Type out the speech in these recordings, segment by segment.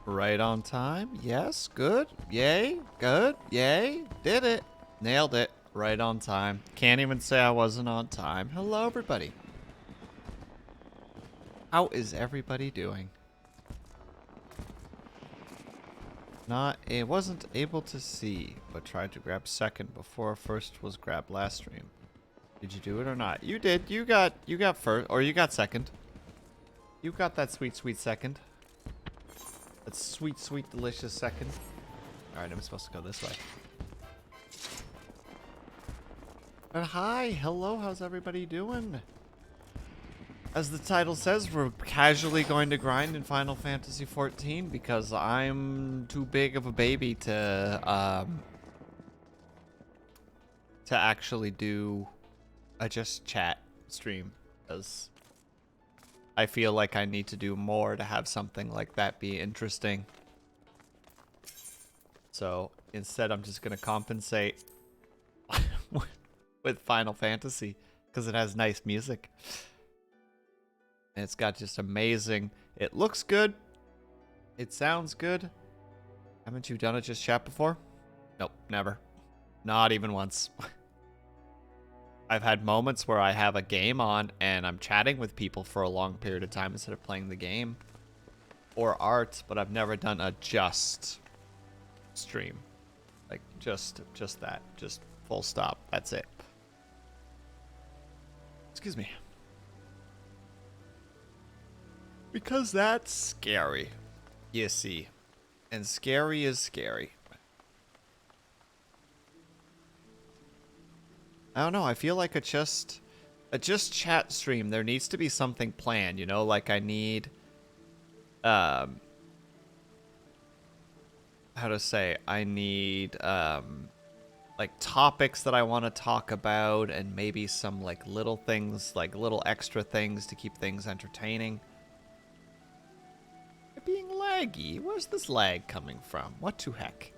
Right on time. Yes. Good. Yay. Good. Yay. Did it. Nailed it. Right on time. Can't even say I wasn't on time. Hello, everybody. How is everybody doing? Wasn't able to see, but tried to grab second before first was grabbed last stream. Did you do it or not? You did. You got first, or you got second. You got that sweet, sweet second. That sweet, sweet, delicious second. All right, I'm supposed to go this way. But hi, hello, how's everybody doing? As the title says, we're casually going to grind in Final Fantasy XIV because I'm too big of a baby to actually do a just chat stream, because I feel like I need to do more to have something like that be interesting. So instead, I'm just gonna compensate with Final Fantasy because it has nice music. And it's got just amazing. It looks good. It sounds good. Haven't you done a just chat before? Nope, never. Not even once. I've had moments where I have a game on and I'm chatting with people for a long period of time instead of playing the game or art, but I've never done a just stream. Like just that. Just full stop. That's it. Excuse me. Because that's scary, you see. And scary is scary. I don't know, I feel like a just chat stream, there needs to be something planned, you know? Like I need, how to say, I need, like topics that I want to talk about and maybe some like little things, like little extra things to keep things entertaining. Being laggy. Where's this lag coming from? What to heck?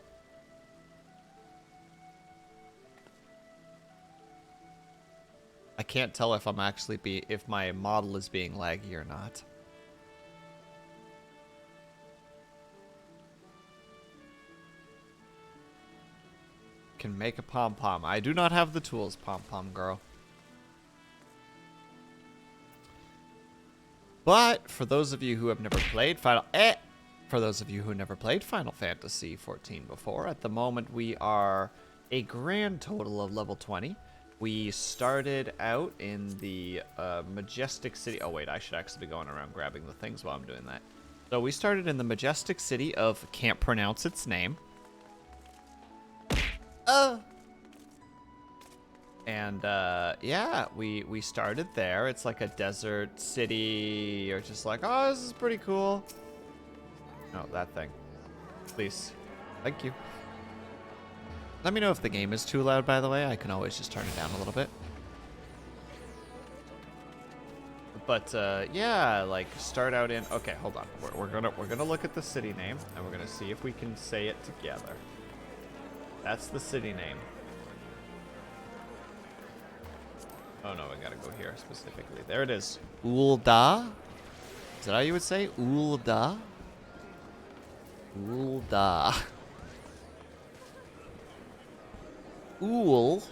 I can't tell if I'm actually if my model is being laggy or not. Can make a pom-pom. I do not have the tools, pom-pom girl. But for those of you who have never played Final Fantasy XIV before, at the moment we are a grand total of level 20. We started out in the majestic city. Oh wait, I should actually be going around grabbing the things while I'm doing that. So we started in the majestic city of can't pronounce its name. And yeah, we started there. It's like a desert city. You're just like, oh, this is pretty cool. No, that thing. Please. Thank you. Let me know if the game is too loud, by the way. I can always just turn it down a little bit. But yeah, like start out in. Okay, hold on. We're gonna look at the city name and we're gonna see if we can say it together. That's the city name. Oh no, I gotta go here specifically. There it is. Ul'dah? Is that how you would say? Ul'dah? Ul'dah. Ul'dah.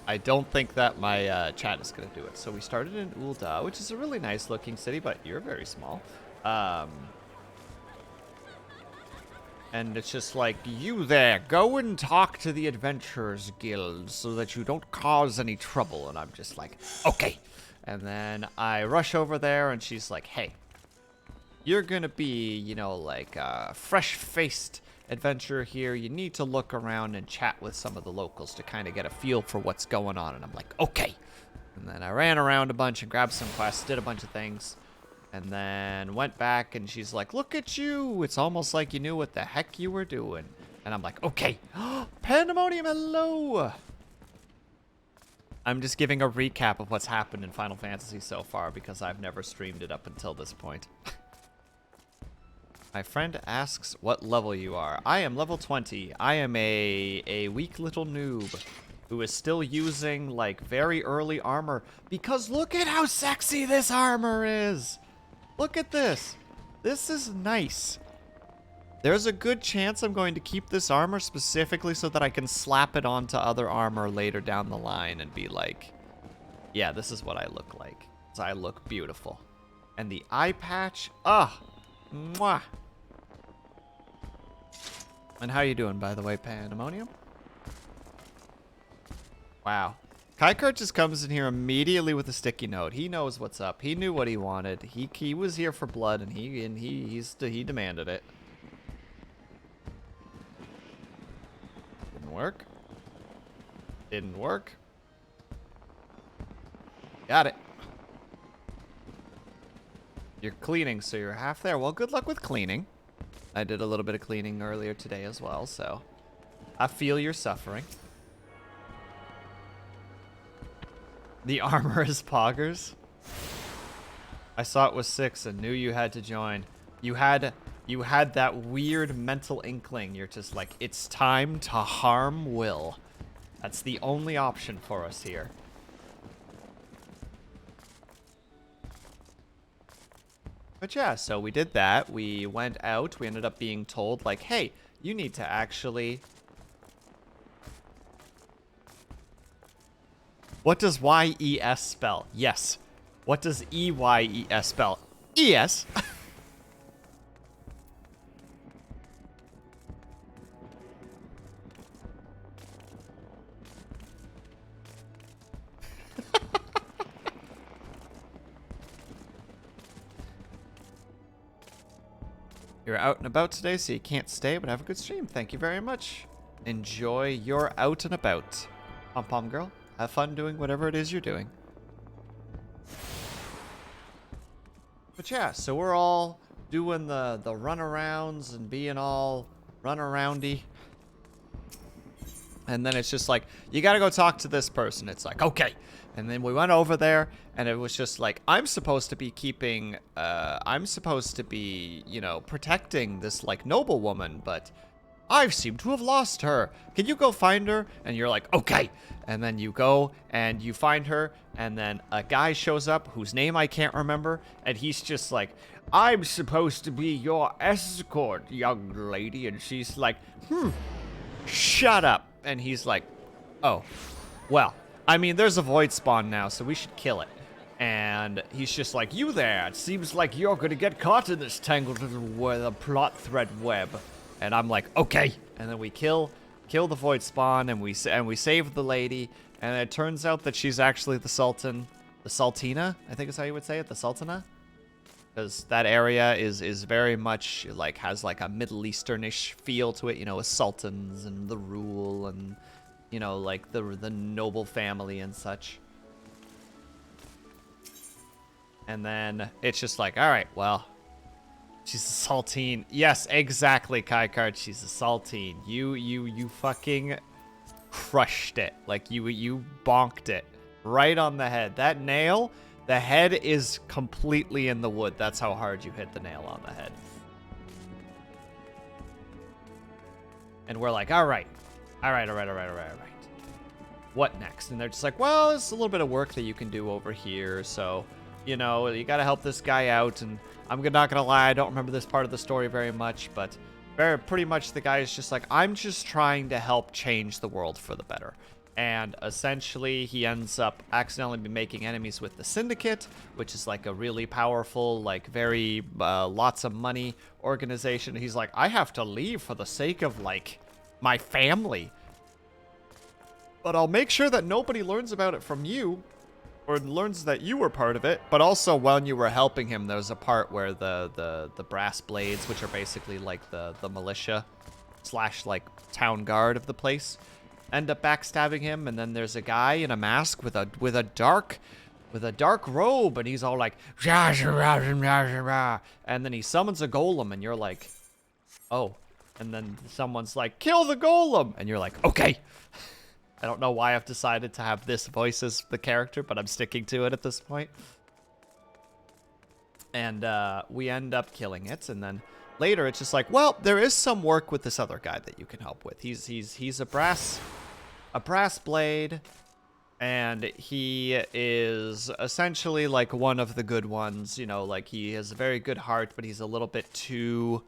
I don't think that my chat is gonna do it. So we started in Ul'dah, which is a really nice looking city, but you're very small. And it's just like, you there, go and talk to the Adventurers Guild so that you don't cause any trouble. And I'm just like, okay. And then I rush over there and she's like, hey, you're gonna be, you know, like a fresh-faced adventurer here. You need to look around and chat with some of the locals to kind of get a feel for what's going on. And I'm like, okay. And then I ran around a bunch and grabbed some quests, did a bunch of things. And then went back and she's like, look at you. It's almost like you knew what the heck you were doing. And I'm like, okay. Pandemonium, hello. I'm just giving a recap of what's happened in Final Fantasy so far because I've never streamed it up until this point. My friend asks what level you are. I am level 20. I am a weak little noob who is still using like very early armor because look at how sexy this armor is. Look at this. This is nice. There's a good chance I'm going to keep this armor specifically so that I can slap it onto other armor later down the line and be like, yeah, this is what I look like. So I look beautiful. And the eye patch, mwah. And how you doing, by the way, Pandemonium? Wow. Kaikart just comes in here immediately with a sticky note. He knows what's up. He knew what he wanted. He was here for blood, and he demanded it. Didn't work. Didn't work. Got it. You're cleaning, so you're half there. Well, good luck with cleaning. I did a little bit of cleaning earlier today as well, so I feel your suffering. The armor is poggers. I saw it was 6 and knew you had to join. You had that weird mental inkling. You're just like, it's time to harm Will. That's the only option for us here. But yeah, so we did that. We went out. We ended up being told, like, hey, you need to actually... What does Y-E-S spell? Yes. What does E-Y-E-S spell? E-S. You're out and about today, so you can't stay, but have a good stream. Thank you very much. Enjoy your out and about. Pom-pom girl, have fun doing whatever it is you're doing. But yeah, so we're all doing the runarounds and being all run-aroundy. And then it's just like, you gotta go talk to this person. It's like, okay. And then we went over there, and it was just like, I'm supposed to be keeping, you know, protecting this, like, noblewoman, but I seem to have lost her. Can you go find her? And you're like, okay. And then you go, and you find her, and then a guy shows up whose name I can't remember, and he's just like, I'm supposed to be your escort, young lady. And she's like, shut up. And he's like, oh, well. I mean, there's a void spawn now, so we should kill it. And he's just like, you there, it seems like you're gonna get caught in this tangled little plot thread web. And I'm like, okay. And then we kill the void spawn, and we save the lady. And it turns out that she's actually the Sultan, the Sultina, I think is how you would say it, the Sultana. Because that area is very much, like, has like a Middle Easternish feel to it, you know, with sultans and the rule and... You know, like the noble family and such. And then it's just like, all right, well, she's a saltine. Yes, exactly, Kaikard. She's a saltine. You fucking crushed it. Like you bonked it right on the head. That nail, the head is completely in the wood. That's how hard you hit the nail on the head. And we're like, all right. All right. What next? And they're just like, well, it's a little bit of work that you can do over here. So, you know, you got to help this guy out. And I'm not going to lie, I don't remember this part of the story very much. But pretty much the guy is just like, I'm just trying to help change the world for the better. And essentially, he ends up accidentally making enemies with the Syndicate, which is like a really powerful, like very lots of money organization. He's like, I have to leave for the sake of, like, my family. But I'll make sure that nobody learns about it from you, or learns that you were part of it. But also, when you were helping him, there's a part where the brass blades, which are basically like the militia / like town guard of the place, end up backstabbing him. And then there's a guy in a mask with a dark robe, and he's all like, and then he summons a golem, and you're like, oh. And then someone's like, kill the golem! And you're like, okay. I don't know why I've decided to have this voice as the character, but I'm sticking to it at this point. And we end up killing it, and then later it's just like, well, there is some work with this other guy that you can help with. He's a brass blade, And he is essentially like one of the good ones, you know, like he has a very good heart, but he's a little bit too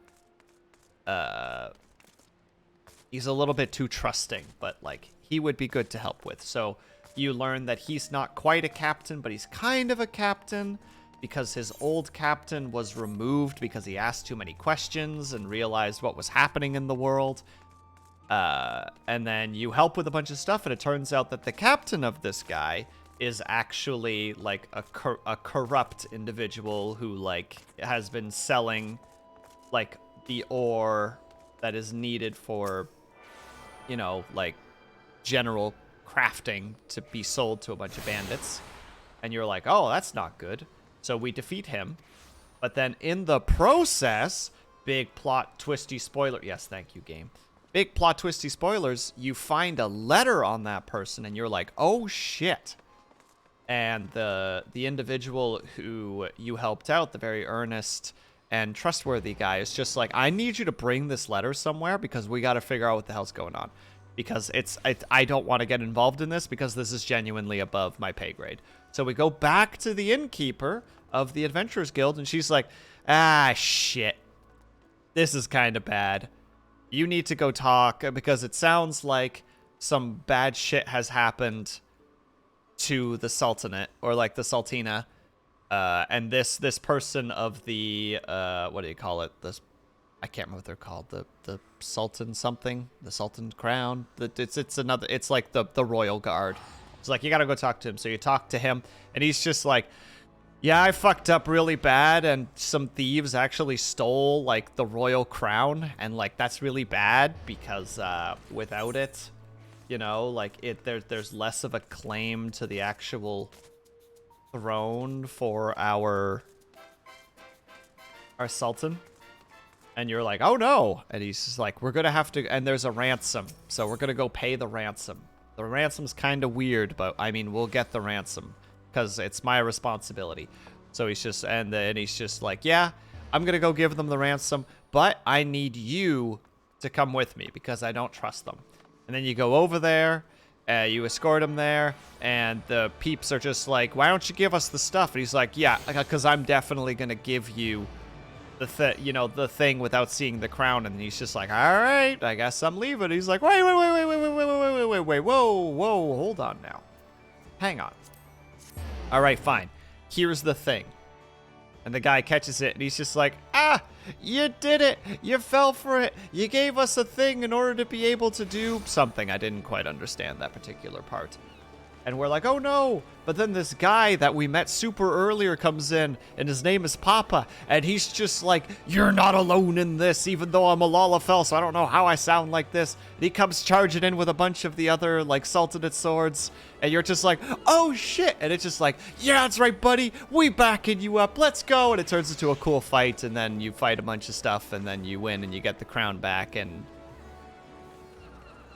trusting, but like he would be good to help with. So you learn that he's not quite a captain, but he's kind of a captain because his old captain was removed because he asked too many questions and realized what was happening in the world. And then you help with a bunch of stuff, and it turns out that the captain of this guy is actually like a corrupt individual who like has been selling like the ore that is needed for, you know, like general crafting to be sold to a bunch of bandits. And you're like, oh, that's not good. So we defeat him. But then in the process, big plot twisty spoiler. Yes, thank you, game. Big plot twisty spoilers, you find a letter on that person and you're like, oh shit. And the individual who you helped out, the very earnest and trustworthy guy, is just like, I need you to bring this letter somewhere because we got to figure out what the hell's going on. Because I don't want to get involved in this because this is genuinely above my pay grade. So we go back to the innkeeper of the Adventurers Guild and she's like, ah, shit. This is kind of bad. You need to go talk because it sounds like some bad shit has happened to the Sultanate or like the Sultina. And this person of the, what do you call it? This, I can't remember what they're called. The Sultan something, the Sultan crown. It's like the royal guard. It's like, you got to go talk to him. So you talk to him and he's just like, yeah, I fucked up really bad, and some thieves actually stole, like, the royal crown, and, like, that's really bad, because, without it, you know, like, there's less of a claim to the actual throne for our sultan. And you're like, oh no, and he's just like, we're gonna have to, and there's a ransom, so we're gonna go pay the ransom. The ransom's kind of weird, but, I mean, we'll get the ransom. Because it's my responsibility. So he's just, and he's just like, yeah, I'm going to go give them the ransom, but I need you to come with me because I don't trust them. And then you go over there, you escort him there, and the peeps are just like, why don't you give us the stuff? And he's like, yeah, because I'm definitely going to give you the thing without seeing the crown. And he's just like, all right, I guess I'm leaving. He's like, wait, whoa, hold on now. Hang on. All right, fine. Here's the thing. And the guy catches it, and he's just like, ah, you did it. You fell for it. You gave us a thing in order to be able to do something. I didn't quite understand that particular part. And we're like, oh no. But then this guy that we met super earlier comes in, and his name is Papa. And he's just like, you're not alone in this, even though I'm a Lalafell, so I don't know how I sound like this. And he comes charging in with a bunch of the other, like, Sultanate swords. And you're just like, oh shit. And it's just like, yeah, that's right, buddy. We backing you up. Let's go. And it turns into a cool fight. And then you fight a bunch of stuff. And then you win and you get the crown back. And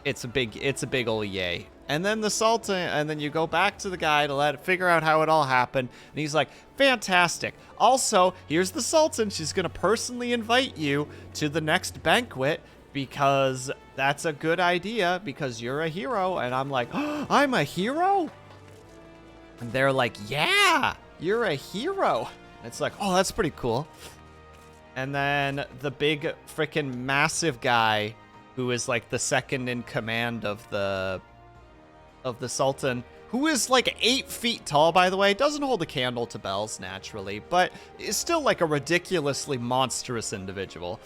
it's a big ol' yay. And then the Sultan, and then you go back to the guy to figure out how it all happened. And he's like, fantastic. Also, here's the Sultan. She's going to personally invite you to the next banquet because that's a good idea because you're a hero. And I'm like, oh, I'm a hero? And they're like, yeah, you're a hero. And it's like, oh, that's pretty cool. And then the big freaking massive guy who is like the second in command of the Sultan, who is like 8 feet tall, by the way, doesn't hold a candle to bells naturally, but is still like a ridiculously monstrous individual.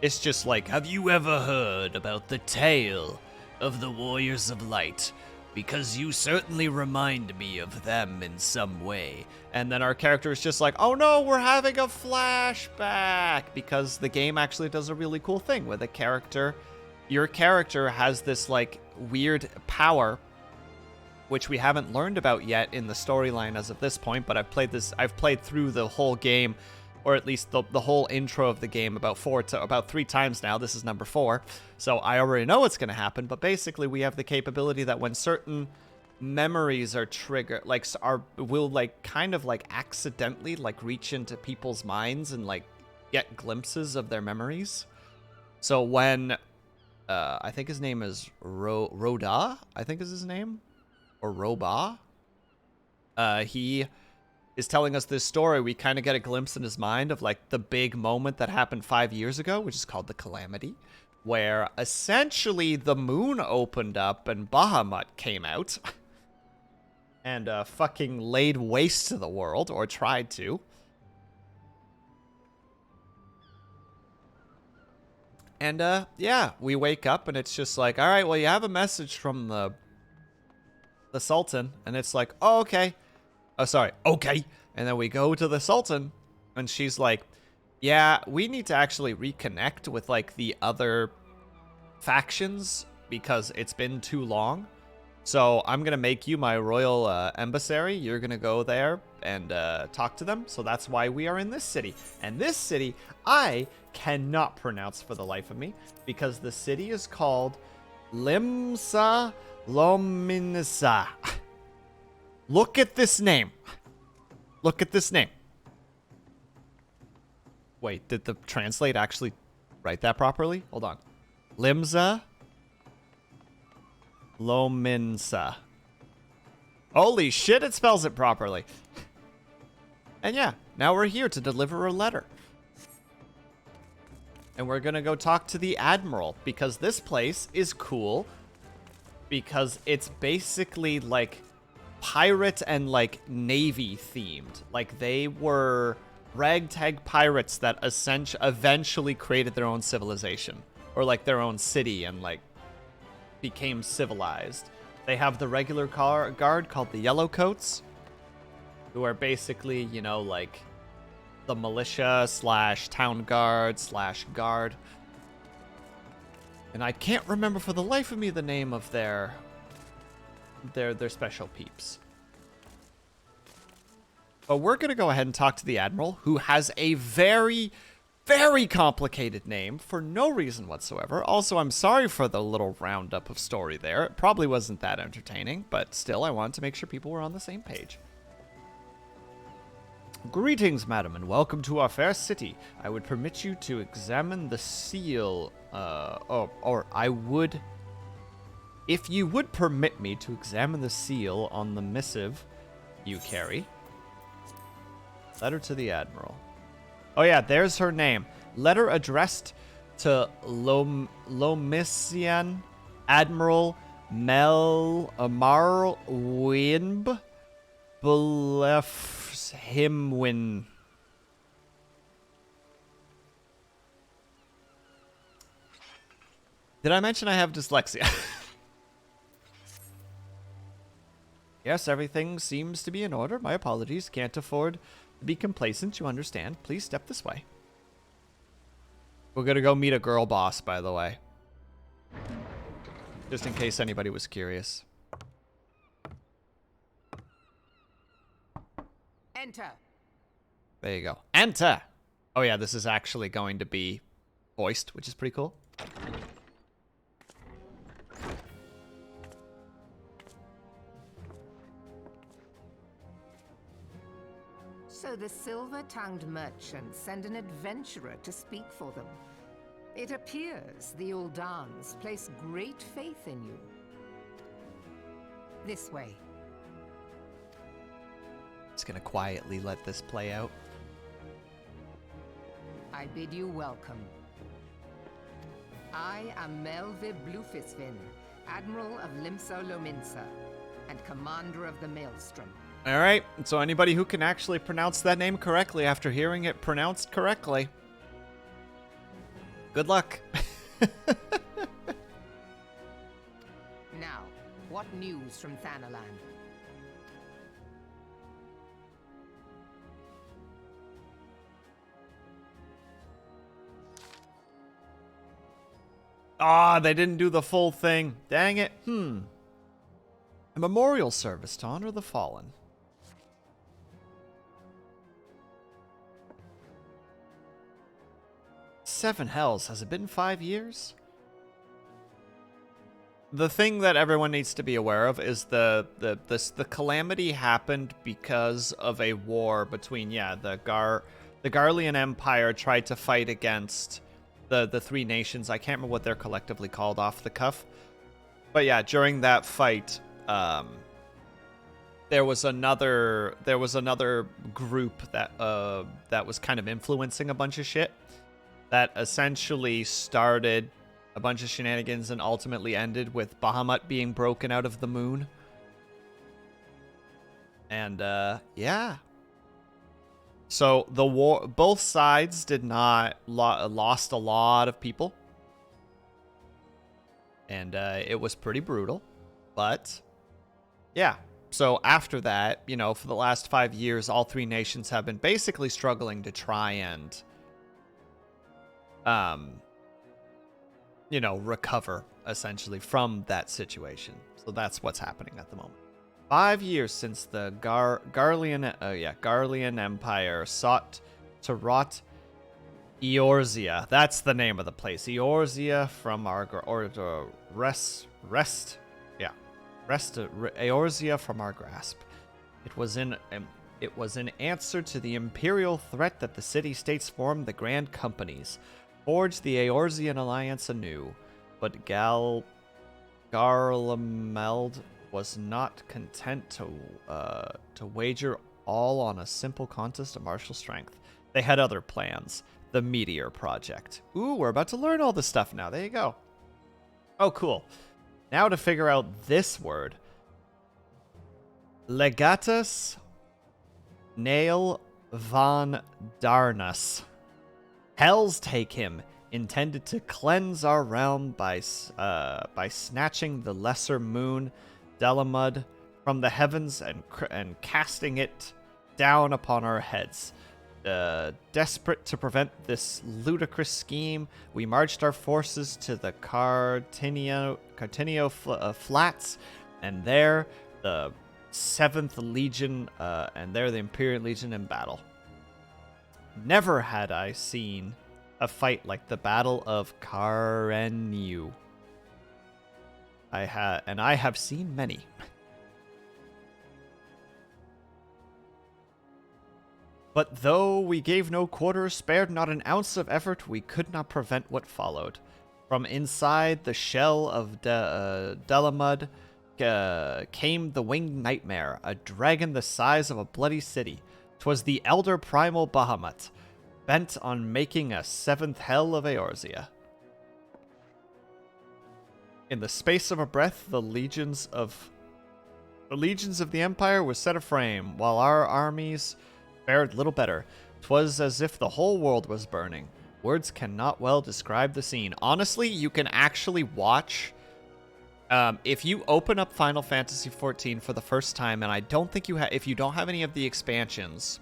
It's just like, have you ever heard about the tale of the Warriors of Light? Because you certainly remind me of them in some way. And then our character is just like, oh no, we're having a flashback, because the game actually does a really cool thing with your character has this like weird power, which we haven't learned about yet in the storyline as of this point, but I've played through the whole game, or at least the whole intro of the game about 3 times now. This is number 4, so I already know what's going to happen. But basically, we have the capability that when certain memories are triggered, will like kind of like accidentally like reach into people's minds and like get glimpses of their memories. So when I think his name is Roda, I think is his name, Oroba. He is telling us this story. We kind of get a glimpse in his mind of like the big moment that happened 5 years ago, which is called the Calamity, where essentially the moon opened up and Bahamut came out and fucking laid waste to the world, or tried to. And yeah, we wake up and it's just like, all right, well, you have a message from the Sultan, and it's like, oh, okay. Oh, sorry. Okay. And then we go to the Sultan, and she's like, yeah, we need to actually reconnect with, like, the other factions because it's been too long. So I'm going to make you my royal emissary. You're going to go there and talk to them. So that's why we are in this city. And this city, I cannot pronounce for the life of me because the city is called Limsa Lominsa. Look at this name. Look at this name. Wait, did the translate actually write that properly? Hold on. Limsa Lominsa. Holy shit, it spells it properly. And yeah, now we're here to deliver a letter. And we're gonna go talk to the Admiral because this place is cool because it's basically like pirate and like navy themed. Like they were ragtag pirates that eventually created their own civilization, or like their own city, and like became civilized. They have the regular guard called the Yellowcoats, who are basically, you know, like the militia / town guard / guard. And I can't remember for the life of me the name of their special peeps. But we're going to go ahead and talk to the Admiral, who has a very, very complicated name for no reason whatsoever. Also, I'm sorry for the little roundup of story there. It probably wasn't that entertaining, but still, I wanted to make sure people were on the same page. Greetings, madam, and welcome to our fair city. I would permit you to examine the seal, if you would permit me to examine the seal on the missive you carry. Letter to the Admiral. Oh yeah, there's her name. Letter addressed to Lomisian Admiral Mel Amar Winb Belefhimwin. Did I mention I have dyslexia? Yes, everything seems to be in order. My apologies. Can't afford to be complacent, you understand. Please step this way. We're gonna go meet a girl boss, by the way. Just in case anybody was curious. Enter. There you go. Enter! Oh yeah, this is actually going to be voiced, which is pretty cool. So the silver-tongued merchants send an adventurer to speak for them. It appears the Uldans place great faith in you. This way. Just gonna quietly let this play out. I bid you welcome. I am Melve Blufisvin, Admiral of Limsa Lominsa, and Commander of the Maelstrom. All right, so anybody who can actually pronounce that name correctly after hearing it pronounced correctly, good luck. Now, what news from Thanalan? Ah, they didn't do the full thing. Dang it. A memorial service to honor the fallen. Seven hells. Has it been 5 years? The thing that everyone needs to be aware of is the calamity happened because of a war between, the Garlean Empire tried to fight against the three nations. I can't remember what they're collectively called off the cuff. But yeah, during that fight, there was another group that that was kind of influencing a bunch of shit that essentially started a bunch of shenanigans and ultimately ended with Bahamut being broken out of the moon. And yeah. So the war, both sides did not lost a lot of people. And it was pretty brutal. But yeah. So after that, you know, for the last 5 years, all three nations have been basically struggling to try and, you know, recover essentially from that situation. So that's what's happening at the moment. 5 years since the Garlean Empire sought to rot Eorzea. That's the name of the place. Eorzea from our Eorzea from our grasp. It was in answer to the imperial threat that the city-states formed the Grand Companies, forged the Eorzean alliance anew, but Garlemald was not content to wager all on a simple contest of martial strength. They had other plans. The Meteor Project. Ooh, we're about to learn all this stuff now. There you go. Oh, cool. Now to figure out this word. Legatus Nail von Darnus. Hells take him, intended to cleanse our realm by snatching the lesser moon, Delamud, from the heavens and casting it down upon our heads. Desperate to prevent this ludicrous scheme, we marched our forces to the Cartinio Flats, and there the 7th Legion, and there the Imperial Legion in battle. Never had I seen a fight like the Battle of Carenu. I have seen many. But though we gave no quarter, spared not an ounce of effort, we could not prevent what followed. From inside the shell of Delamud came the winged nightmare, a dragon the size of a bloody city. 'Twas the elder primal Bahamut, bent on making a 7th hell of Eorzea. In the space of a breath, the legions of the Empire were set aflame, while our armies fared little better. 'Twas as if the whole world was burning. Words cannot well describe the scene. Honestly, you can actually watch. If you open up Final Fantasy XIV for the first time, and I don't think you have, if you don't have any of the expansions,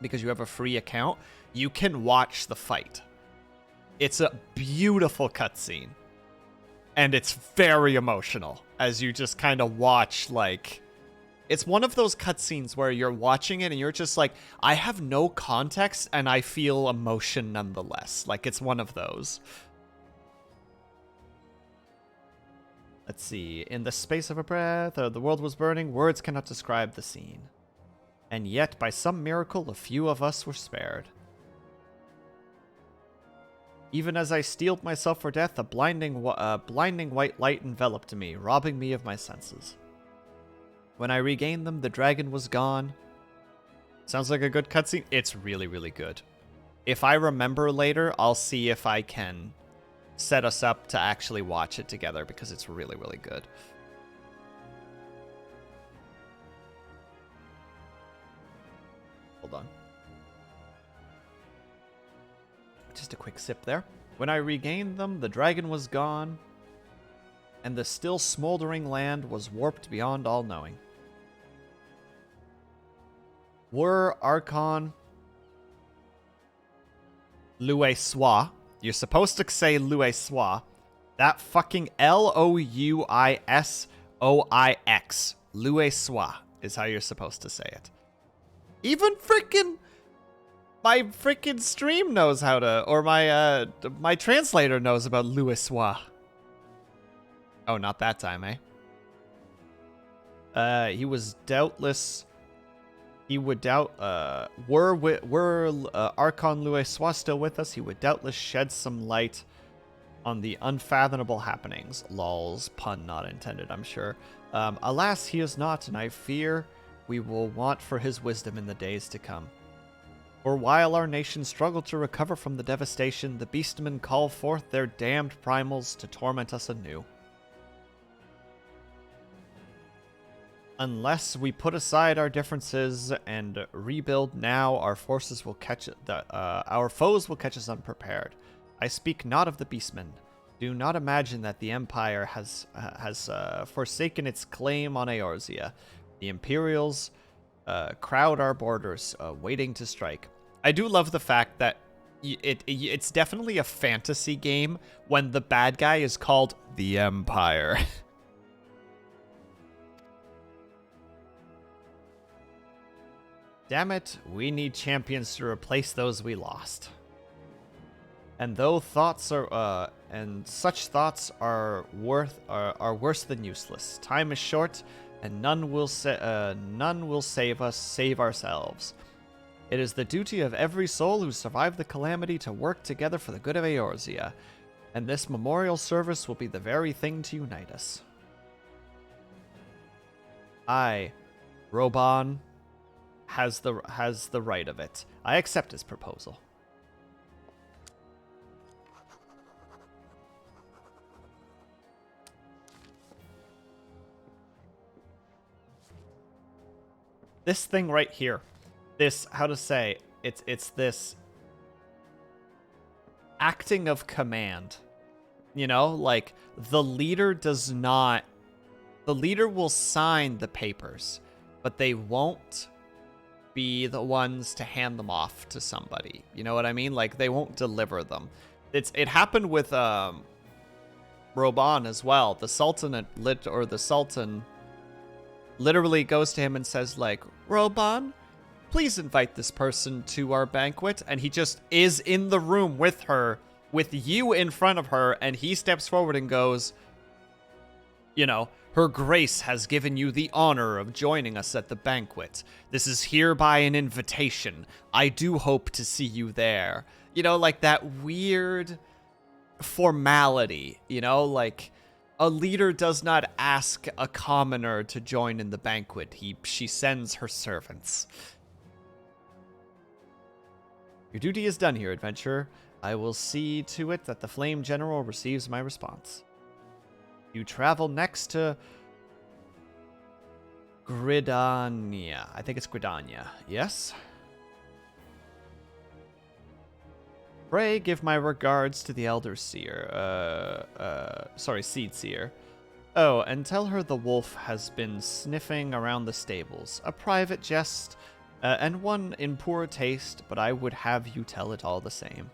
because you have a free account, you can watch the fight. It's a beautiful cutscene, and it's very emotional as you just kind of watch, like. It's one of those cutscenes where you're watching it and you're just like, I have no context and I feel emotion nonetheless. Like, it's one of those. Let's see. In the space of a breath, the world was burning. Words cannot describe the scene. And yet, by some miracle, a few of us were spared. Even as I steeled myself for death, a blinding white light enveloped me, robbing me of my senses. When I regained them, the dragon was gone. Sounds like a good cutscene. It's really, really good. If I remember later, I'll see if I can set us up to actually watch it together, because it's really, really good. Hold on. Just a quick sip there. When I regained them, the dragon was gone, and the still smoldering land was warped beyond all knowing. Were Archon Louis-Soix. You're supposed to say Louis-Soix. That fucking Louisoix. Louis-Soix is how you're supposed to say it. Even my freaking stream knows how to, or my translator knows about Louis-Soix. Oh, not that time, eh? He was doubtless. He would were Archon Louis-Soix still with us, he would doubtless shed some light on the unfathomable happenings. Lols, pun not intended, I'm sure. Alas, he is not, and I fear we will want for his wisdom in the days to come. For while our nation struggled to recover from the devastation, the beastmen call forth their damned primals to torment us anew. Unless we put aside our differences and rebuild now, our foes will catch us unprepared. I speak not of the beastmen. Do not imagine that the Empire has forsaken its claim on Eorzea. The Imperials crowd our borders, waiting to strike. I do love the fact that it's definitely a fantasy game when the bad guy is called the Empire. Damn it, we need champions to replace those we lost. And though thoughts are, and such thoughts are worse than useless. Time is short, and none will save us, save ourselves. It is the duty of every soul who survived the calamity to work together for the good of Eorzea, and this memorial service will be the very thing to unite us. I, Roban, has the right of it. I accept his proposal. This thing right here, this, how to say, it's this acting of command. You know, like the leader will sign the papers, but they won't be the ones to hand them off to somebody. You know what I mean? Like they won't deliver them. It happened with Roban as well. The Sultan literally goes to him and says like, Roban, please invite this person to our banquet. And he just is in the room with her, with you in front of her, and he steps forward and goes, you know, Her Grace has given you the honor of joining us at the banquet. This is hereby an invitation. I do hope to see you there. You know, like that weird formality, you know, like a leader does not ask a commoner to join in the banquet. She sends her servants. Your duty is done here, adventurer. I will see to it that the Flame General receives my response. You travel next to Gridania. I think it's Gridania. Yes? Pray give my regards to the Elder Seer. Seed Seer. Oh, and tell her the wolf has been sniffing around the stables. A private jest, and one in poor taste, but I would have you tell it all the same.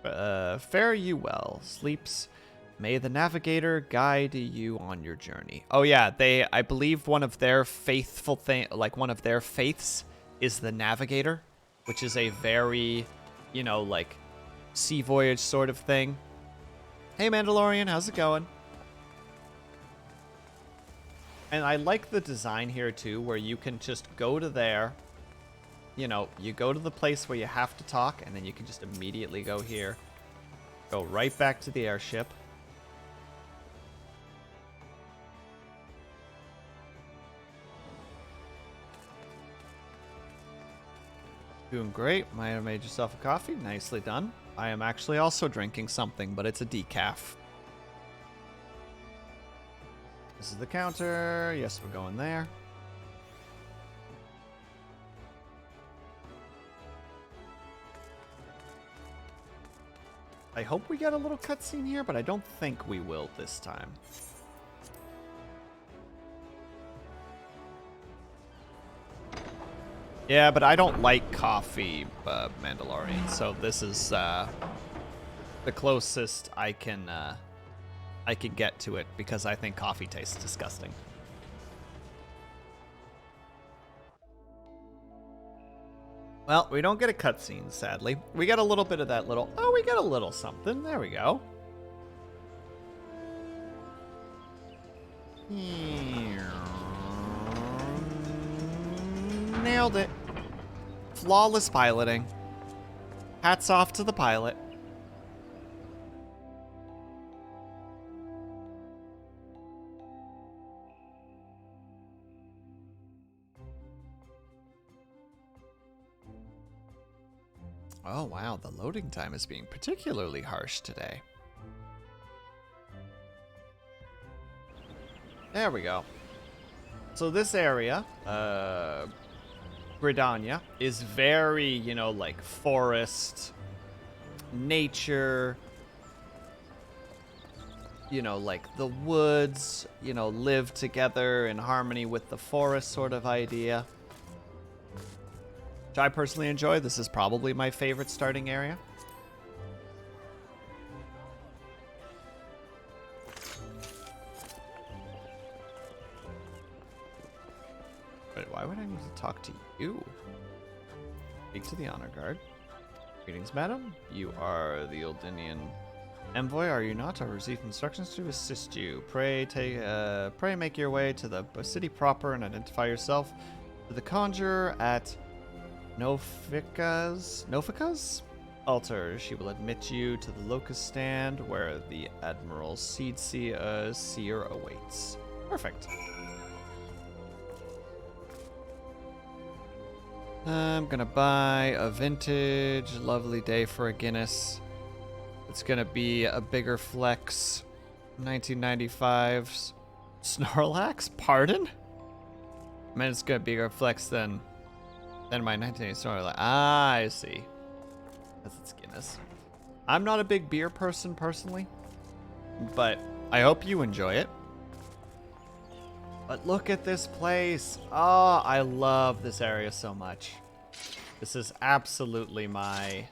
Fare you well, Sleeps. May the Navigator guide you on your journey. Oh yeah, I believe one of their one of their faiths is the Navigator, which is a very, you know, like sea voyage sort of thing. Hey Mandalorian, how's it going? And I like the design here too, where you can just go to there. You know, you go to the place where you have to talk, and then you can just immediately go here. Go right back to the airship. Doing great. Might have made yourself a coffee. Nicely done. I am actually also drinking something, but it's a decaf. This is the counter. Yes, we're going there. I hope we get a little cutscene here, but I don't think we will this time. Yeah, but I don't like coffee, Mandalorian, so this is the closest I can get to it, because I think coffee tastes disgusting. Well, we don't get a cutscene, sadly. We get a little bit of that little... Oh, we get a little something. There we go. Nailed it. Flawless piloting. Hats off to the pilot. Oh, wow. The loading time is being particularly harsh today. There we go. So this area, Gridania, is very, you know, like forest, nature, you know, like the woods, you know, live together in harmony with the forest sort of idea. Which I personally enjoy. This is probably my favorite starting area. But why would I need to talk to you? Speak to the honor guard. Greetings, madam. You are the Oldinian envoy, are you not? I received instructions to assist you. Pray make your way to the city proper and identify yourself to the conjurer at Nofika's altar. She will admit you to the locust stand where the Admiral's seer awaits. Perfect. I'm gonna buy a vintage, lovely day for a Guinness. It's gonna be a bigger flex. 1995's Snorlax? Pardon? I mean, it's gonna be a bigger flex than my 1980 Snorlax. Ah, I see. That's its Guinness. I'm not a big beer person personally, but I hope you enjoy it. But look at this place. Oh, I love this area so much. This is absolutely my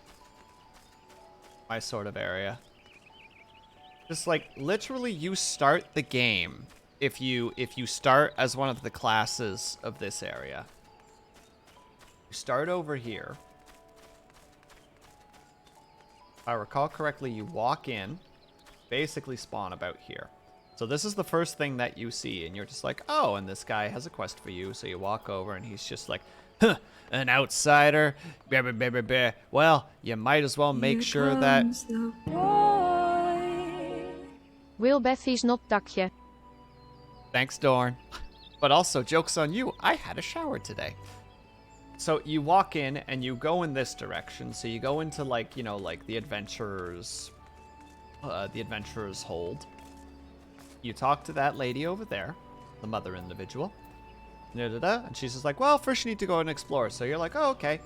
sort of area. Just like literally you start the game if you start as one of the classes of this area. You start over here. If I recall correctly, you walk in, basically spawn about here. So this is the first thing that you see, and you're just like, oh, and this guy has a quest for you. So you walk over, and he's just like, huh, an outsider. Bah, bah, bah, bah, bah. Well, you might as well make sure that... WillSleepsNot dakje. Thanks, Dorn. But also, joke's on you, I had a shower today. So you walk in, and you go in this direction. So you go into, like, you know, like the adventurer's hold. You talk to that lady over there, the mother individual. And she's just like, well, first you need to go and explore. So you're like, oh, okay.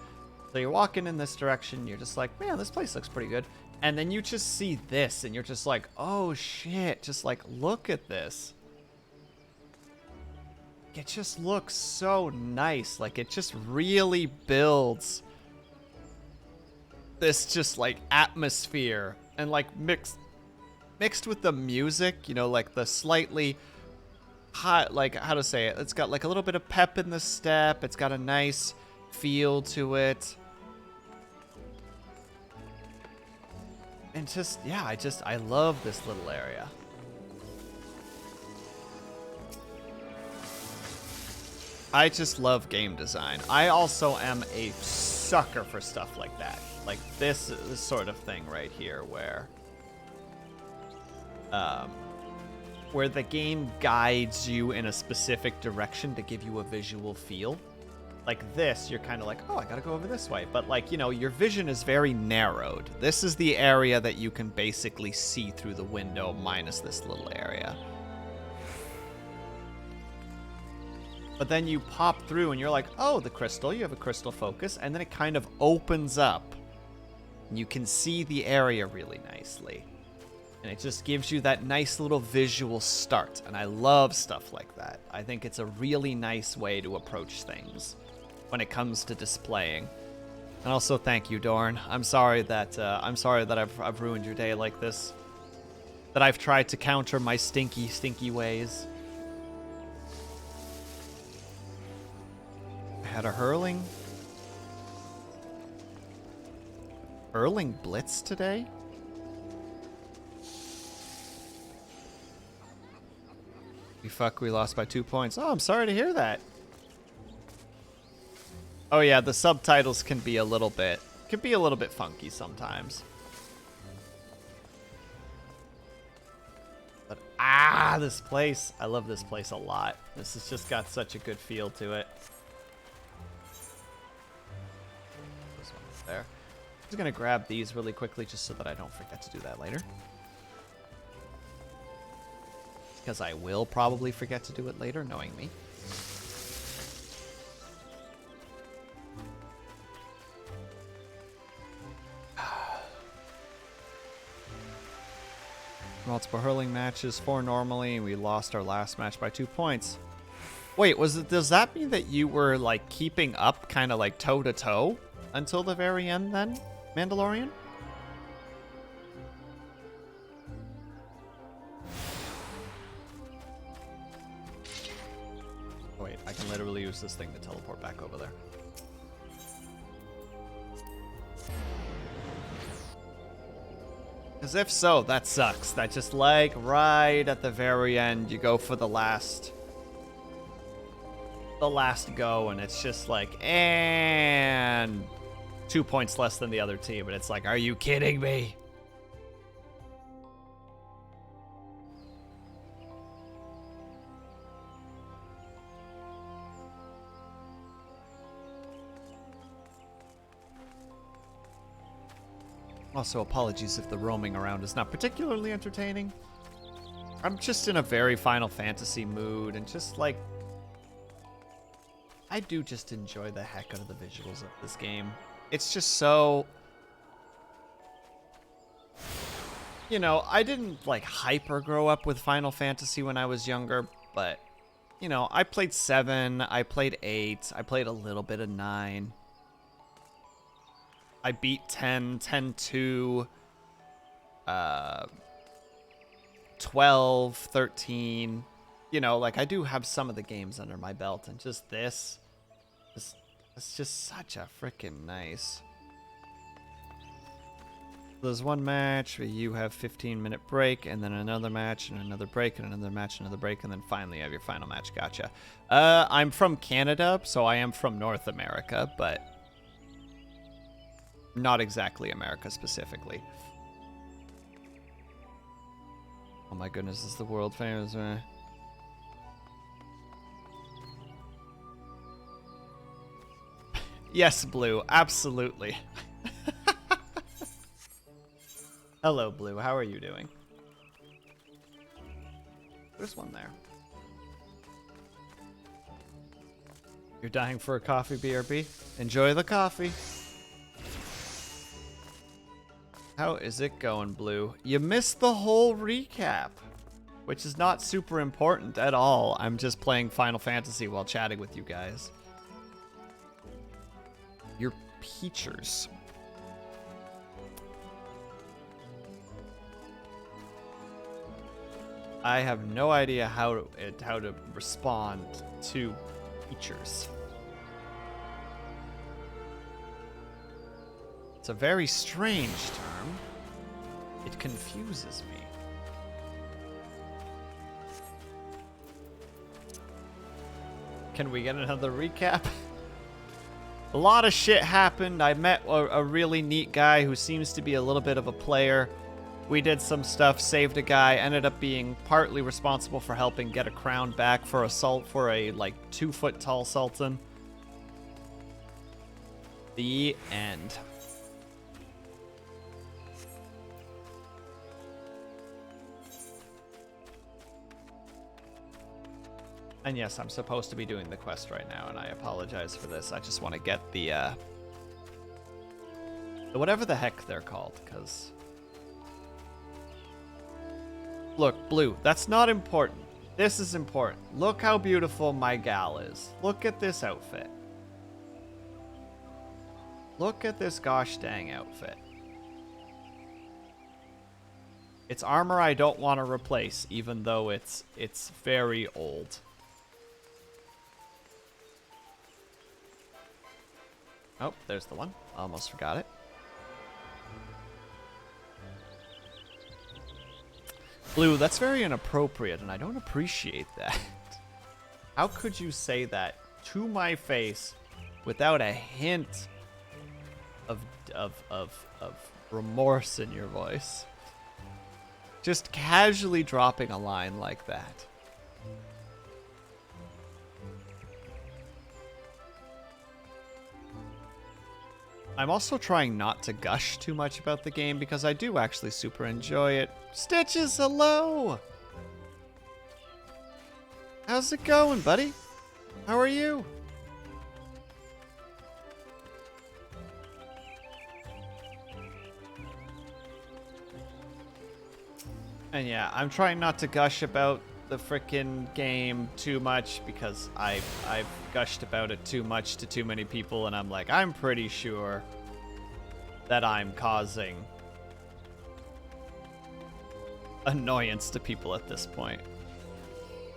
So you're walking in this direction. You're just like, man, this place looks pretty good. And then you just see this, and you're just like, oh, shit. Just like, look at this. It just looks so nice. Like, it just really builds this just, like, atmosphere. And, like, mixed with the music, you know, like the slightly hot, like, how to say it? It's got like a little bit of pep in the step. It's got a nice feel to it. And just, yeah, I love this little area. I just love game design. I also am a sucker for stuff like that. Like this sort of thing right here where the game guides you in a specific direction to give you a visual feel. Like this, you're kind of like, oh, I gotta go over this way. But like, you know, your vision is very narrowed. This is the area that you can basically see through the window minus this little area. But then you pop through and you're like, oh, the crystal, you have a crystal focus. And then it kind of opens up. And you can see the area really nicely. And it just gives you that nice little visual start. And I love stuff like that. I think it's a really nice way to approach things when it comes to displaying. And also thank you, Dorn. I'm sorry that I've ruined your day like this. That I've tried to counter my stinky ways. I had a hurling blitz today. We lost by 2 points. Oh, I'm sorry to hear that. Oh yeah, the subtitles can be a little bit funky sometimes. But this place. I love this place a lot. This has just got such a good feel to it. This one's there. just gonna grab these really quickly just so that I don't forget to do that later. Because I will probably forget to do it later, knowing me. Multiple hurling matches, 4 normally, and we lost our last match by 2 points. Wait, does that mean that you were like keeping up kind of like toe to toe until the very end then, Mandalorian? Oh, wait, I can literally use this thing to teleport back over there. Because if so, that sucks. That just like right at the very end, you go for the last go, and it's just like, and 2 points less than the other team, and it's like, are you kidding me? Also, apologies if the roaming around is not particularly entertaining. I'm just in a very Final Fantasy mood, and just like, I do just enjoy the heck out of the visuals of this game. It's just so, you know, I didn't like hyper grow up with Final Fantasy when I was younger, but, you know, I played 7, I played 8, I played a little bit of 9. I beat 10, 10-2, 12, 13. You know, like, I do have some of the games under my belt, and just this, it's just such a freaking nice. There's one match where you have 15-minute break, and then another match, and another break, and another match, and another break, and then finally you have your final match. Gotcha. I'm from Canada, so I am from North America, but not exactly America specifically. Oh my goodness, this is the world famous. Yes, Blue, absolutely. Hello, Blue, how are you doing? There's one there. You're dying for a coffee, BRB? Enjoy the coffee. How is it going, Blue? You missed the whole recap, which is not super important at all. I'm just playing Final Fantasy while chatting with you guys. You're Peachers. I have no idea how to respond to Peachers. It's a very strange term. It confuses me. Can we get another recap? A lot of shit happened. I met a really neat guy who seems to be a little bit of a player. We did some stuff, saved a guy, ended up being partly responsible for helping get a crown back for a like 2-foot tall sultan. The end. And yes, I'm supposed to be doing the quest right now, and I apologize for this. I just want to get the whatever the heck they're called, because... Look, Blue, that's not important. This is important. Look how beautiful my gal is. Look at this outfit. Look at this gosh dang outfit. It's armor I don't want to replace, even though it's very old. Oh, there's the one. Almost forgot it. Blue, that's very inappropriate, and I don't appreciate that. How could you say that to my face without a hint of remorse in your voice? Just casually dropping a line like that. I'm also trying not to gush too much about the game because I do actually super enjoy it. Stitches, hello! How's it going, buddy? How are you? And yeah, I'm trying not to gush about the frickin' game too much because I've gushed about it too much to too many people, and I'm like, I'm pretty sure that I'm causing annoyance to people at this point.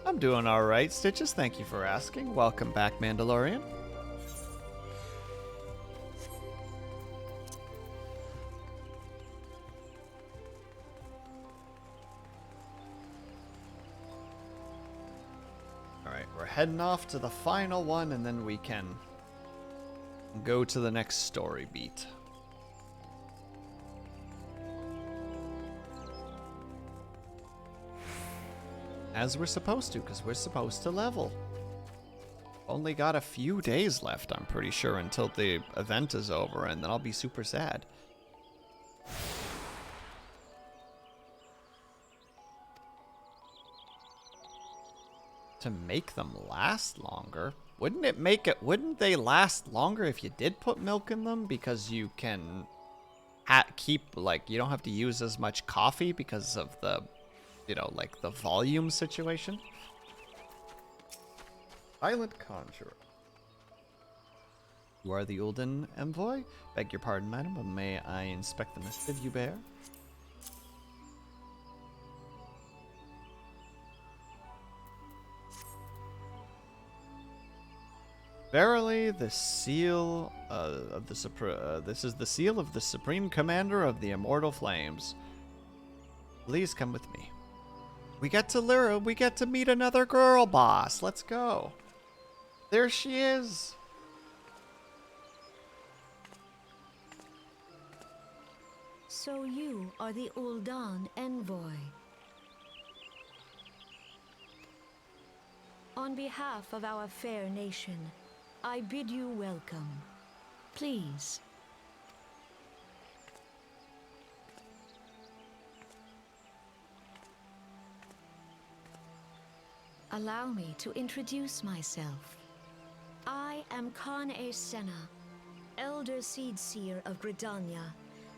I'm doing alright, Stitches. Thank you for asking. Welcome back, Mandalorian. Alright, we're heading off to the final one, and then we can go to the next story beat. As we're supposed to, because we're supposed to level. Only got a few days left, I'm pretty sure, until the event is over, and then I'll be super sad. To make them last longer? Wouldn't they last longer if you did put milk in them? Because you can keep, like, you don't have to use as much coffee because of the, you know, like the volume situation. Silent Conjurer. You are the Ulden envoy? Beg your pardon, madam, but may I inspect the missive you bear? Verily, the seal of the this is the seal of the Supreme Commander of the Immortal Flames. Please come with me. We get to meet another girl boss. Let's go. There she is. So you are the Uldan envoy. On behalf of our fair nation, I bid you welcome. Please. Allow me to introduce myself. I am Khan-e Senna, Elder Seedseer of Gridania,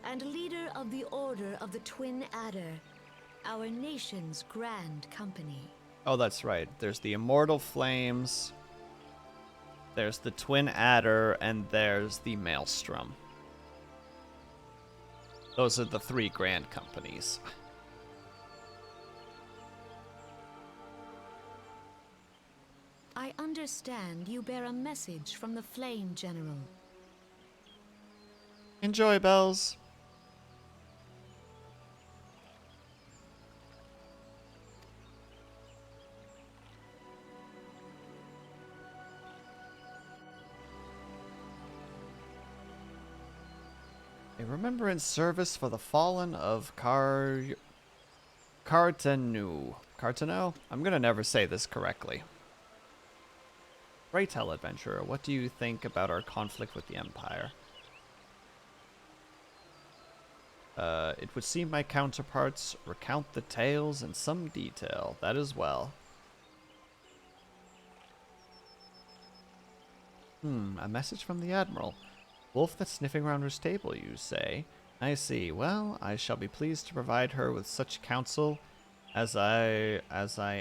and leader of the Order of the Twin Adder, our nation's grand company. Oh, that's right. There's the Immortal Flames, there's the Twin Adder, and there's the Maelstrom. Those are the three grand companies. I understand you bear a message from the Flame General. Enjoy, Bells. A remembrance service for the fallen of Cartanu. Cartano? I'm gonna never say this correctly. Pray tell, adventurer, what do you think about our conflict with the Empire? It would seem my counterparts recount the tales in some detail. That as well. A message from the Admiral. Wolf that's sniffing around her stable, you say? I see. Well, I shall be pleased to provide her with such counsel as I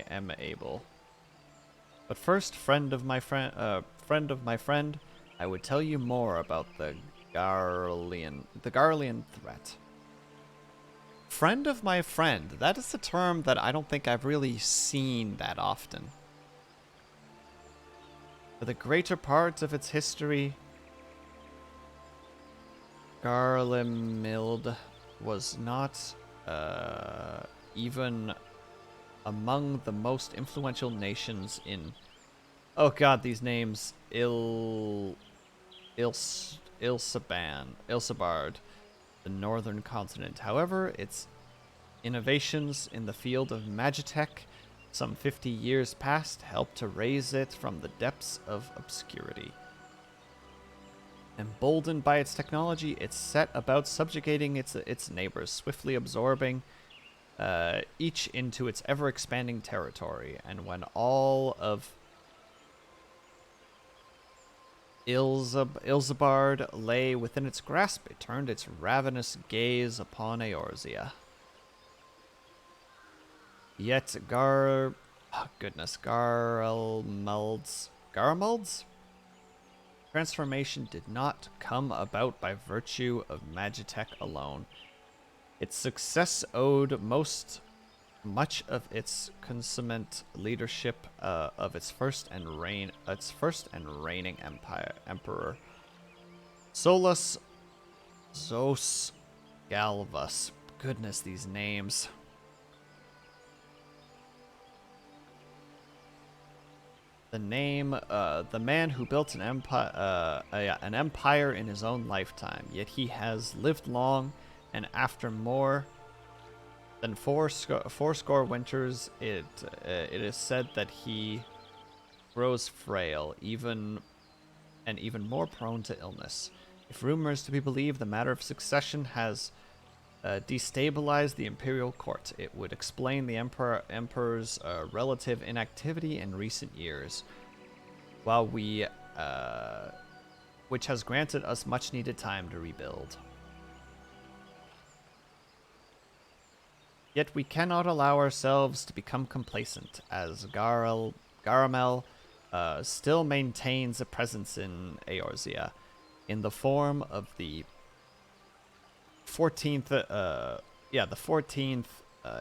am able. But first, friend of my friend, I would tell you more about the Garlean threat. Friend of my friend. That is a term that I don't think I've really seen that often. For the greater part of its history, Garlemilde was not even among the most influential nations in... Oh god, these names. Ilsabard, the northern continent. However, its innovations in the field of magitech some 50 years past helped to raise it from the depths of obscurity. Emboldened by its technology, it's set about subjugating its neighbors, swiftly absorbing each into its ever-expanding territory. And when all of Ilzabard lay within its grasp, it turned its ravenous gaze upon Eorzea. Yet Garmel's transformation did not come about by virtue of Magitech alone. Its success owed much of its consummate leadership of its first and reigning emperor, Solus Zos Galvus. Goodness, these names. The man who built an empire in his own lifetime. Yet he has lived long, and after more than fourscore winters, it is said that he grows frail, even more prone to illness. If rumor is to be believed, the matter of succession has destabilized the imperial court. It would explain the emperor's relative inactivity in recent years, which has granted us much needed time to rebuild. Yet we cannot allow ourselves to become complacent, as Garamel still maintains a presence in Eorzea, in the form of the 14th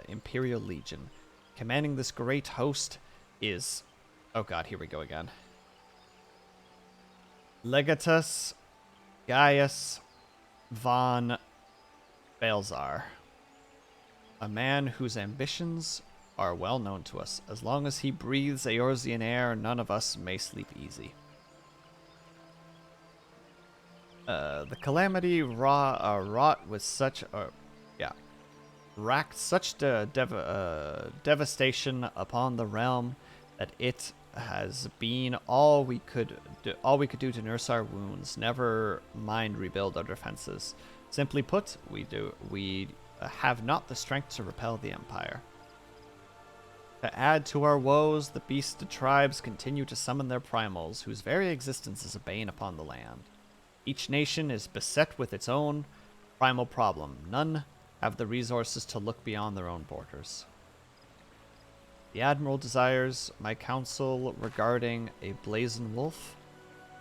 Imperial Legion. Commanding this great host is, oh god, here we go again, Legatus Gaius von Balzar, a man whose ambitions are well known to us. As long as he breathes Eorzean air, none of us may sleep easy. The calamity racked such devastation upon the realm that it has been all we could do to nurse our wounds. Never mind rebuild our defenses. Simply put, we have not the strength to repel the Empire. To add to our woes, the beast tribes continue to summon their primals, whose very existence is a bane upon the land. Each nation is beset with its own primal problem. None have the resources to look beyond their own borders. The Admiral desires my counsel regarding a blazon wolf.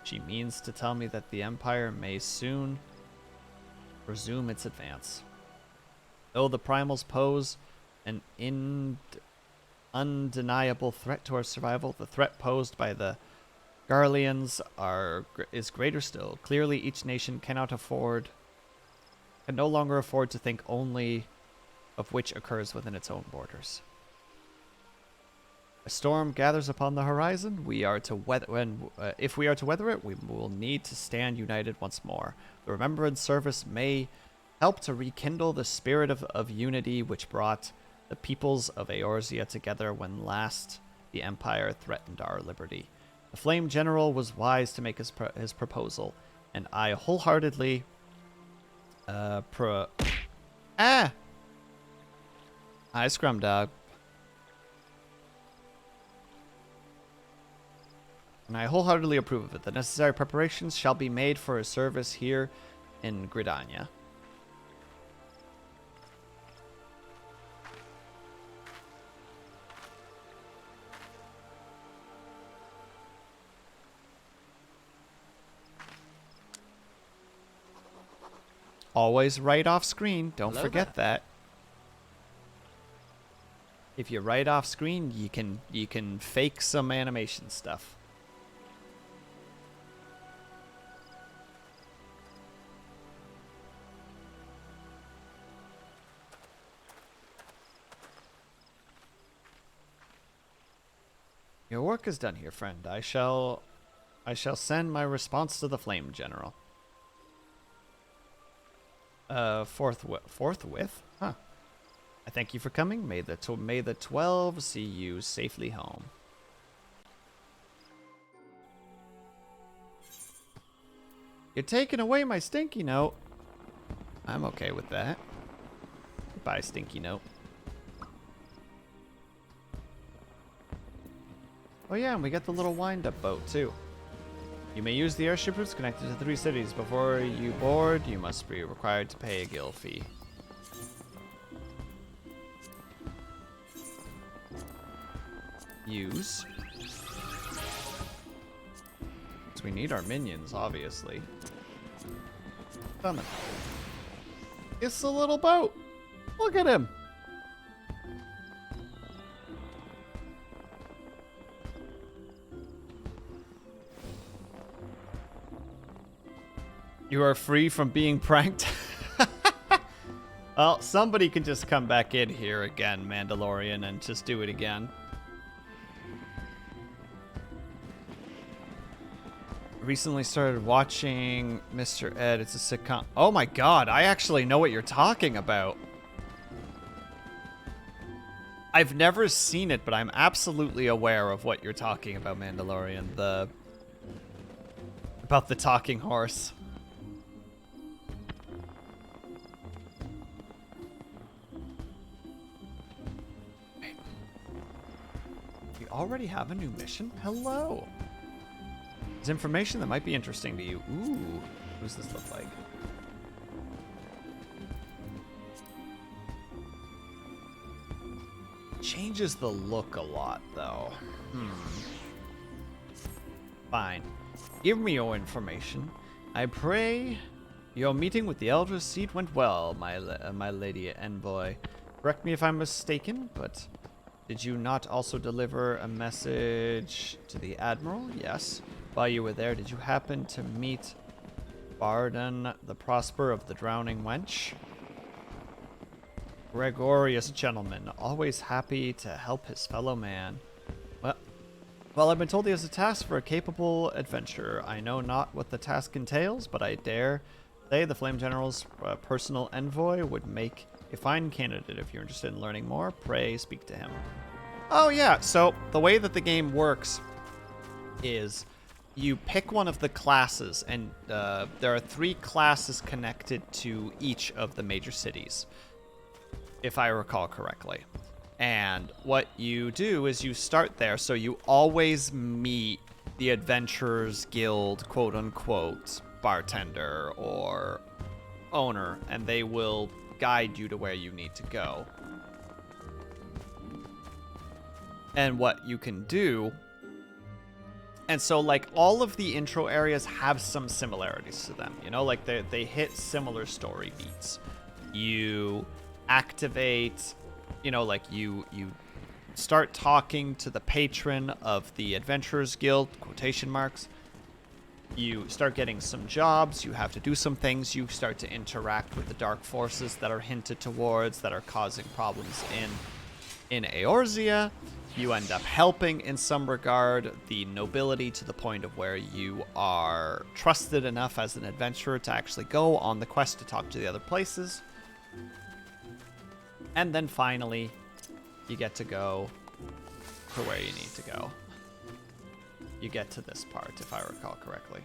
She means to tell me that the Empire may soon resume its advance. Though the primals pose an undeniable threat to our survival, the threat posed by the Garleans is greater still. Clearly, each nation can no longer afford to think only of which occurs within its own borders. A storm gathers upon the horizon. If we are to weather it, we will need to stand united once more. The Remembrance Service may help to rekindle the spirit of unity which brought the peoples of Eorzea together when last the Empire threatened our liberty. The Flame General was wise to make his proposal, and I wholeheartedly Hi, Scrum Dog. And I wholeheartedly approve of it. The necessary preparations shall be made for a service here in Gridania. Always write off screen. Don't forget that. If you write off screen, you can fake some animation stuff. Your work is done here, friend. I shall send my response to the Flame General. Forthwith? Huh. I thank you for coming. May the 12 see you safely home. You're taking away my stinky note. I'm okay with that. Goodbye, stinky note. Oh yeah, and we got the little wind-up boat, too. You may use the airship routes connected to 3 cities. Before you board, you must be required to pay a guild fee. Use. So we need our minions, obviously. Coming. It's a little boat. Look at him. You are free from being pranked. Well, somebody can just come back in here again, Mandalorian, and just do it again. Recently started watching Mr. Ed. It's a sitcom. Oh my god, I actually know what you're talking about. I've never seen it, but I'm absolutely aware of what you're talking about, Mandalorian. About the talking horse. Wait. We already have a new mission? Hello. There's information that might be interesting to you. Ooh, what does this look like? Changes the look a lot, though. Fine. Give me your information. I pray your meeting with the Elder Seed went well, my lady envoy. Correct me if I'm mistaken, but did you not also deliver a message to the Admiral? Yes. While you were there, did you happen to meet Barden, the Prosper of the Drowning Wench? Gregorious gentleman, always happy to help his fellow man. Well, I've been told he has a task for a capable adventurer. I know not what the task entails, but I dare say the Flame General's personal envoy would make a fine candidate. If you're interested in learning more, pray speak to him. Oh yeah, so the way that the game works is you pick one of the classes, and there are 3 classes connected to each of the major cities, if I recall correctly. And what you do is you start there, so you always meet the Adventurers Guild, quote-unquote, bartender or owner, and they will guide you to where you need to go. And what you can do... And so, like, all of the intro areas have some similarities to them, you know? Like, they hit similar story beats. You activate, you know, like, you start talking to the patron of the Adventurers Guild, quotation marks. You start getting some jobs, you have to do some things, you start to interact with the dark forces that are hinted towards, that are causing problems in Eorzea. You end up helping in some regard the nobility to the point of where you are trusted enough as an adventurer to actually go on the quest to talk to the other places. And then finally, you get to go to where you need to go. You get to this part, if I recall correctly.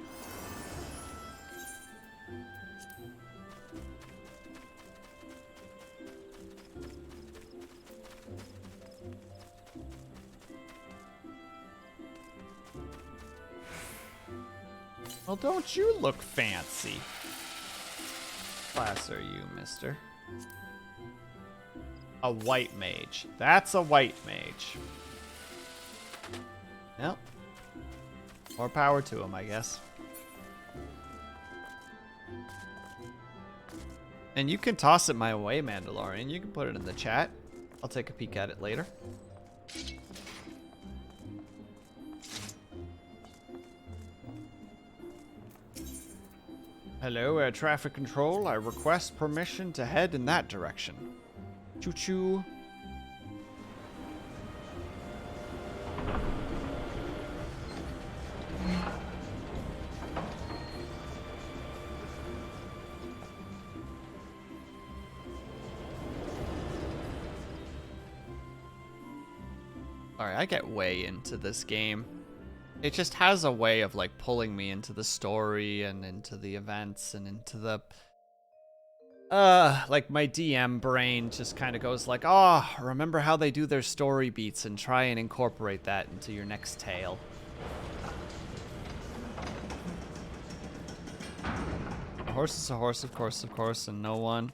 Well, don't you look fancy? Class are you, mister? A white mage. That's a white mage. Yep. More power to him, I guess. And you can toss it my way, Mandalorian. You can put it in the chat. I'll take a peek at it later. Hello, air traffic control. I request permission to head in that direction. Choo-choo. Alright, I get way into this game. it just has a way of like pulling me into the story and into the events and into the like my DM brain just kind of goes like, oh, remember how they do their story beats and try and incorporate that into your next tale. A horse is a horse, of course, and no one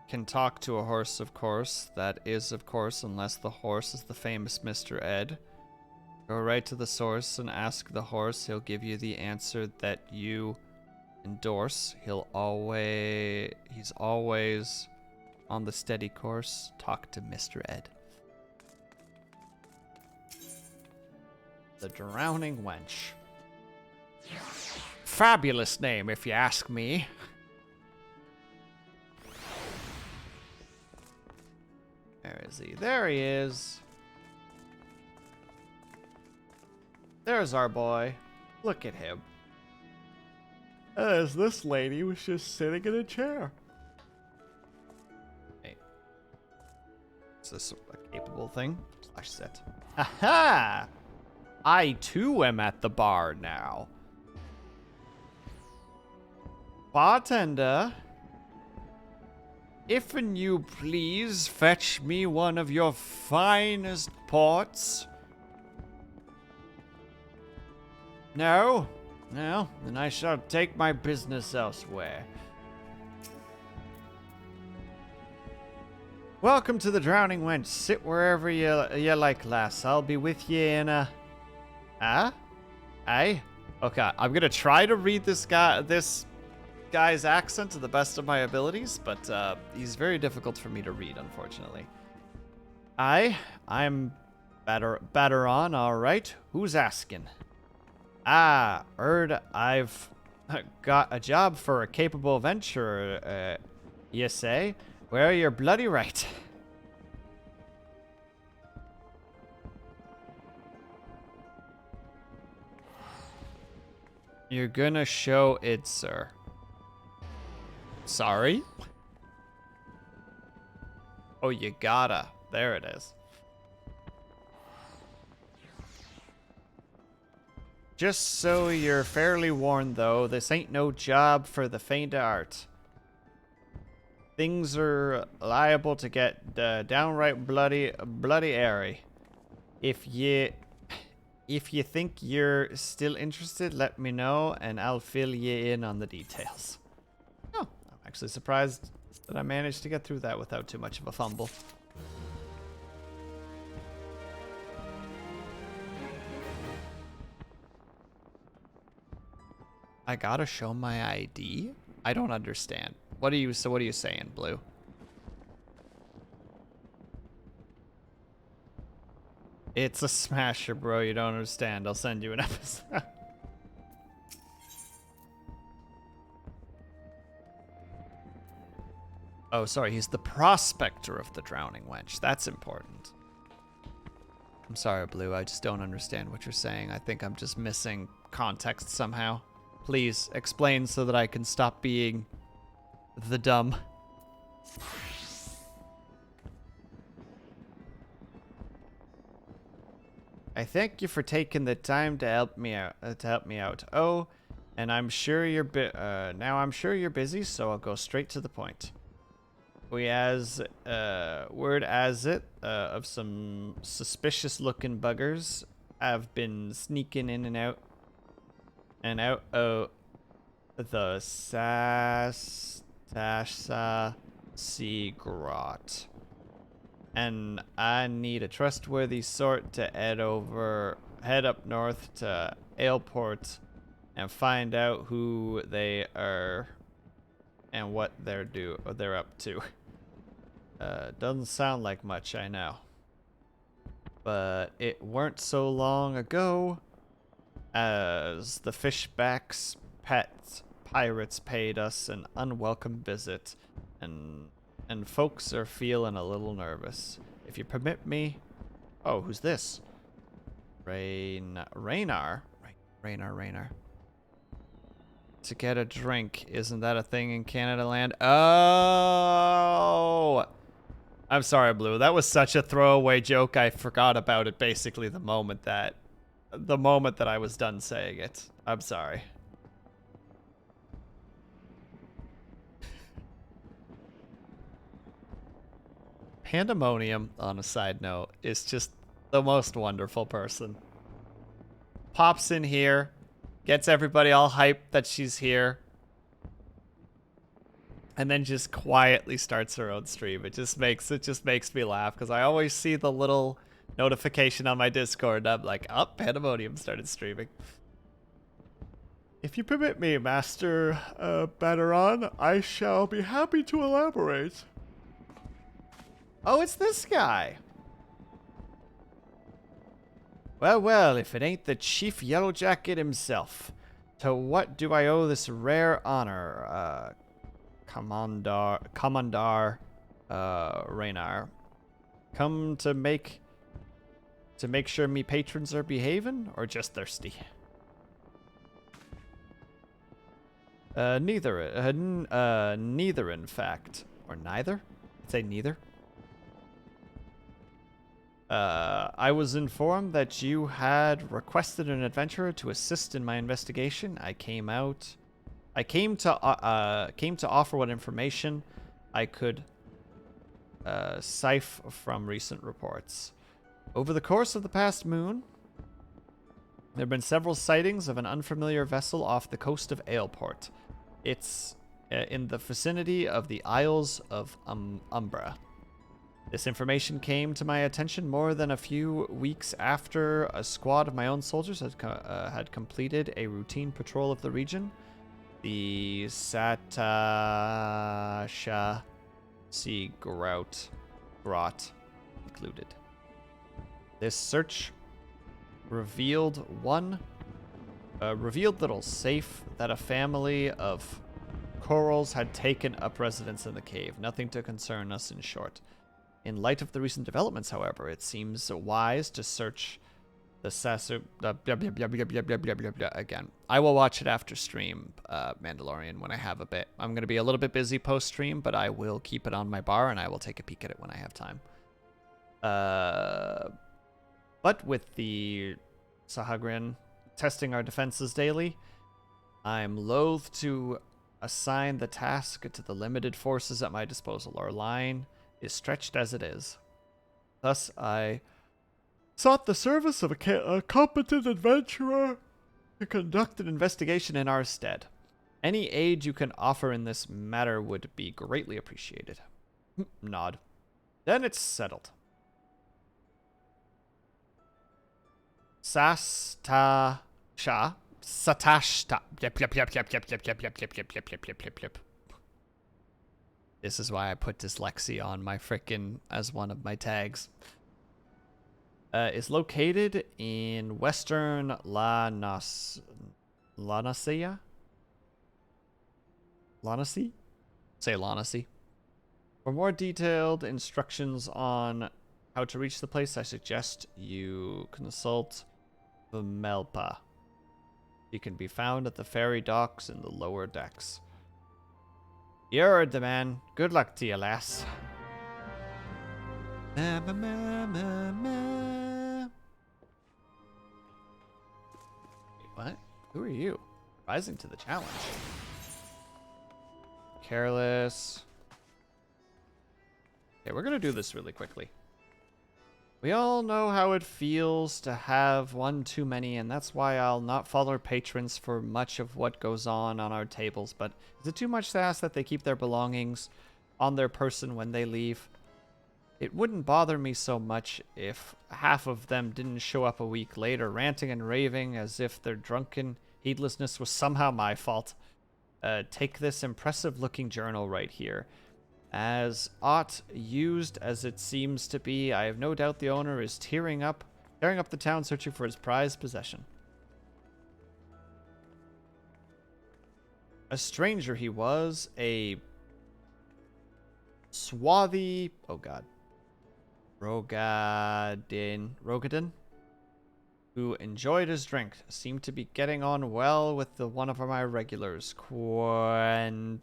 can talk to a horse, of course. That is, of course, unless the horse is the famous Mr. Ed. Go right to the source and ask the horse. He'll give you the answer that you endorse. He's always on the steady course. Talk to Mr. Ed. The Drowning Wench. Fabulous name, if you ask me. Where is he? There he is. There's our boy. Look at him. As this lady was just sitting in a chair. Hey. Is this a capable thing? Slash set. Aha! I too am at the bar now. Bartender, if and you please fetch me one of your finest ports. No? No? Then I shall take my business elsewhere. Welcome to the Drowning Wench. Sit wherever you like, lass. I'll be with you in a... Aye? Okay, I'm gonna try to read this guy's accent to the best of my abilities, but he's very difficult for me to read, unfortunately. I'm better on, alright. Who's asking? Heard I've got a job for a capable venturer, you say? Well, you're bloody right. You're gonna show it, sir. Sorry? Oh, you gotta. There it is. Just so you're fairly warned, though, this ain't no job for the faint of heart. Things are liable to get downright bloody airy. If you think you're still interested, let me know, and I'll fill you in on the details. Oh, I'm actually surprised that I managed to get through that without too much of a fumble. I gotta show my ID? I don't understand. What are you saying, Blue? It's a smasher, bro. You don't understand. I'll send you an episode. Oh, sorry. He's the prospector of the Drowning Wench. That's important. I'm sorry, Blue. I just don't understand what you're saying. I think I'm just missing context somehow. Please explain so that I can stop being the dumb. I thank you for taking the time to help me out. Oh, and I'm sure you're now I'm sure you're busy, so I'll go straight to the point. We has word as it of some suspicious looking buggers have been sneaking in and out of the Sastasha Sea Grot. And I need a trustworthy sort to head up north to Aleport and find out who they are and what they're up to. Doesn't sound like much, I know. But it weren't so long ago as the Fishback's pet pirates paid us an unwelcome visit, and folks are feeling a little nervous. If you permit me... Oh, who's this? Raynar. Raynar. To get a drink, isn't that a thing in Canada land? Oh! I'm sorry, Blue. That was such a throwaway joke. I forgot about it basically the moment that I was done saying it. I'm sorry. Pandemonium, on a side note, is just the most wonderful person. Pops in here, gets everybody all hyped that she's here, and then just quietly starts her own stream. It just makes me laugh because I always see the little notification on my Discord. And I'm like, oh, Pandemonium started streaming. If you permit me, Master Banneron, I shall be happy to elaborate. Oh, it's this guy. Well, well, if it ain't the Chief Yellowjacket himself. To what do I owe this rare honor, Commandar Raynar? Come to make sure me patrons are behaving, or just thirsty? Neither, neither in fact. Or neither? I'd say neither. I was informed that you had requested an adventurer to assist in my investigation. I came to offer what information I could sift from recent reports. Over the course of the past moon, there have been several sightings of an unfamiliar vessel off the coast of Aleport. It's in the vicinity of the Isles of Umbra. This information came to my attention more than a few weeks after a squad of my own soldiers had completed a routine patrol of the region. The Satasha Sea Grot included. This search revealed little safe that a family of corals had taken up residence in the cave. Nothing to concern us, in short. In light of the recent developments, however, it seems wise to search the again. I will watch it after stream, Mandalorian, when I have a bit. I'm going to be a little bit busy post-stream, but I will keep it on my bar, and I will take a peek at it when I have time. But with the Sahagrin testing our defenses daily, I'm loath to assign the task to the limited forces at my disposal. Our line is stretched as it is. Thus, I sought the service of a competent adventurer to conduct an investigation in our stead. Any aid you can offer in this matter would be greatly appreciated. Nod. Then it's settled. Satashta. Yep. This is why I put dyslexia on my frickin' as one of my tags. Is located in western Lanasia? Lanacy? Say Lanacy. For more detailed instructions on how to reach the place, I suggest you consult Vimelpa. He can be found at the ferry docks in the lower decks. You heard the man. Good luck to you, lass. Wait, what? Who are you? Rising to the challenge. Careless. Okay, we're gonna do this really quickly. We all know how it feels to have one too many, and that's why I'll not follow patrons for much of what goes on our tables. But is it too much to ask that they keep their belongings on their person when they leave? It wouldn't bother me so much if half of them didn't show up a week later, ranting and raving as if their drunken heedlessness was somehow my fault. Take this impressive-looking journal right here. As aught used as it seems to be, I have no doubt the owner is tearing up the town searching for his prized possession. A stranger he was, a swarthy, oh god, Rogadin, who enjoyed his drink, seemed to be getting on well with one of my regulars, Quentanian.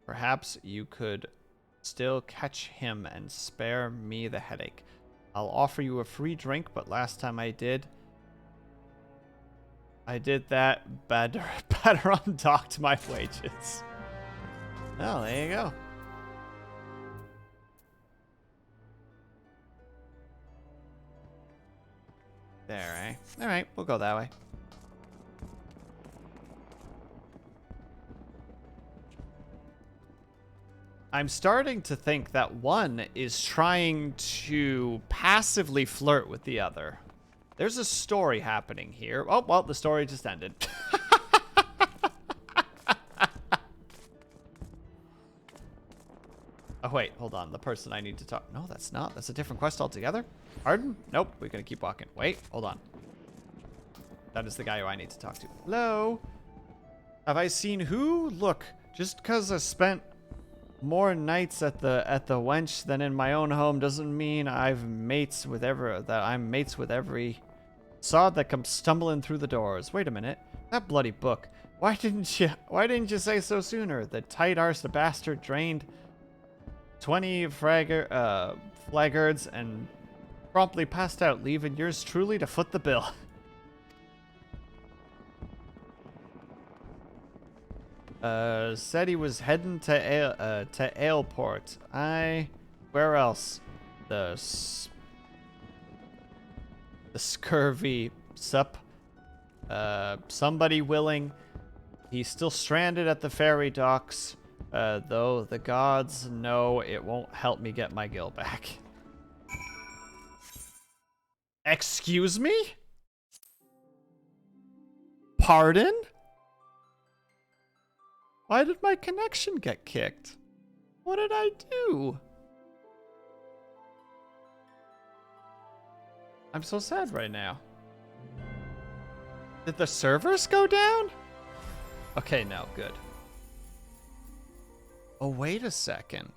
Perhaps you could still catch him and spare me the headache. I'll offer you a free drink, but last time I did that, better undocked my wages. Oh, there you go. There, eh? Alright, we'll go that way. I'm starting to think that one is trying to passively flirt with the other. There's a story happening here. Oh, well, the story just ended. Oh, wait, hold on. The person I need to talk... No, that's not. That's a different quest altogether. Pardon? Nope, we're gonna keep walking. Wait, hold on. That is the guy who I need to talk to. Hello? Have I seen who? Look, just because I spent more nights at the wench than in my own home doesn't mean I'm mates with every sod that comes stumbling through the doors. Wait a minute. That bloody book. Why didn't you say so sooner? The tight-arsed bastard drained 20 flaggards and promptly passed out, leaving yours truly to foot the bill. Said he was heading to Aleport. Where else? The scurvy sup. Somebody willing. He's still stranded at the ferry docks. Though the gods know it won't help me get my gil back. Excuse me? Pardon? Why did my connection get kicked? What did I do? I'm so sad right now. Did the servers go down? Okay, no, good. Oh, wait a second.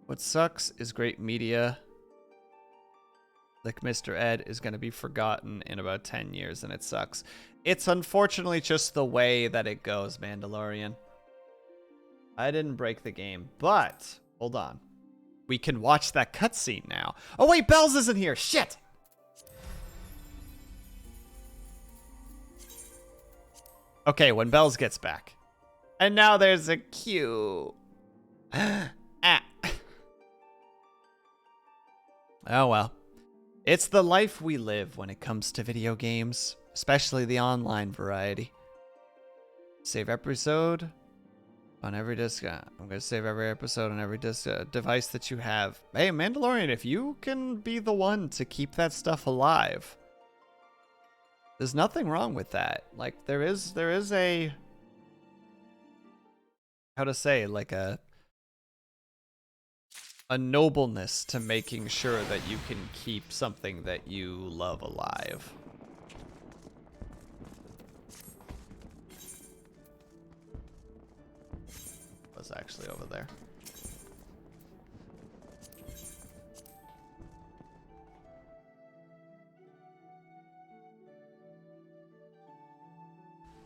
What sucks is great media, like Mr. Ed, is going to be forgotten in about 10 years, and it sucks. It's unfortunately just the way that it goes, Mandalorian. I didn't break the game, but hold on. We can watch that cutscene now. Oh, wait, Bells isn't here. Shit! Okay, when Bells gets back. And now there's a queue. Ah. Oh, well. It's the life we live when it comes to video games, especially the online variety. Save episode on every disc. I'm going to save every episode on every disc, device that you have. Hey, Mandalorian, if you can be the one to keep that stuff alive, there's nothing wrong with that. Like, there is a... How to say, like a nobleness to making sure that you can keep something that you love alive. Was actually over there.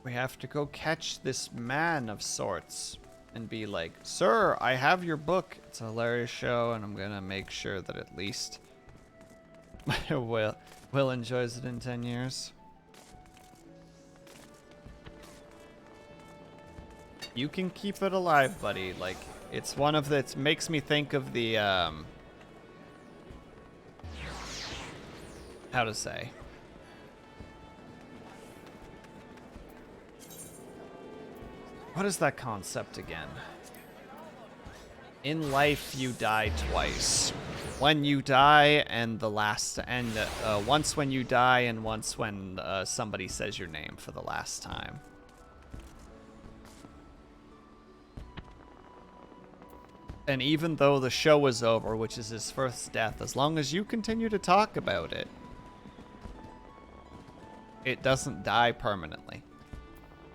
We have to go catch this man of sorts and be like, sir, I have your book. It's a hilarious show, and I'm gonna make sure that at least Will enjoys it in 10 years. You can keep it alive, buddy. Like, it's one of the... It makes me think of the, how to say... What is that concept again? In life, you die twice. When you die, and the last... And once when you die, and once when somebody says your name for the last time. And even though the show is over, which is his first death, as long as you continue to talk about it, it doesn't die permanently.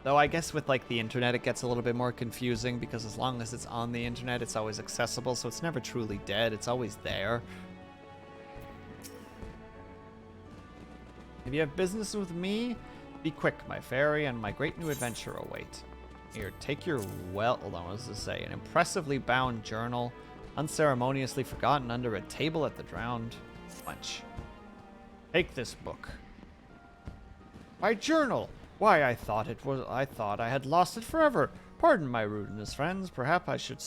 Though I guess with like the internet, it gets a little bit more confusing because as long as it's on the internet, it's always accessible, so it's never truly dead. It's always there. If you have business with me, be quick. My fairy and my great new adventure await. Here, take your hold on, what does this say? An impressively bound journal, unceremoniously forgotten under a table at the drowned wench. Take this book. My journal! Why, I thought I had lost it forever. Pardon my rudeness, friends. Perhaps I should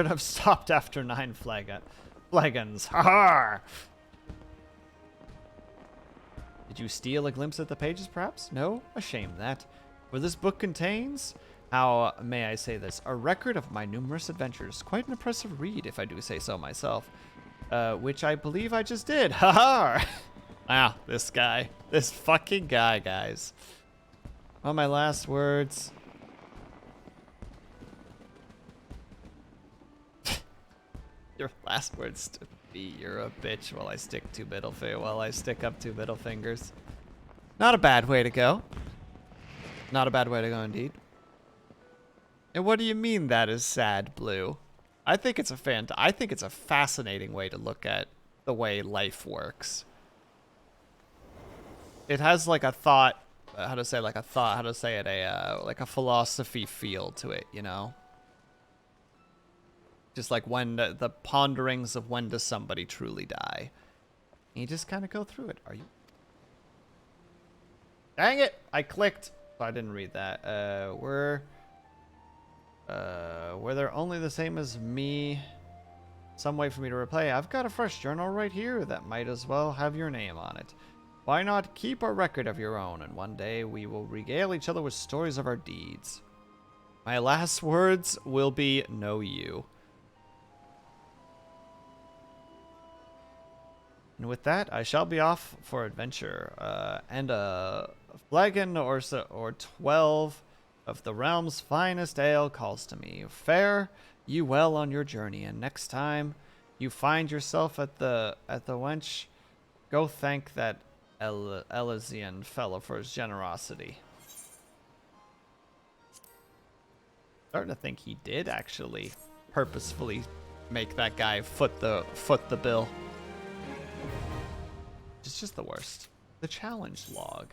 have stopped after 9 flagons. Ha ha! Did you steal a glimpse at the pages, perhaps? No? A shame that. For this book contains, how may I say this, a record of my numerous adventures. Quite an impressive read, if I do say so myself. Which I believe I just did. Ha ha! Wow, this guy. This fucking guy, guys. Well, my last words. Your last words to be, you're a bitch, while I stick up 2 middle fingers. Not a bad way to go. Not a bad way to go indeed. And what do you mean that is sad, Blue? I think it's a fascinating way to look at the way life works. It has like a thought, like a philosophy feel to it, you know? Just like when the ponderings of when does somebody truly die. And you just kind of go through it. Are you? Dang it! I clicked. So I didn't read that. Were there only the same as me? Some way for me to replay. I've got a fresh journal right here that might as well have your name on it. Why not keep a record of your own, and one day we will regale each other with stories of our deeds. My last words will be know you. And with that, I shall be off for adventure, and a flagon or 12 of the realm's finest ale calls to me. Fare you well on your journey, and next time you find yourself at the wench, go thank that Elysian fellow for his generosity. Starting to think he did actually purposefully make that guy foot the bill. It's just the worst. The challenge log.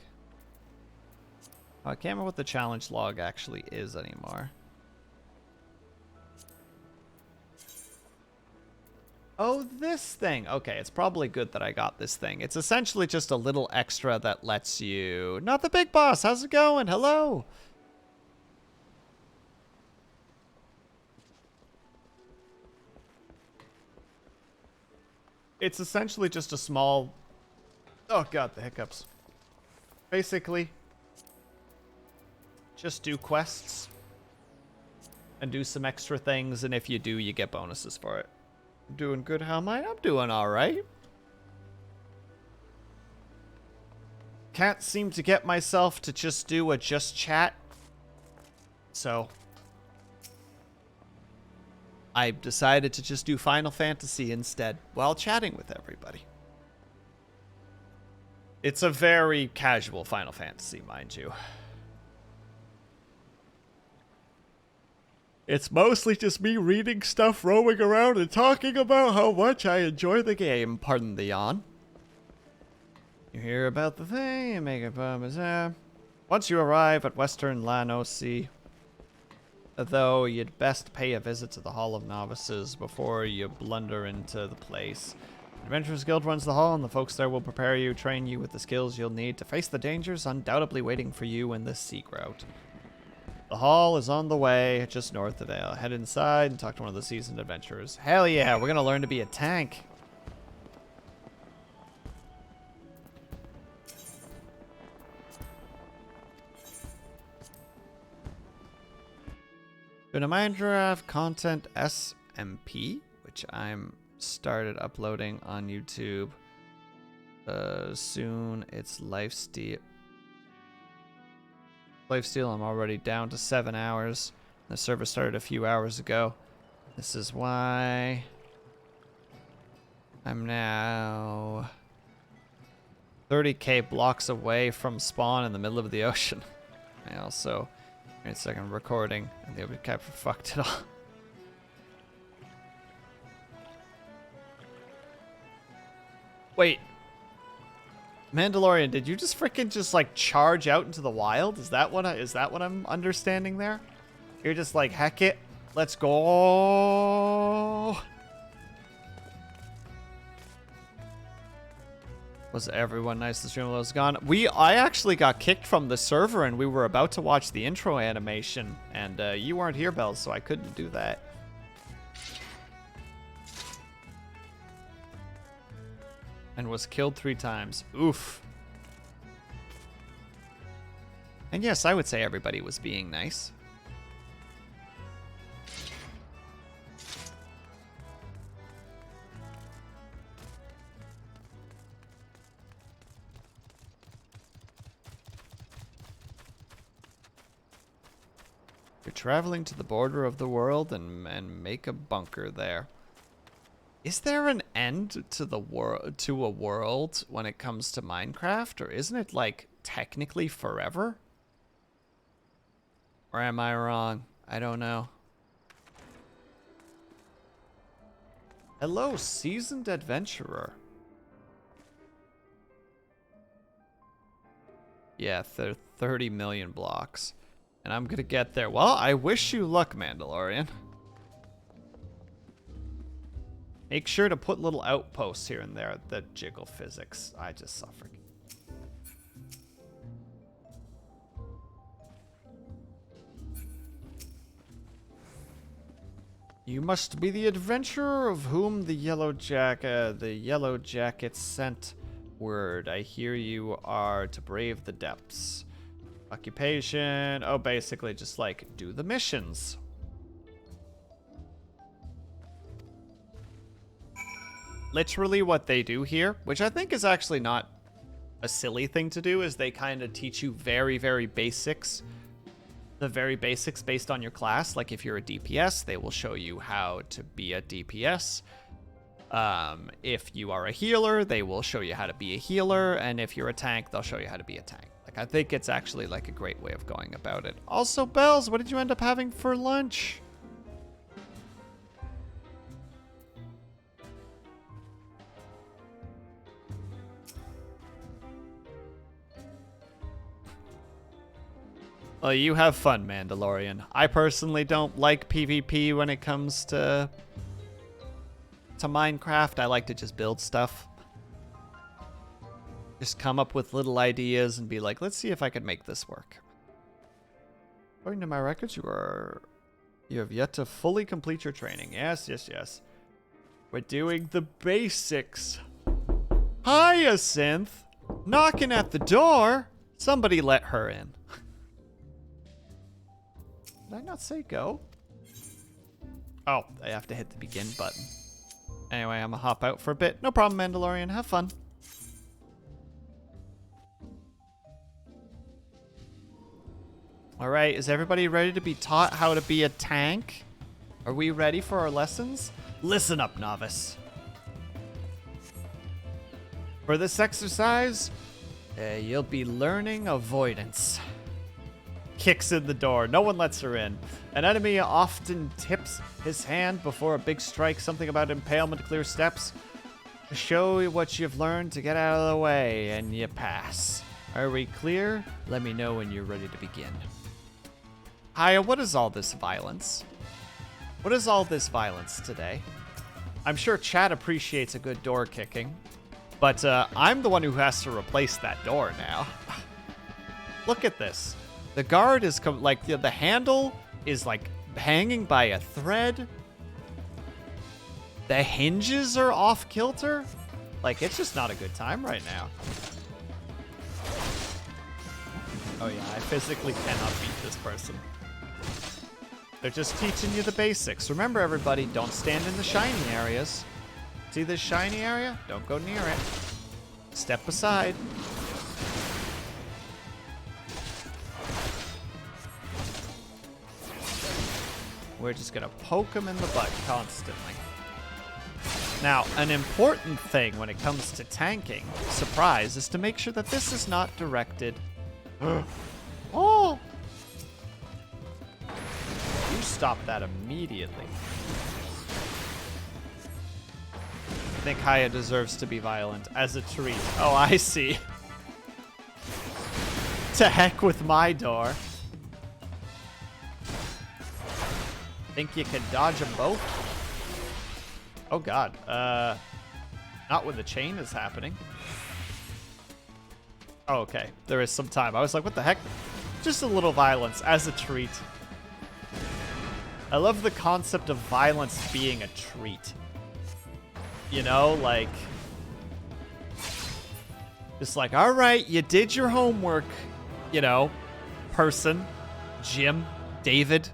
Oh, I can't remember what the challenge log actually is anymore. Oh, this thing. Okay, it's probably good that I got this thing. It's essentially just a little extra that lets you... Not the big boss. How's it going? Hello. It's essentially just a small... Oh, God, the hiccups. Basically, just do quests and do some extra things, and if you do, you get bonuses for it. I'm doing good. How am I? I'm doing all right. Can't seem to get myself to just do a just chat, so I decided to just do Final Fantasy instead while chatting with everybody. It's a very casual Final Fantasy, mind you. It's mostly just me reading stuff, roaming around, and talking about how much I enjoy the game. Pardon the yawn. You hear about the thing, and make a once you arrive at Western Lanosi, though you'd best pay a visit to the Hall of Novices before you blunder into the place. Adventurers Guild runs the hall, and the folks there will prepare you, train you with the skills you'll need to face the dangers undoubtedly waiting for you in this seek route. The hall is on the way, just north of Ale. Head inside and talk to one of the seasoned adventurers. Hell yeah, we're gonna learn to be a tank. Been a Minecraft content SMP, which I'm started uploading on YouTube. Soon it's Lifesteal. I'm already down to 7 hours. The server started a few hours ago. This is why I'm now 30k blocks away from spawn in the middle of the ocean. I also, wait a second, recording, and the overcap fucked it all. Wait. Mandalorian, did you just freaking just like charge out into the wild? Is that what I'm understanding there? You're just like, heck it, let's go. Was everyone nice? The stream was gone. I actually got kicked from the server, and we were about to watch the intro animation, and you weren't here, Bells, so I couldn't do that. And was killed 3 times. Oof. And yes, I would say everybody was being nice. You're traveling to the border of the world and make a bunker there. Is there an end to the to a world when it comes to Minecraft, or isn't it like technically forever? Or am I wrong? I don't know. Hello, seasoned adventurer. Yeah, 30 million blocks. And I'm gonna get there. Well, I wish you luck, Mandalorian. Make sure to put little outposts here and there that jiggle physics. I just suffered. You must be the adventurer of whom the yellow jackets sent word. I hear you are to brave the depths. Occupation. Oh, basically just like do the missions. Literally what they do here, which I think is actually not a silly thing to do, is they kind of teach you very, very basics. The very basics based on your class. Like if you're a DPS, they will show you how to be a DPS. If you are a healer, they will show you how to be a healer. And if you're a tank, they'll show you how to be a tank. Like I think it's actually like a great way of going about it. Also, Bells, what did you end up having for lunch? Well, you have fun, Mandalorian. I personally don't like PvP when it comes to Minecraft. I like to just build stuff. Just come up with little ideas and be like, let's see if I can make this work. According to my records, you have yet to fully complete your training. Yes, yes, yes. We're doing the basics. Hyacinth! Knocking at the door! Somebody let her in. Did I not say go? Oh, I have to hit the begin button. Anyway, I'm gonna hop out for a bit. No problem, Mandalorian. Have fun. Alright, is everybody ready to be taught how to be a tank? Are we ready for our lessons? Listen up, novice. For this exercise, you'll be learning avoidance. Kicks in the door. No one lets her in. An enemy often tips his hand before a big strike. Something about impalement, clear steps. Show you what you've learned to get out of the way, and you pass. Are we clear? Let me know when you're ready to begin. Hiya, what is all this violence? What is all this violence today? I'm sure chat appreciates a good door kicking, but I'm the one who has to replace that door now. Look at this. The guard is like the handle is like hanging by a thread. The hinges are off kilter. Like it's just not a good time right now. Oh yeah, I physically cannot beat this person. They're just teaching you the basics. Remember everybody, don't stand in the shiny areas. See this shiny area? Don't go near it. Step aside. We're just gonna poke him in the butt constantly. Now, an important thing when it comes to tanking, surprise, is to make sure that this is not directed. Oh! You stop that immediately. I think Haya deserves to be violent as a treat. Oh, I see. To heck with my door. Think you can dodge them both? Oh god. Not when the chain is happening. Oh, okay. There is some time. I was like, what the heck? Just a little violence as a treat. I love the concept of violence being a treat. You know, like... Just like, alright, you did your homework. You know, person, Jim, David.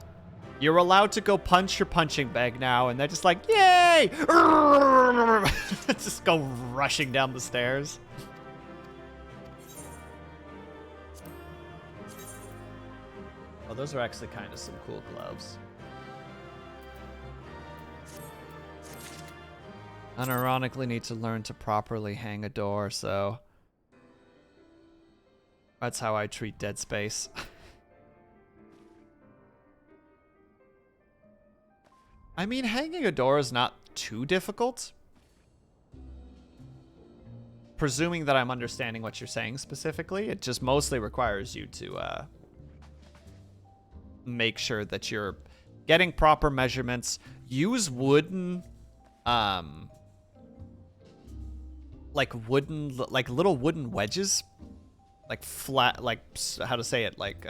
You're allowed to go punch your punching bag now. And they're just like, yay! Just go rushing down the stairs. Oh, those are actually kind of some cool gloves. Unironically need to learn to properly hang a door, so... That's how I treat Dead Space. I mean, hanging a door is not too difficult. Presuming that I'm understanding what you're saying specifically, it just mostly requires you to make sure that you're getting proper measurements. Use wooden, like little wooden wedges. Like flat, like, how to say it, like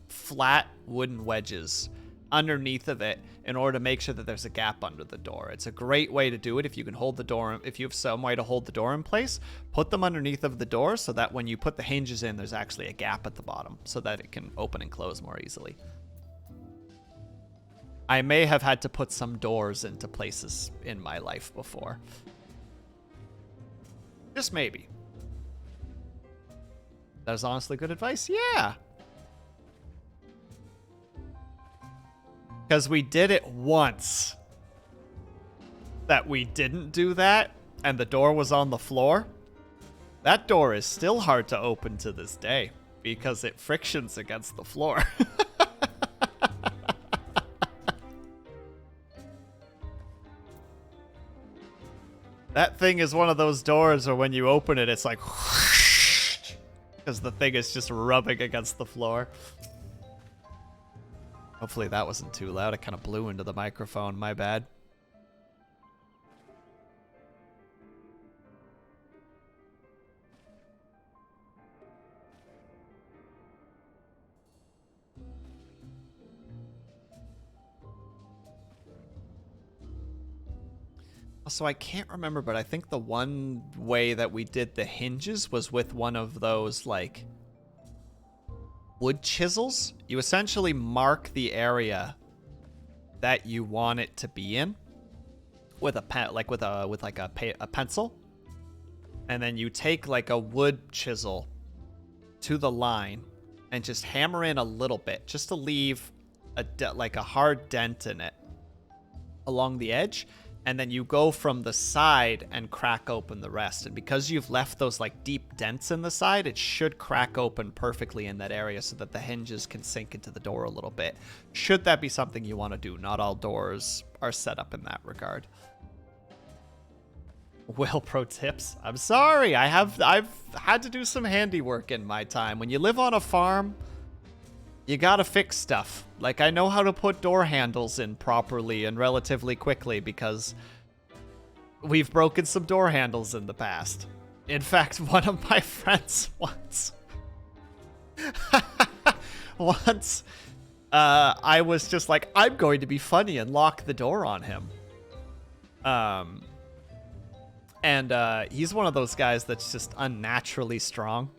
flat wooden wedges underneath of it in order to make sure that there's a gap under the door. It's a great way to do it if you can hold the door, if you have some way to hold the door in place, put them underneath of the door so that when you put the hinges in, there's actually a gap at the bottom so that it can open and close more easily. I may have had to put some doors into places in my life before. Just maybe. That was honestly good advice. Yeah. Because we did it once. That we didn't do that, and the door was on the floor. That door is still hard to open to this day, because it frictions against the floor. That thing is one of those doors where when you open it, it's like... Because the thing is just rubbing against the floor. Hopefully that wasn't too loud. It kind of blew into the microphone. My bad. Also, I can't remember, but I think the one way that we did the hinges was with one of those, like, wood chisels. You essentially mark the area that you want it to be in with a pencil, and then you take like a wood chisel to the line and just hammer in a little bit, just to leave like a hard dent in it along the edge. And then you go from the side and crack open the rest. And because you've left those like deep dents in the side, it should crack open perfectly in that area so that the hinges can sink into the door a little bit. Should that be something you want to do? Not all doors are set up in that regard. Well, pro tips. I'm sorry. I've had to do some handiwork in my time. When you live on a farm, you gotta fix stuff. Like, I know how to put door handles in properly and relatively quickly because we've broken some door handles in the past. In fact, one of my friends once... I was just like, I'm going to be funny and lock the door on him. He's one of those guys that's just unnaturally strong.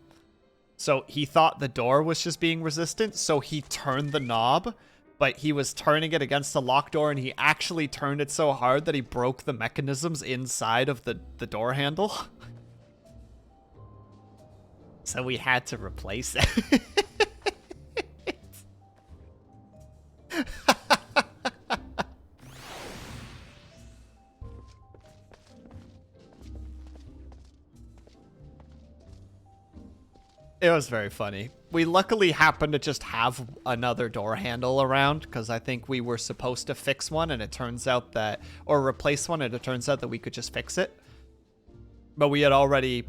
So he thought the door was just being resistant, so he turned the knob, but he was turning it against the lock door, and he actually turned it so hard that he broke the mechanisms inside of the door handle. So we had to replace it. It was very funny. We luckily happened to just have another door handle around because I think we were supposed to fix one and it turns out that, or replace one, and it turns out that we could just fix it. But we had already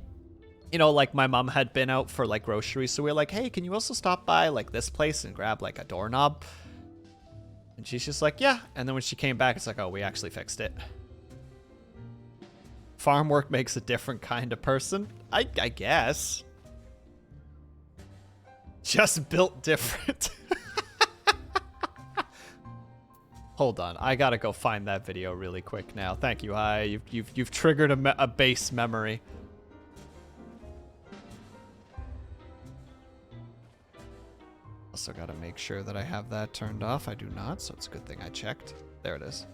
you know, like my mom had been out for like groceries, so we were like, hey, can you also stop by like this place and grab like a doorknob? And she's just like, yeah. And then when she came back, it's like, oh, we actually fixed it. Farm work makes a different kind of person, I guess. Just built different. Hold on, I gotta go find that video really quick now. Thank you, Hi. You've triggered a base memory. Also gotta make sure that I have that turned off. I do not, so it's a good thing I checked. There it is.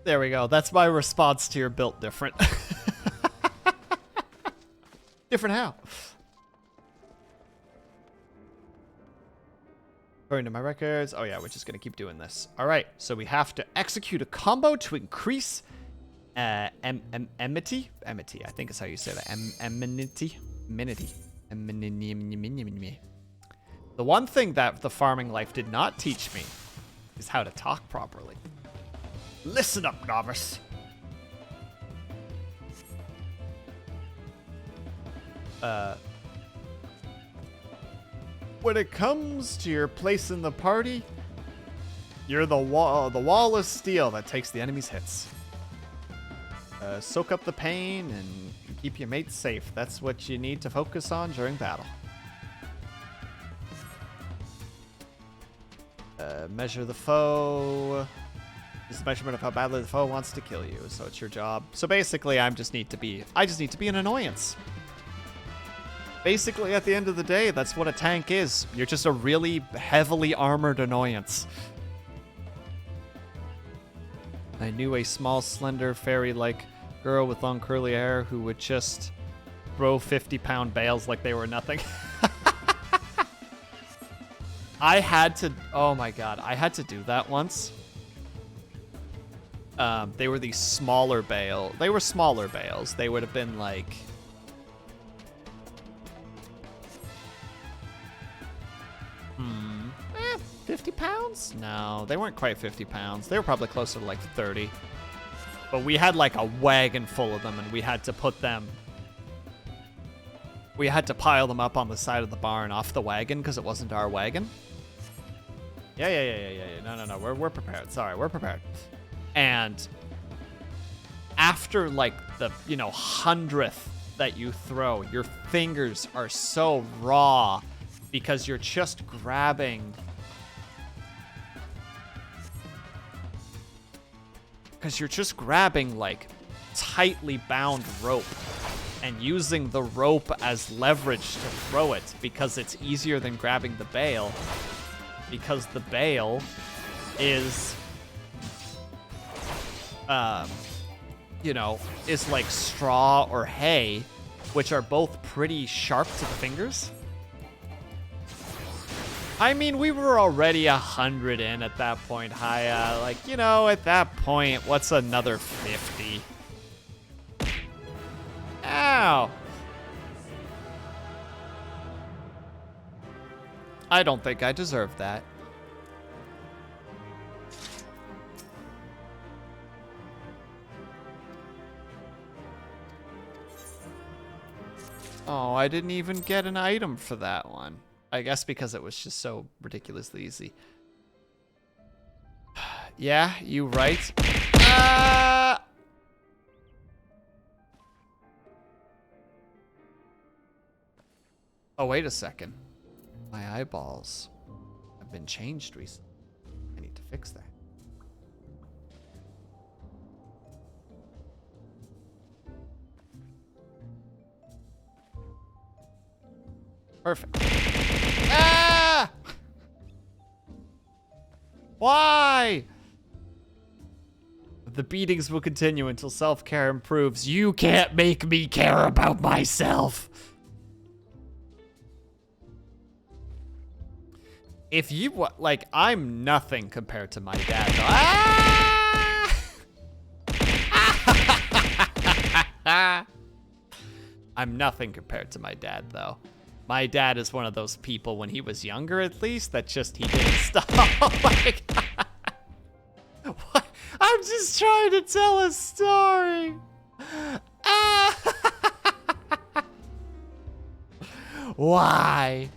There we go. That's my response to your built different. Different how? According to my records. Oh yeah, we're just gonna keep doing this. All right, so we have to execute a combo to increase enmity. Enmity, I think is how you say that. Enmity. The one thing that the farming life did not teach me is how to talk properly. Listen up, novice. When it comes to your place in the party, you're the wall of steel that takes the enemy's hits. Soak up the pain and keep your mates safe. That's what you need to focus on during battle. Measure the foe. This is the measurement of how badly the foe wants to kill you, so it's your job. So basically, I just need to be an annoyance. Basically, at the end of the day, that's what a tank is. You're just a really heavily armored annoyance. I knew a small, slender, fairy-like girl with long curly hair who would just throw 50-pound bales like they were nothing. I had to, oh my god, I had to do that once. They were these smaller bales. They were smaller bales. They would have been like... 50 pounds? No, they weren't quite 50 pounds. They were probably closer to like 30. But we had like a wagon full of them, and we had to put them... We had to pile them up on the side of the barn off the wagon because it wasn't our wagon. Yeah. No. We're prepared. Sorry, we're prepared. And after like the, 100th that you throw, your fingers are so raw because you're just grabbing... Because you're just grabbing like tightly bound rope and using the rope as leverage to throw it because it's easier than grabbing the bale, because the bale is is like straw or hay, which are both pretty sharp to the fingers. I mean, we were already 100 in at that point, Haya. Like, at that point, what's another 50? Ow! I don't think I deserve that. Oh, I didn't even get an item for that one. I guess because it was just so ridiculously easy. Yeah, you right. Oh, wait a second. My eyeballs have been changed recently. I need to fix that. Perfect. Ah! Why? The beatings will continue until self-care improves. You can't make me care about myself. If you, I'm nothing compared to my dad. Ah! I'm nothing compared to my dad, though. My dad is one of those people when he was younger, at least, that just he didn't stop. Oh my God. What? I'm just trying to tell a story. Ah. Why?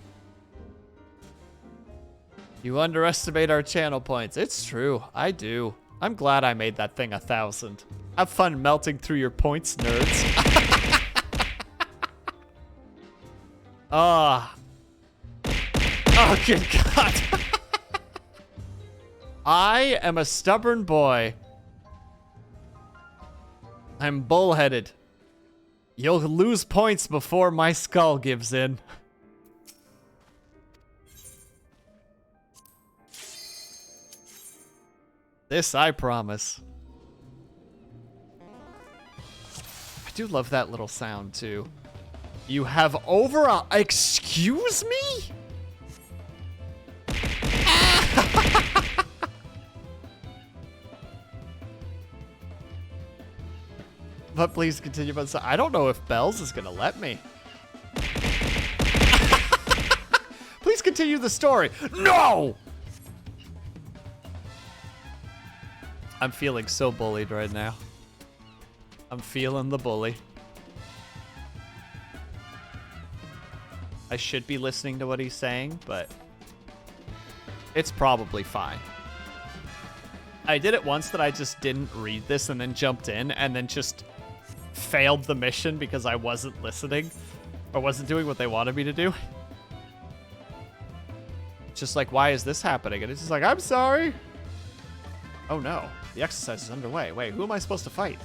You underestimate our channel points. It's true. I do. I'm glad I made that thing 1,000. Have fun melting through your points, nerds. Oh, good God. I am a stubborn boy. I'm bullheaded. You'll lose points before my skull gives in. This I promise. I do love that little sound too. You have over a... Excuse me? But please continue. But I don't know if Bells is gonna let me. Please continue the story. No! I'm feeling so bullied right now. I'm feeling the bully. I should be listening to what he's saying, but it's probably fine. I did it once that I just didn't read this and then jumped in and then just failed the mission because I wasn't listening or wasn't doing what they wanted me to do. Just like, why is this happening? And it's just like, I'm sorry. Oh no, the exercise is underway. Wait, who am I supposed to fight?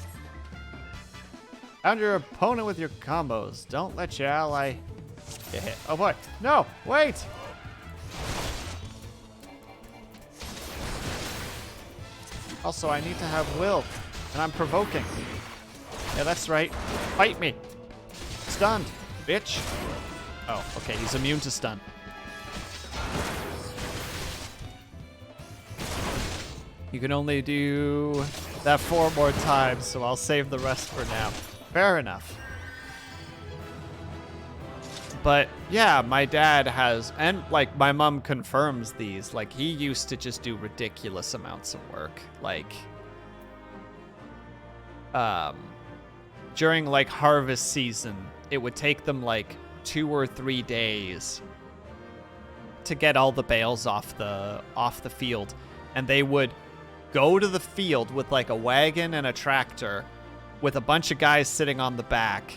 Found your opponent with your combos. Don't let your ally get hit. Oh boy, no, wait. Also, I need to have will, and I'm provoking. Yeah, that's right. Fight me. Stunned, bitch. Oh, okay, he's immune to stun. You can only do that 4 more times, so I'll save the rest for now. Fair enough. But yeah, my dad has, and like my mom confirms these, like he used to just do ridiculous amounts of work. Like, during like harvest season, it would take them like 2 or 3 days to get all the bales off the field. And they would go to the field with like a wagon and a tractor with a bunch of guys sitting on the back.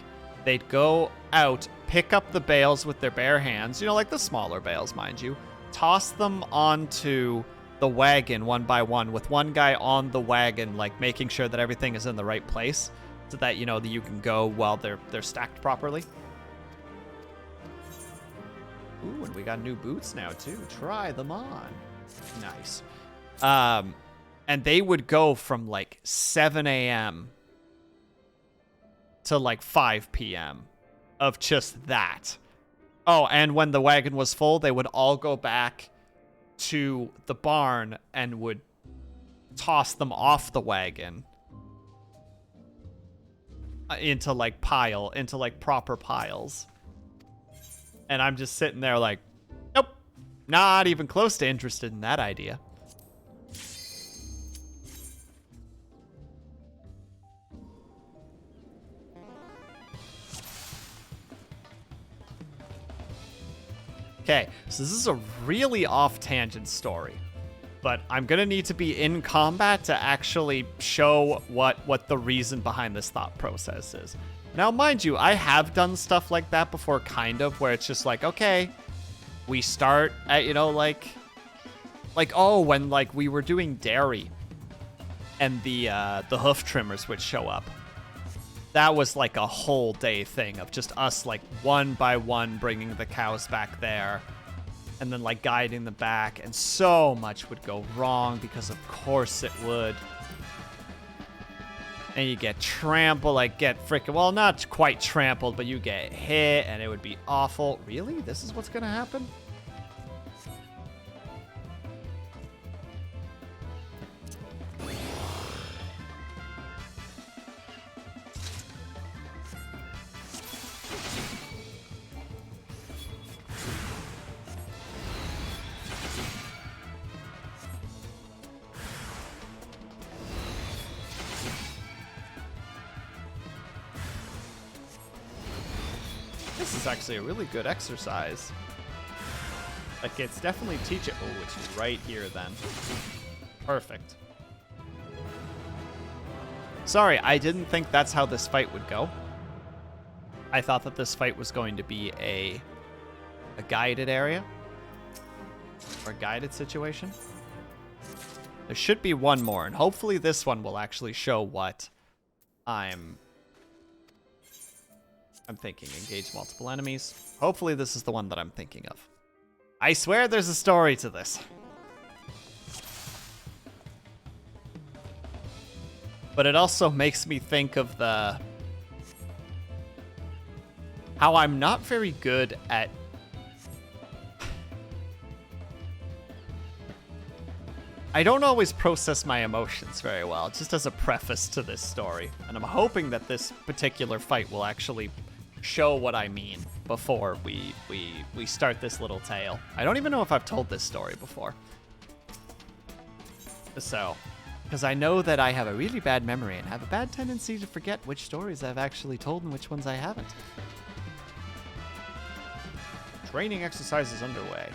They'd go out, pick up the bales with their bare hands, you know, like the smaller bales, mind you, toss them onto the wagon one by one with one guy on the wagon, like making sure that everything is in the right place so that, you know, that you can go while they're stacked properly. Ooh, and we got new boots now too. Try them on. Nice. And they would go from like 7 a.m. to like 5 p.m. of just that. Oh, and when the wagon was full, they would all go back to the barn and would toss them off the wagon into like proper piles. And I'm just sitting there like, nope, not even close to interested in that idea. Okay, so this is a really off-tangent story, but I'm gonna need to be in combat to actually show what the reason behind this thought process is. Now, mind you, I have done stuff like that before, kind of, where it's just like, okay, we start at, you know, like, oh, when, like, we were doing dairy, and the hoof trimmers would show up. That was like a whole day thing of just us like one by one bringing the cows back there and then like guiding them back, and so much would go wrong because of course it would. And you get trampled, like get freaking, well, not quite trampled, but you get hit and it would be awful. Really? This is what's gonna happen? this is actually a really good exercise. Like, it's definitely teach it. Oh, it's right here then. Perfect. Sorry, I didn't think that's how this fight would go. I thought that this fight was going to be a guided area. Or a guided situation. There should be one more, and hopefully this one will actually show what I'm thinking. Engage multiple enemies. Hopefully this is the one that I'm thinking of. I swear there's a story to this. But it also makes me think of how I'm not very good at I don't always process my emotions very well, just as a preface to this story. And I'm hoping that this particular fight will actually show what I mean before we start this little tale. I don't even know if I've told this story before. So, because I know that I have a really bad memory and have a bad tendency to forget which stories I've actually told and which ones I haven't. Training exercises underway.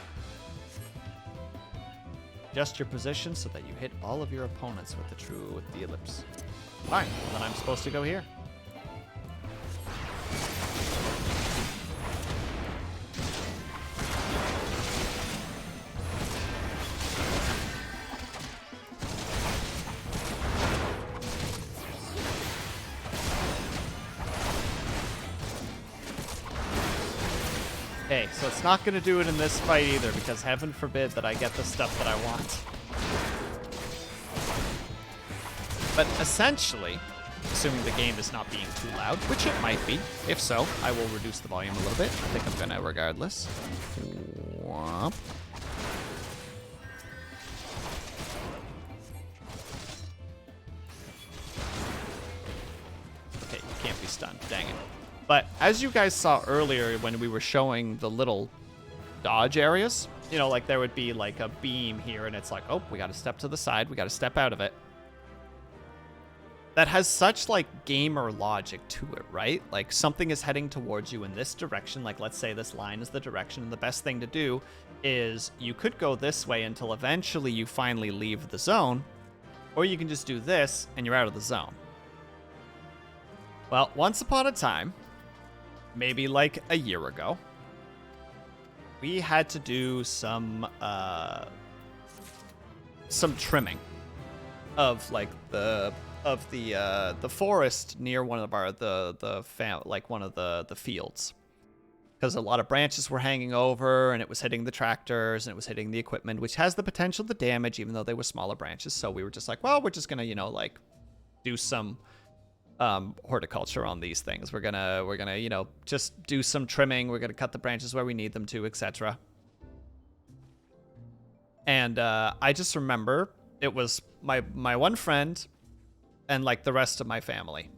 Adjust your position so that you hit all of your opponents with the ellipse. Fine, well then I'm supposed to go here. Okay, so it's not going to do it in this fight either, because heaven forbid that I get the stuff that I want. But essentially, assuming the game is not being too loud, which it might be. If so, I will reduce the volume a little bit. I think I'm going to regardless. Whomp. Okay, you can't be stunned. Dang it. But as you guys saw earlier when we were showing the little dodge areas, you know, like there would be like a beam here and it's like, oh, we got to step to the side. We got to step out of it. That has such like gamer logic to it, right? Like something is heading towards you in this direction. Like let's say this line is the direction. And the best thing to do is you could go this way until eventually you finally leave the zone, or you can just do this and you're out of the zone. Well, once upon a time, maybe like a year ago, we had to do some trimming of like the forest near one of the fields, because a lot of branches were hanging over and it was hitting the tractors and it was hitting the equipment, which has the potential to damage even though they were smaller branches. So we were just like, well, we're just gonna, you know, like do some horticulture on these things. We're gonna, you know, just do some trimming. We're gonna cut the branches where we need them to, etc. And I just remember it was my one friend and like the rest of my family.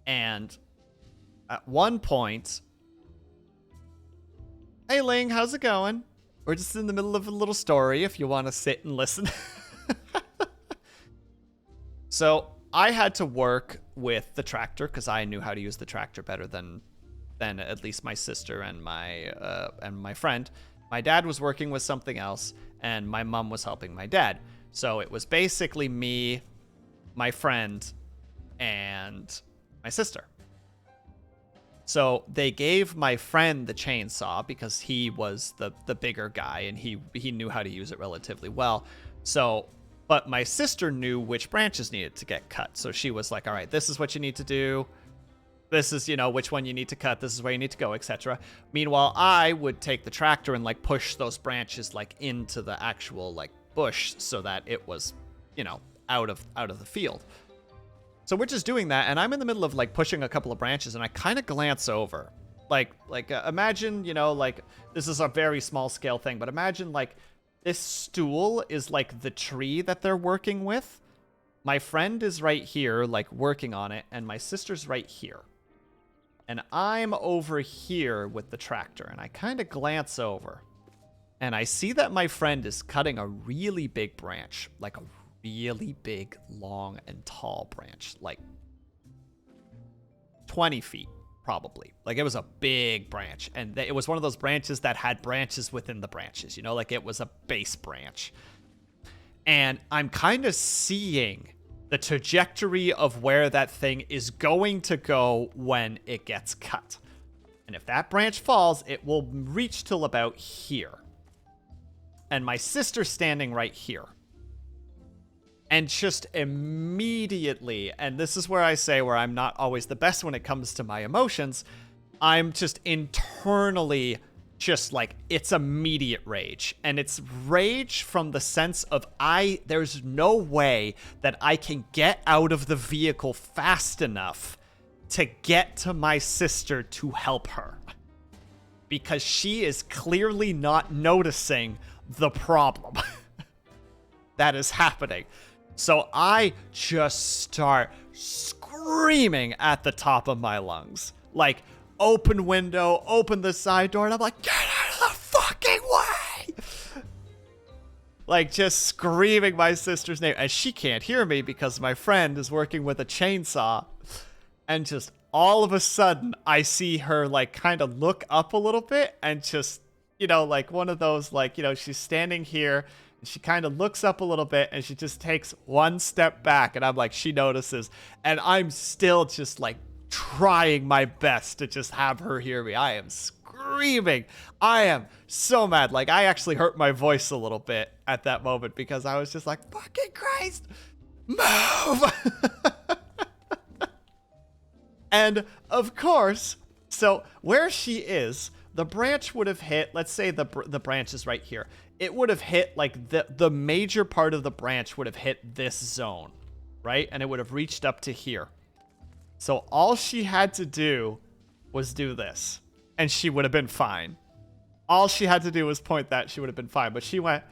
And at one point, hey Ling, how's it going? We're just in the middle of a little story if you want to sit and listen. So I had to work with the tractor because I knew how to use the tractor better than at least my sister and my friend. My dad was working with something else, and my mom was helping my dad. So it was basically me, my friend, and my sister. So they gave my friend the chainsaw because he was the bigger guy and he knew how to use it relatively well. So, but my sister knew which branches needed to get cut. So she was like, all right, this is what you need to do. This is, you know, which one you need to cut. This is where you need to go, etc. Meanwhile, I would take the tractor and like push those branches like into the actual like bush so that it was, you know, out of the field. So we're just doing that, and I'm in the middle of like pushing a couple of branches, and I kind of glance over, like imagine, you know, like this is a very small scale thing, but imagine like this stool is like the tree that they're working with. My friend is right here, like working on it, and my sister's right here. And I'm over here with the tractor, and I kind of glance over. And I see that my friend is cutting a really big branch, like a really big, long, and tall branch, like 20 feet, probably. Like, it was a big branch, and it was one of those branches that had branches within the branches, you know, like it was a base branch. And I'm kind of seeing the trajectory of where that thing is going to go when it gets cut. And if that branch falls, it will reach till about here. And my sister's standing right here. And just immediately, and this is where I say where I'm not always the best when it comes to my emotions, I'm just internally just like, it's immediate rage. And it's rage from the sense of there's no way that I can get out of the vehicle fast enough to get to my sister to help her. Because she is clearly not noticing the problem that is happening. So I just start screaming at the top of my lungs. Like, open window, open the side door, and I'm like, get out of the fucking way! Like, just screaming my sister's name. And she can't hear me because my friend is working with a chainsaw. And just all of a sudden, I see her, like, kind of look up a little bit and just, you know, like one of those, like, you know, she's standing here and she kind of looks up a little bit and she just takes one step back. And I'm like, she notices. And I'm still just, like, trying my best to just have her hear me. I am screaming. I am so mad. Like, I actually hurt my voice a little bit at that moment because I was just like, fucking Christ, move! And of course, so where she is, the branch would have hit, let's say the branch is right here. It would have hit, like, the major part of the branch would have hit this zone, right? And it would have reached up to here. So all she had to do was do this, and she would have been fine. All she had to do was point that, she would have been fine. But she went,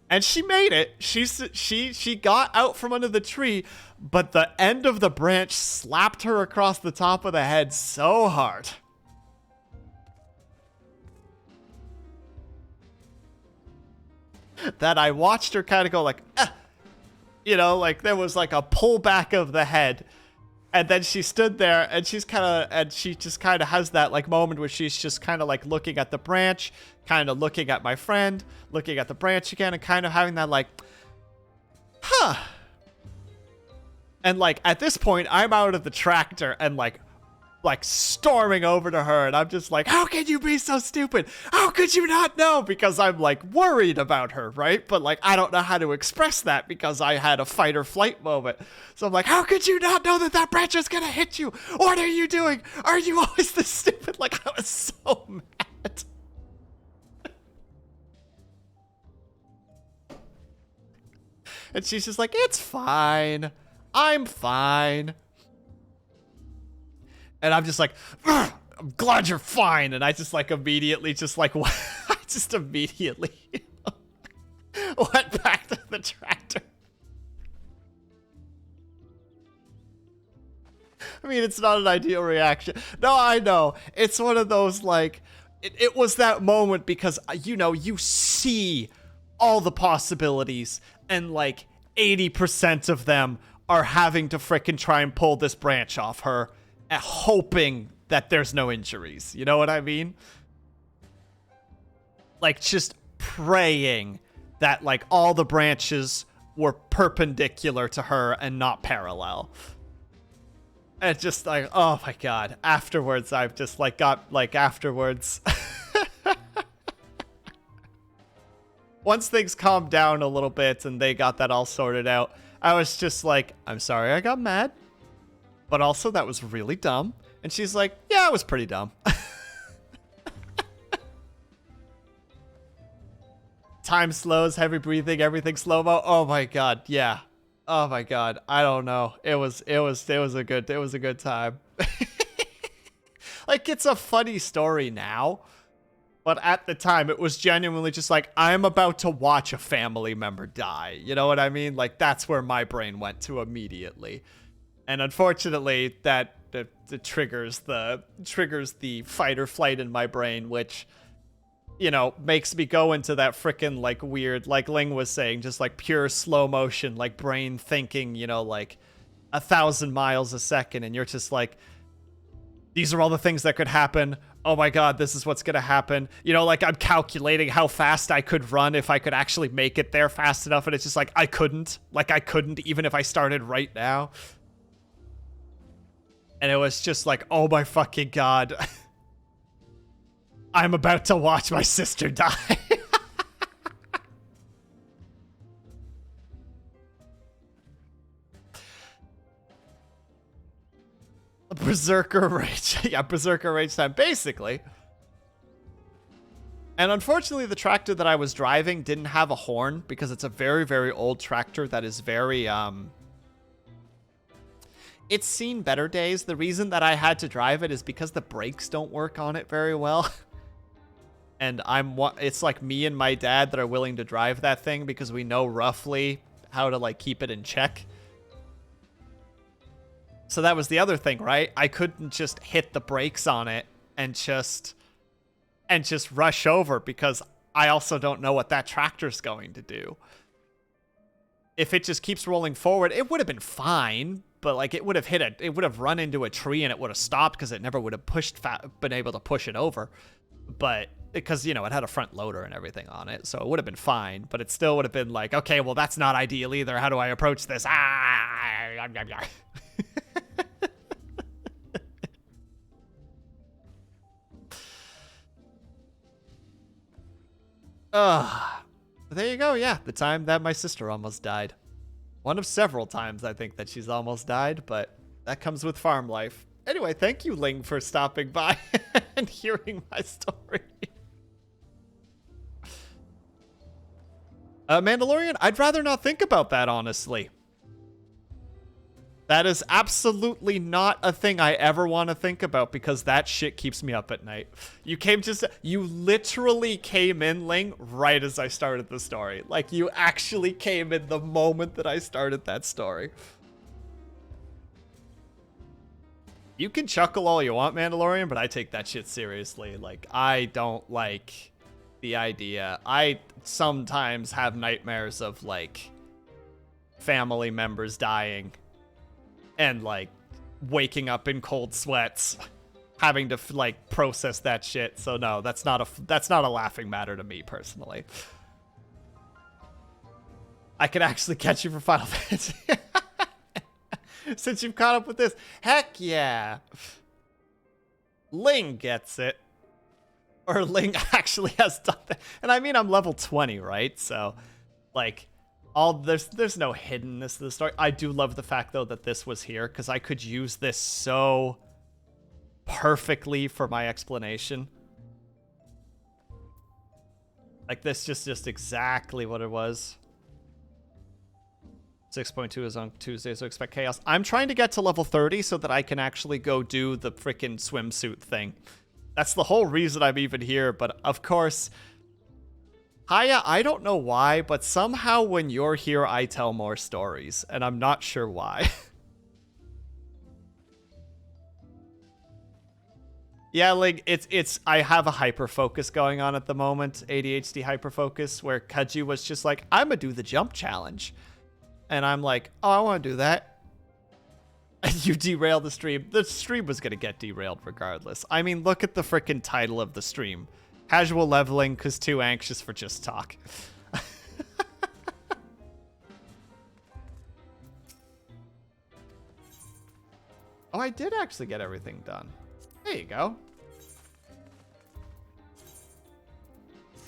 and she made it. She got out from under the tree, but the end of the branch slapped her across the top of the head so hard that I watched her kind of go like, you know, like there was like a pullback of the head. And then she stood there and she just kind of has that like moment where she's just kind of like looking at the branch, kind of looking at my friend, looking at the branch again, and kind of having that like, huh. And like at this point, I'm out of the tractor and like storming over to her, and I'm just like, how could you be so stupid? How could you not know? Because I'm like worried about her, right? But like I don't know how to express that because I had a fight or flight moment. So I'm like, how could you not know that that branch is gonna hit you? What are you doing? Are you always this stupid? Like I was so mad. And she's just like, it's fine. I'm fine. And I'm just like, I'm glad you're fine. And I just like immediately just like, I just immediately went back to the tractor. I mean, it's not an ideal reaction. No, I know. It's one of those like, it was that moment because, you know, you see all the possibilities and like 80% of them are having to frickin' try and pull this branch off her, hoping that there's no injuries. You know what I mean? Like just praying that like all the branches were perpendicular to her and not parallel. And just like, oh my God. Afterwards, I've just like got like afterwards. Once things calmed down a little bit and they got that all sorted out, I was just like, I'm sorry I got mad. But also, that was really dumb. And she's like, yeah, it was pretty dumb. Time slows, heavy breathing, everything slow-mo. Oh my God, yeah. Oh my God, I don't know. It was a good time. Like, it's a funny story now. But at the time, it was genuinely just like, I'm about to watch a family member die. You know what I mean? Like, that's where my brain went to immediately. And unfortunately, that triggers the fight or flight in my brain, which, you know, makes me go into that frickin' like weird, like Ling was saying, just like pure slow motion, like brain thinking, you know, like 1,000 miles a second, and you're just like, these are all the things that could happen. Oh my god, this is what's gonna happen. You know, like, I'm calculating how fast I could run if I could actually make it there fast enough, and it's just like, I couldn't. Like, I couldn't even if I started right now. And it was just like, oh my fucking god. I'm about to watch my sister die. Berserker rage. Yeah, Berserker rage time, basically. And unfortunately, the tractor that I was driving didn't have a horn because it's a very, very old tractor that is very, it's seen better days. The reason that I had to drive it is because the brakes don't work on it very well. And it's like me and my dad that are willing to drive that thing because we know roughly how to, like, keep it in check. So that was the other thing, right? I couldn't just hit the brakes on it and just rush over because I also don't know what that tractor's going to do. If it just keeps rolling forward, it would have been fine, but like it would have run into a tree and it would have stopped because it never would have been able to push it over. But because, you know, it had a front loader and everything on it, so it would have been fine, but it still would have been like, okay, well, that's not ideal either. How do I approach this? There you go. Yeah, the time that my sister almost died. One of several times I think that she's almost died, but that comes with farm life. Anyway, thank you, Ling, for stopping by and hearing my story. Mandalorian, I'd rather not think about that, honestly. That is absolutely not a thing I ever want to think about because that shit keeps me up at night. You literally came in, Ling, right as I started the story. Like, you actually came in the moment that I started that story. You can chuckle all you want, Mandalorian, but I take that shit seriously. Like, I don't like the idea. I sometimes have nightmares of, like, family members dying. And, like, waking up in cold sweats, having to, like, process that shit. So, no, that's not a laughing matter to me, personally. I can actually catch you for Final Fantasy. Since you've caught up with this. Heck yeah. Ling gets it. Or Ling actually has done that. And I mean, I'm level 20, right? So, like... there's no hiddenness to the story. I do love the fact, though, that this was here, because I could use this so perfectly for my explanation. Like, this just exactly what it was. 6.2 is on Tuesday, so expect chaos. I'm trying to get to level 30 so that I can actually go do the freaking swimsuit thing. That's the whole reason I'm even here, but of course... Haya, I don't know why, but somehow when you're here, I tell more stories, and I'm not sure why. Yeah, like, I have a hyper-focus going on at the moment, ADHD hyper-focus, where Kaji was just like, I'm gonna do the jump challenge. And I'm like, oh, I want to do that. And you derail the stream. The stream was gonna get derailed regardless. I mean, look at the freaking title of the stream. Casual leveling, because too anxious for just talk. Oh, I did actually get everything done. There you go.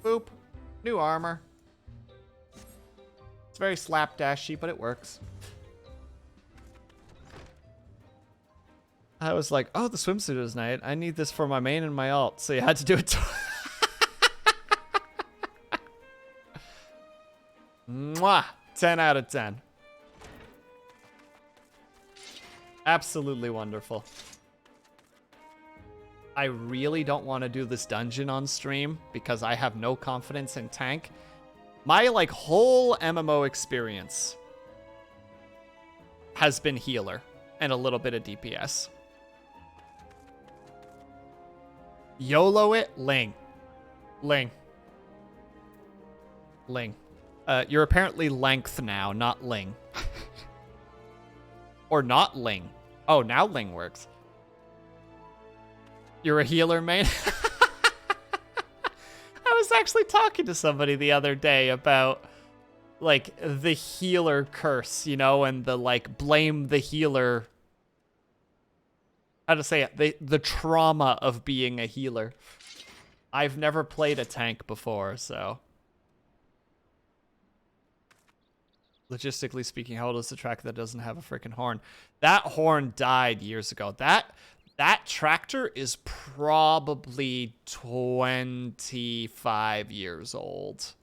Boop. New armor. It's very slapdashy, but it works. I was like, oh, the swimsuit is nice. I need this for my main and my alt. So you had to do it. Mwah! 10 out of 10. Absolutely wonderful. I really don't want to do this dungeon on stream because I have no confidence in tank. My, like, whole MMO experience has been healer and a little bit of DPS. YOLO it, Ling. Ling. Ling. You're apparently length now, not Ling. Or not Ling. Oh, now Ling works. You're a healer, man? I was actually talking to somebody the other day about, like, the healer curse, you know, and the, like, blame the healer. How to say it? The trauma of being a healer. I've never played a tank before, so. Logistically speaking, how old is the tractor that doesn't have a freaking horn? That horn died years ago. That tractor is probably 25 years old.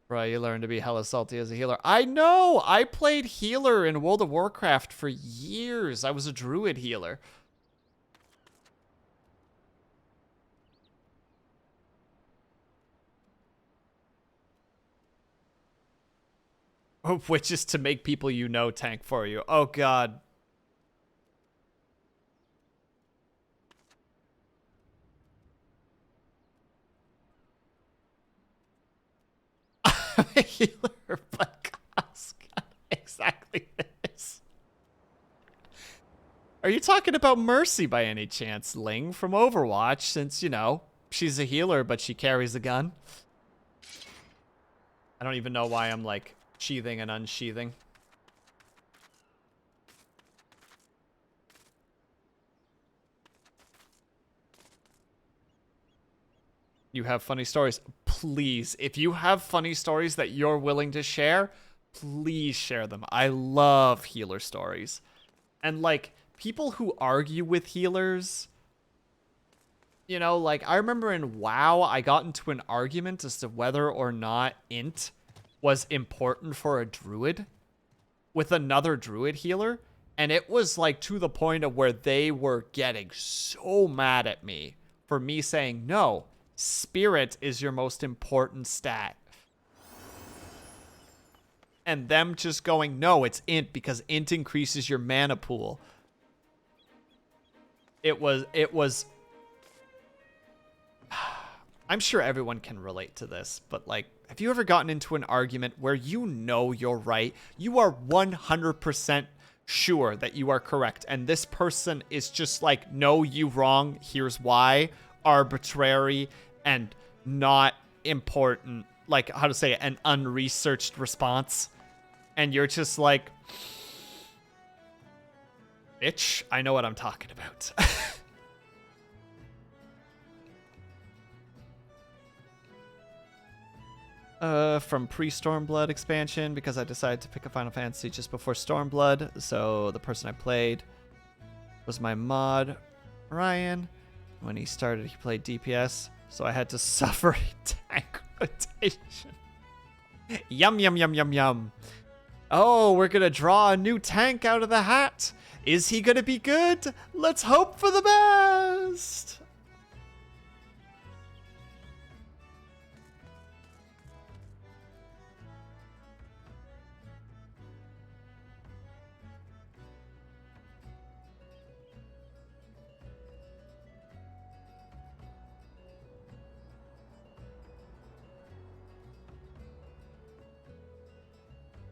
Bro, you learn to be hella salty as a healer. I know! I played healer in World of Warcraft for years. I was a druid healer. Which is to make people you know tank for you. Oh, God. I'm a healer, but costs exactly this. Are you talking about Mercy by any chance, Ling, from Overwatch? Since, you know, she's a healer, but she carries a gun. I don't even know why I'm, like, sheathing and unsheathing. You have funny stories. Please, if you have funny stories that you're willing to share, please share them. I love healer stories. And, like, people who argue with healers, you know, like, I remember in WoW, I got into an argument as to whether or not int was important for a druid with another druid healer. And it was, like, to the point of where they were getting so mad at me for me saying, no, spirit is your most important stat. And them just going, no, it's int because int increases your mana pool. It was I'm sure everyone can relate to this, but, like, have you ever gotten into an argument where you know you're right? You are 100% sure that you are correct, and this person is just like, no, you wrong, here's why, arbitrary and not important, like, how to say it, an unresearched response. And you're just like, bitch, I know what I'm talking about. From pre-Stormblood expansion, because I decided to pick a Final Fantasy just before Stormblood, so the person I played was my mod, Ryan. When he started, he played DPS, so I had to suffer a tank rotation. Yum, yum, yum, yum, yum. Oh, we're gonna draw a new tank out of the hat. Is he gonna be good? Let's hope for the best.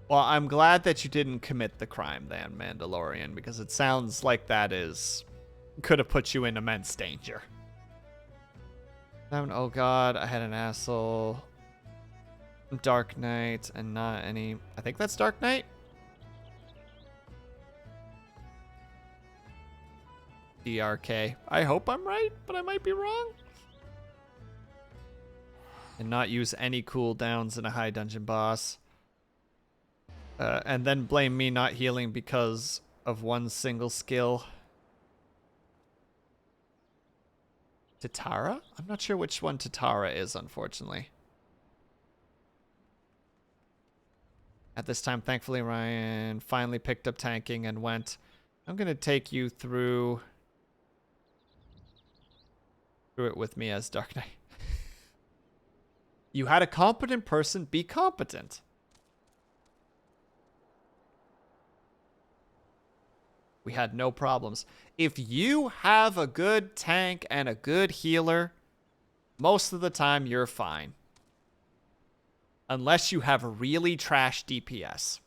Well, I'm glad that you didn't commit the crime then, Mandalorian, because it sounds like that could have put you in immense danger. Oh god, I had an asshole. Dark Knight and not any... I think that's Dark Knight? DRK. I hope I'm right, but I might be wrong. And not use any cooldowns in a high dungeon boss. And then blame me not healing because of one single skill. Tatara? I'm not sure which one Tatara is, unfortunately. At this time, thankfully, Ryan finally picked up tanking and went, I'm going to take you through it with me as Dark Knight. You had a competent person be competent. We had no problems. If you have a good tank and a good healer, most of the time you're fine. Unless you have a really trash DPS.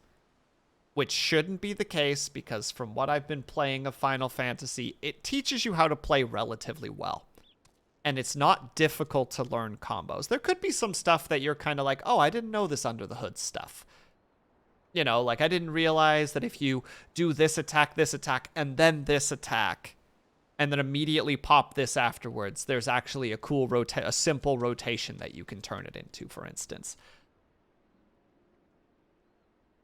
which shouldn't be the case because from what I've been playing of Final Fantasy, it teaches you how to play relatively well. And it's not difficult to learn combos. There could be some stuff that you're kind of like, oh, I didn't know this under the hood stuff. You know, like I didn't realize that if you do this attack, and then this attack, and then immediately pop this afterwards, there's actually a cool a simple rotation that you can turn it into, for instance.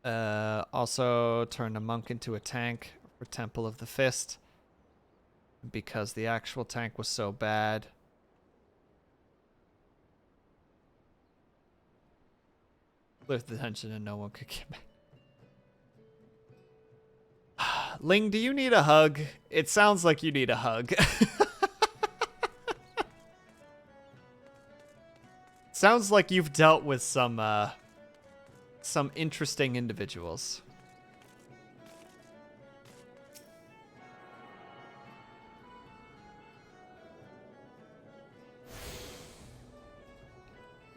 Also turn a monk into a tank for Temple of the Fist because the actual tank was so bad. Lift the tension and no one could get back. Ling, do you need a hug? It sounds like you need a hug. Sounds like you've dealt with some interesting individuals.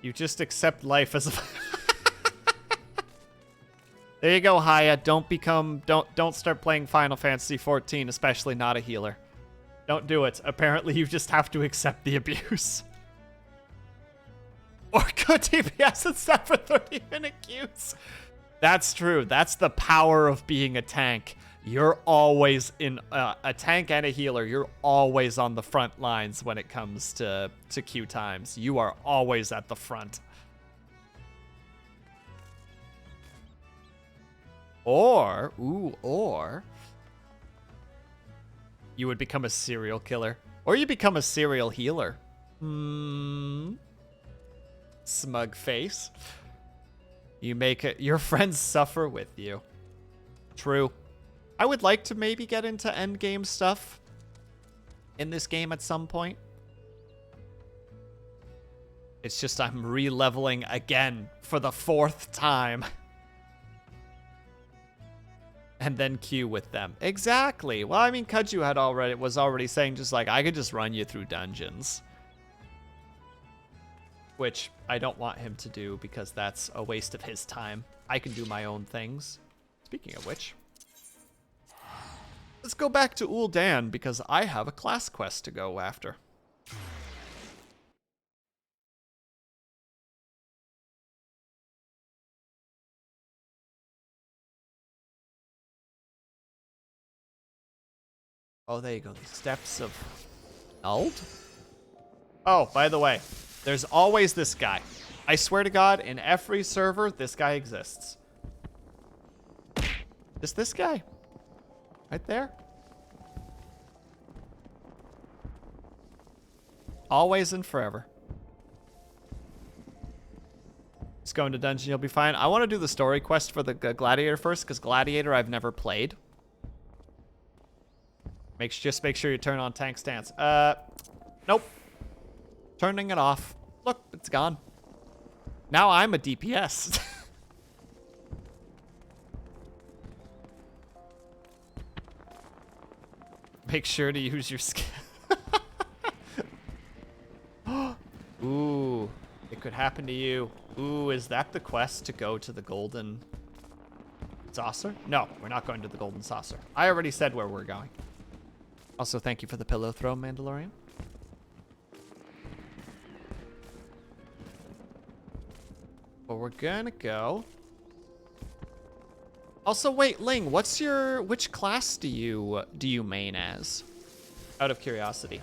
You just accept life as a There you go, Haya. Don't start playing Final Fantasy XIV, especially not a healer. Don't do it. Apparently you just have to accept the abuse. Or good DPS instead for 30-minute queues. That's true. That's the power of being a tank. You're always in a tank and a healer. You're always on the front lines when it comes to queue times. You are always at the front. Or you would become a serial killer. Or you become a serial healer. Smug face. You make it, your friends suffer with you. True. I would like to maybe get into endgame stuff in this game at some point. It's just I'm re-leveling again for the 4th time. And then queue with them. Exactly. Well, I mean, Kaju was already saying just like, I could just run you through dungeons. Which I don't want him to do because that's a waste of his time. I can do my own things. Speaking of which, let's go back to Ul'dan because I have a class quest to go after. Oh, there you go. The steps of Eld? Oh, by the way, there's always this guy. I swear to God, in every server, this guy exists. Just this guy. Right there. Always and forever. Just go into dungeon, you'll be fine. I want to do the story quest for the Gladiator first, because Gladiator I've never played. Just make sure you turn on tank stance. Nope. Turning it off. Look, it's gone. Now I'm a DPS. Make sure to use your skill. Ooh, it could happen to you. Ooh, is that the quest to go to the golden saucer? No, we're not going to the golden saucer. I already said where we're going. Also, thank you for the pillow throw, Mandalorian. Well, we're gonna go. Also, wait, Ling, which class do you main as? Out of curiosity.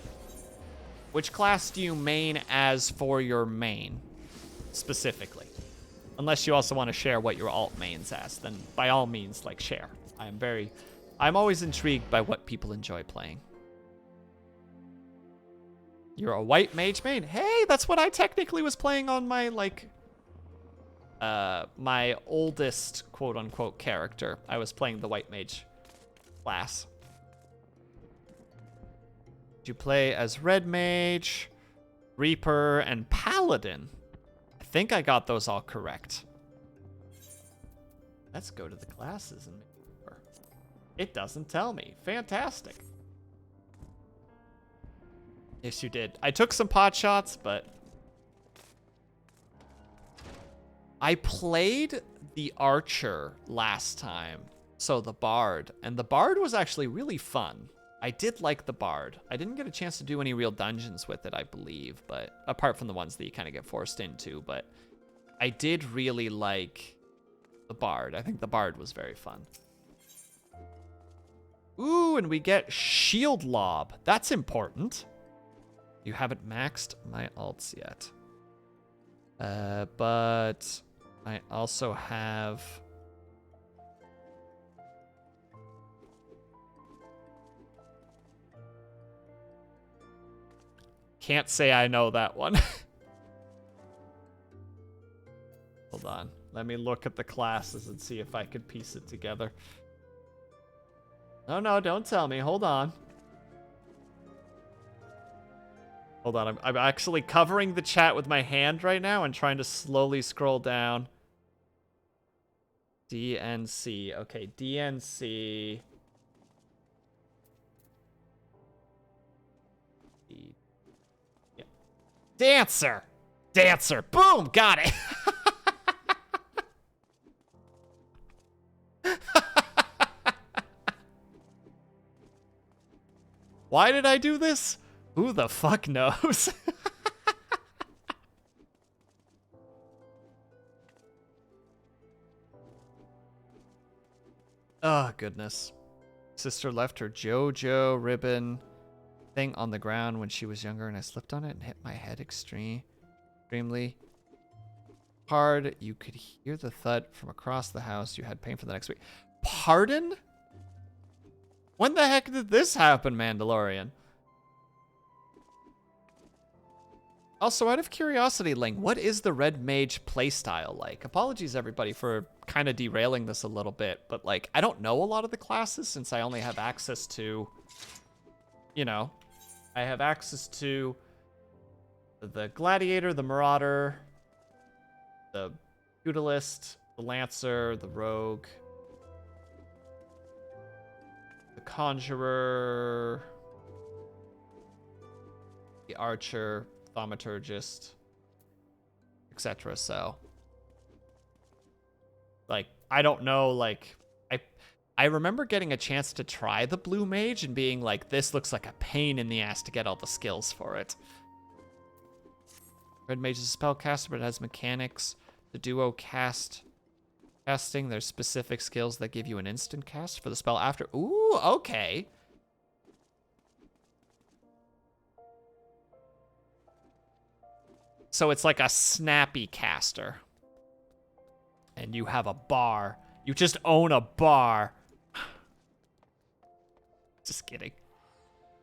Which class do you main as for your main, specifically? Unless you also want to share what your alt mains as, then by all means, like, share. I'm always intrigued by what people enjoy playing. You're a white mage main? Hey, that's what I technically was playing on my, like, my oldest quote-unquote character. I was playing the white mage class. Did you play as red mage, reaper, and paladin? I think I got those all correct. Let's go to the classes and it doesn't tell me. Fantastic. Yes, you did. I took some pot shots, but I played the archer last time So the Bard. And the Bard was actually really fun. I did like the Bard. I didn't get a chance to do any real dungeons with it, I believe, but apart from the ones that you kind of get forced into, but I did really like the Bard. I think the Bard was very fun. Ooh, and we get Shield Lob. That's important. You haven't maxed my alts yet. But I also have... Can't say I know that one. Hold on. Let me look at the classes and see if I could piece it together. No, don't tell me. Hold on. Hold on. I'm actually covering the chat with my hand right now and trying to slowly scroll down. DNC. Okay, DNC. Yeah. Dancer. Dancer. Boom. Got it. Why did I do this? Who the fuck knows? Oh, goodness. Sister left her JoJo ribbon thing on the ground when she was younger, and I slipped on it and hit my head extremely hard. You could hear the thud from across the house. You had pain for the next week. Pardon? When the heck did this happen, Mandalorian? Also, out of curiosity, Ling, what is the Red Mage playstyle like? Apologies, everybody, for kind of derailing this a little bit, but, like, I don't know a lot of the classes since I only have access to, you know, I have access to the Gladiator, the Marauder, the Feudalist, the Lancer, the Rogue, the Conjurer, the Archer, Thaumaturgist, etc. So, like, I don't know, like, I remember getting a chance to try the Blue Mage and being like, this looks like a pain in the ass to get all the skills for it. Red Mage is a spellcaster, but it has mechanics. The duo casting, there's specific skills that give you an instant cast for the spell after. Ooh, okay. So it's like a snappy caster. And you have a bar. You just own a bar. Just kidding.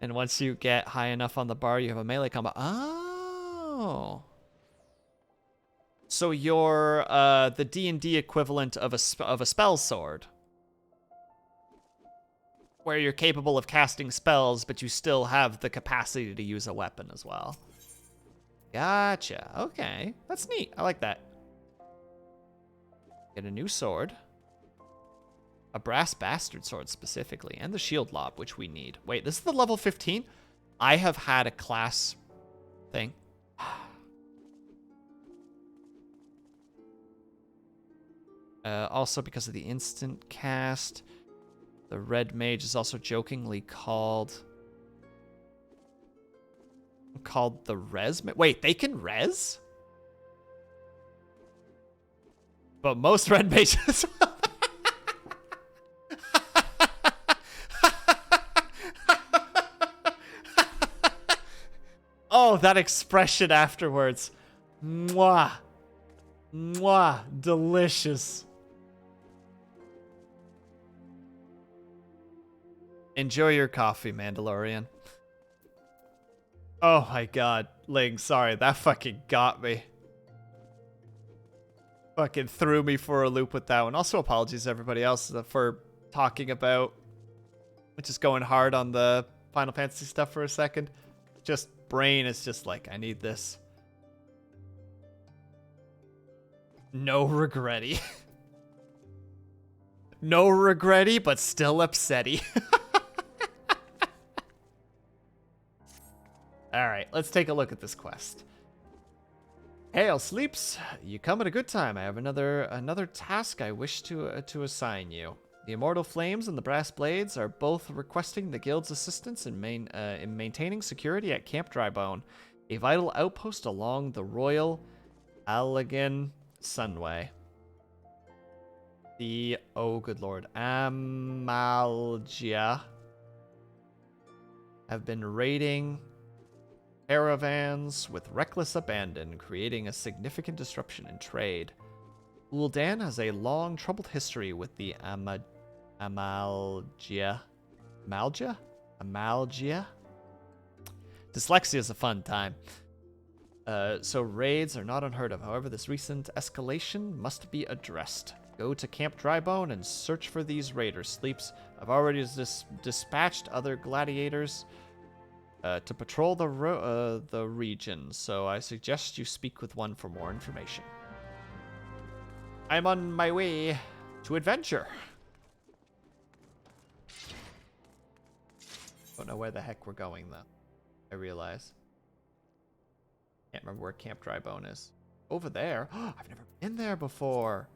And once you get high enough on the bar, you have a melee combo. Oh. So you're the D&D equivalent of a spell sword. Where you're capable of casting spells, but you still have the capacity to use a weapon as well. Gotcha. Okay. That's neat. I like that. Get a new sword. A brass bastard sword specifically. And the shield lob, which we need. Wait, this is the level 15? I have had a class thing. Also, because of the instant cast, the red mage is also jokingly called the res. Wait, they can res? But most red mages. Oh, that expression afterwards. Mwah. Mwah. Delicious. Enjoy your coffee, Mandalorian. Oh my god. Ling, sorry. That fucking got me. Fucking threw me for a loop with that one. Also, apologies to everybody else for talking about just going hard on the Final Fantasy stuff for a second. Just brain is just like, I need this. No regretty. No regretty, but still upsetty. Alright, let's take a look at this quest. Hail, Sleeps. You come at a good time. I have another task I wish to assign you. The Immortal Flames and the Brass Blades are both requesting the guild's assistance in maintaining security at Camp Drybone, a vital outpost along the Royal Allegan Sunway. The, oh good lord, Amalgia have been raiding caravans with reckless abandon, creating a significant disruption in trade. Ul'dan has a long, troubled history with the Amalgia? Dyslexia is a fun time. So raids are not unheard of. However, this recent escalation must be addressed. Go to Camp Drybone and search for these raiders. Sleeps. I've already dispatched other gladiators to patrol the region, so I suggest you speak with one for more information. I'm on my way to adventure. Don't know where the heck we're going, though. I realize. Can't remember where Camp Drybone is. Over there. I've never been there before.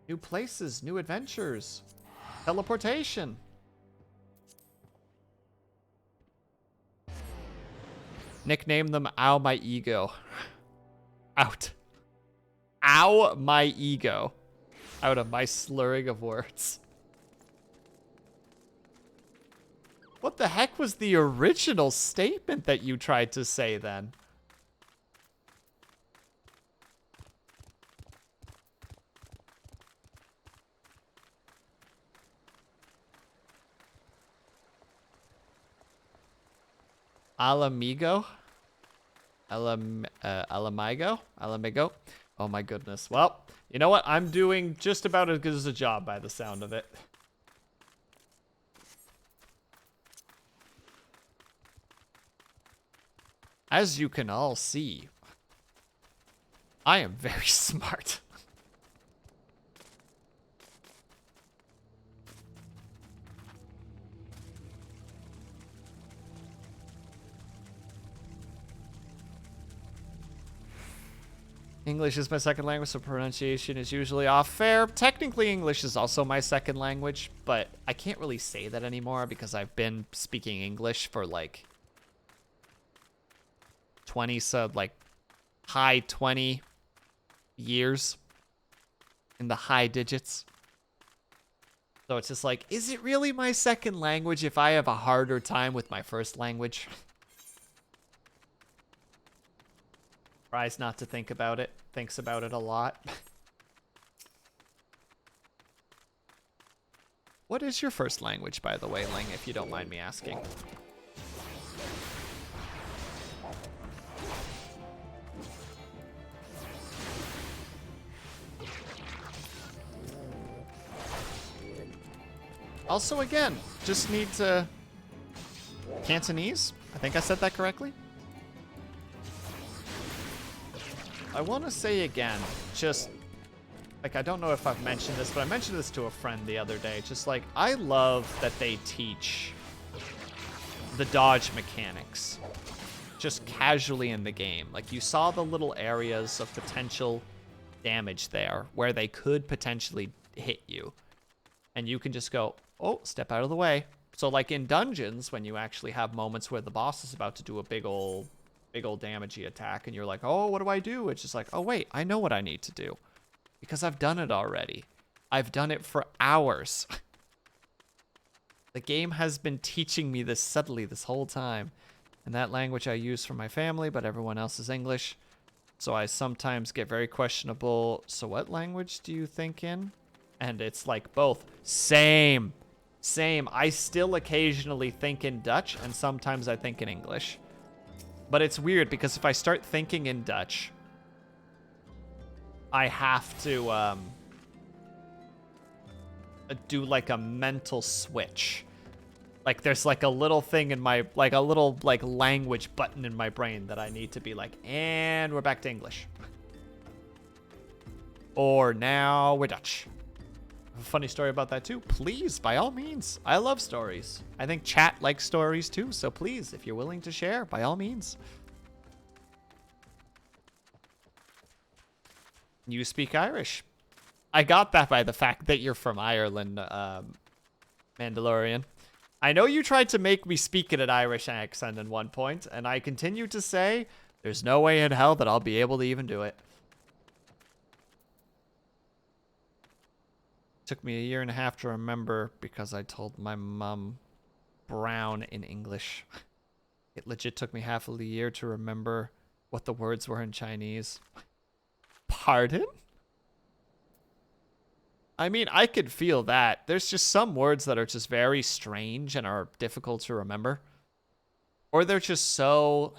New places, new adventures. Teleportation. Nickname them Ow My Ego. Out. Ow My Ego. Out of my slurring of words. What the heck was the original statement that you tried to say then? Alamigo? Alamigo? Oh my goodness. Well, you know what? I'm doing just about as good as a job by the sound of it. As you can all see, I am very smart. English is my second language, so pronunciation is usually off. Fair. Technically, English is also my second language, but I can't really say that anymore because I've been speaking English for like 20, so like high 20 years in the high digits. So it's just like, is it really my second language if I have a harder time with my first language? Tries not to think about it. Thinks about it a lot. What is your first language, by the way, Ling, if you don't mind me asking? Also, again, just need to... Cantonese? I think I said that correctly. I want to say again, just, like, I don't know if I've mentioned this, but I mentioned this to a friend the other day. Just, like, I love that they teach the dodge mechanics just casually in the game. Like, you saw the little areas of potential damage there where they could potentially hit you. And you can just go, oh, step out of the way. So, like, in dungeons, when you actually have moments where the boss is about to do a big old damagey attack, and you're like, oh, what do I do? It's just like, oh, wait, I know what I need to do. Because I've done it already. I've done it for hours. The game has been teaching me this subtly this whole time. And that language I use for my family, but everyone else is English. So I sometimes get very questionable, so what language do you think in? And it's like both. Same. I still occasionally think in Dutch, and sometimes I think in English. But it's weird, because if I start thinking in Dutch, I have to do like a mental switch. Like there's like a little thing in my, like a little like language button in my brain that I need to be like, and we're back to English. Or now we're Dutch. A funny story about that too. Please, by all means. I love stories. I think chat likes stories too, so please, if you're willing to share, by all means. You speak Irish. I got that by the fact that you're from Ireland, Mandalorian. I know you tried to make me speak in an Irish accent at one point, and I continue to say there's no way in hell that I'll be able to even do it. Took me a year and a half to remember because I told my mom brown in English. It legit took me half of the year to remember what the words were in Chinese. Pardon? I mean, I could feel that. There's just some words that are just very strange and are difficult to remember. Or they're just so...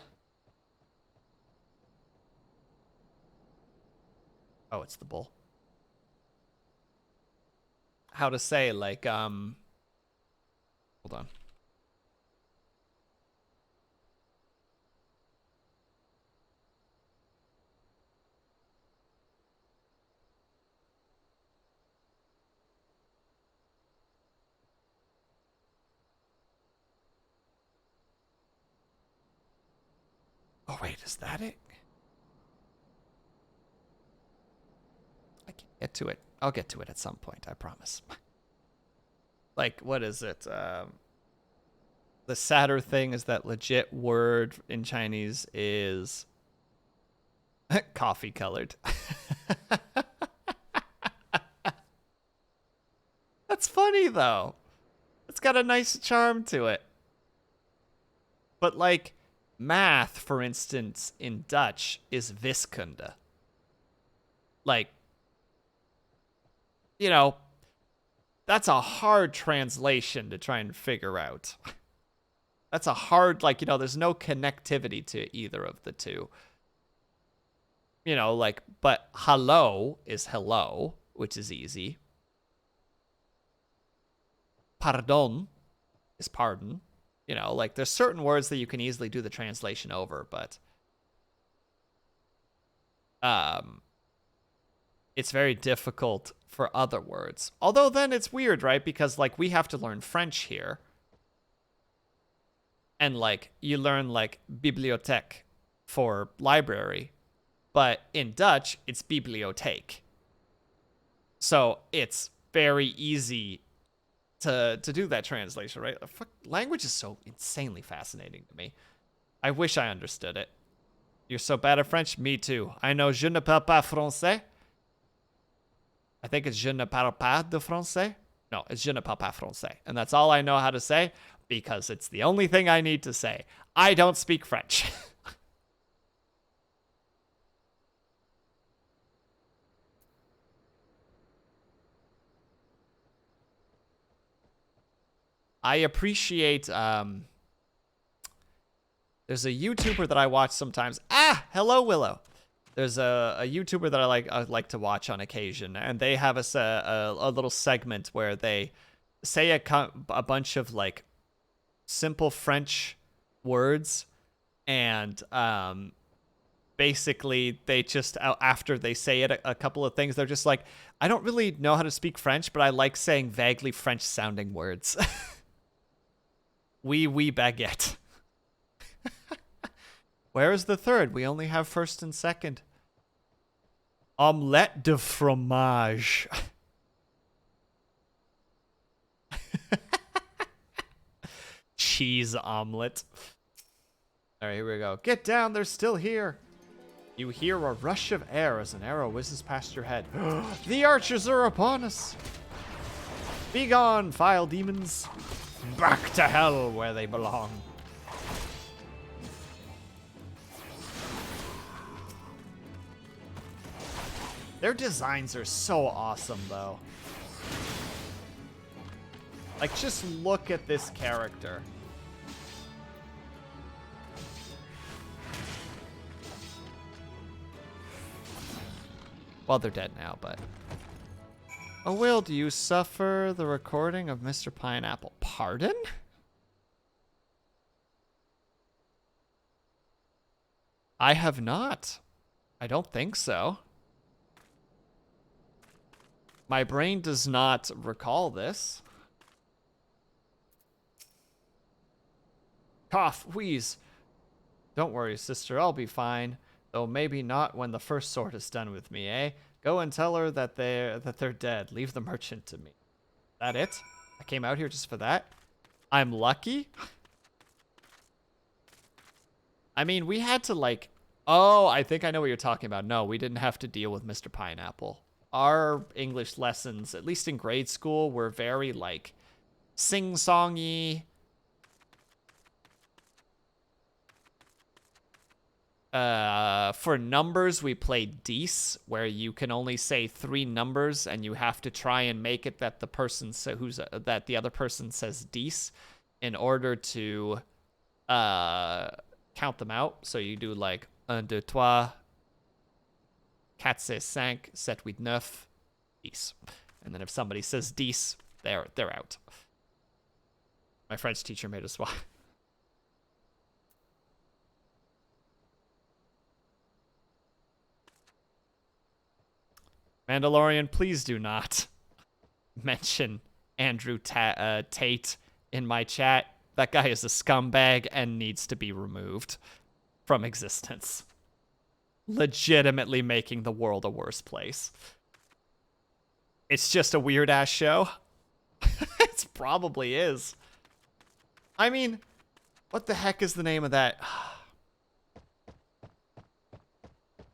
Oh, it's the bull. How to say, like, hold on. Oh, wait, is that it? I can't get to it. I'll get to it at some point, I promise. Like, what is it? The sadder thing is that legit word in Chinese is coffee colored. That's funny, though. It's got a nice charm to it. But, like, math, for instance, in Dutch is wiskunde. Like, you know, that's a hard translation to try and figure out. That's a hard, like, you know, there's no connectivity to either of the two. You know, like, but hello is hello, which is easy. Pardon is pardon. You know, like, there's certain words that you can easily do the translation over, but it's very difficult for other words. Although then it's weird, right? Because, like, we have to learn French here. And, like, you learn, like, bibliothèque for library. But in Dutch, it's bibliotheek. So it's very easy to do that translation, right? Language is so insanely fascinating to me. I wish I understood it. You're so bad at French? Me too. I know je ne parle pas français. I think it's je ne parle pas de français. No, it's je ne parle pas français. And that's all I know how to say because it's the only thing I need to say. I don't speak French. I appreciate, there's a YouTuber that I watch sometimes. Ah, hello, Willow. There's a YouTuber that I like to watch on occasion, and they have a little segment where they say a bunch of, like, simple French words, and basically they just, after they say it a couple of things, they're just like, I don't really know how to speak French, but I like saying vaguely French sounding words. Oui, baguette. Where is the third? We only have first and second. Omelette de fromage. Cheese omelet. All right, here we go. Get down, they're still here. You hear a rush of air as an arrow whizzes past your head. The archers are upon us. Be gone, vile demons. Back to hell where they belong. Their designs are so awesome, though. Like, just look at this character. Well, they're dead now, but... Oh, Will, do you suffer the recording of Mr. Pineapple? Pardon? I have not. I don't think so. My brain does not recall this. Cough, wheeze. Don't worry, sister, I'll be fine. Though maybe not when the first sword is done with me, eh? Go and tell her that they're dead. Leave the merchant to me. That it? I came out here just for that? I'm lucky? I mean, we had to like... Oh, I think I know what you're talking about. No, we didn't have to deal with Mr. Pineapple. Our English lessons, at least in grade school, were very like sing-songy. For numbers, we played Dice, where you can only say 3 numbers, and you have to try and make it that the person that the other person says Dice in order to count them out. So you do like 1, 2, 3, 4, 5, 7, 8, 9, 10. And then if somebody says 10, they're out. My French teacher made us watch. Mandalorian, please do not mention Andrew Tate in my chat. That guy is a scumbag and needs to be removed from existence. Legitimately making the world a worse place. It's just a weird-ass show. It probably is. I mean, what the heck is the name of that?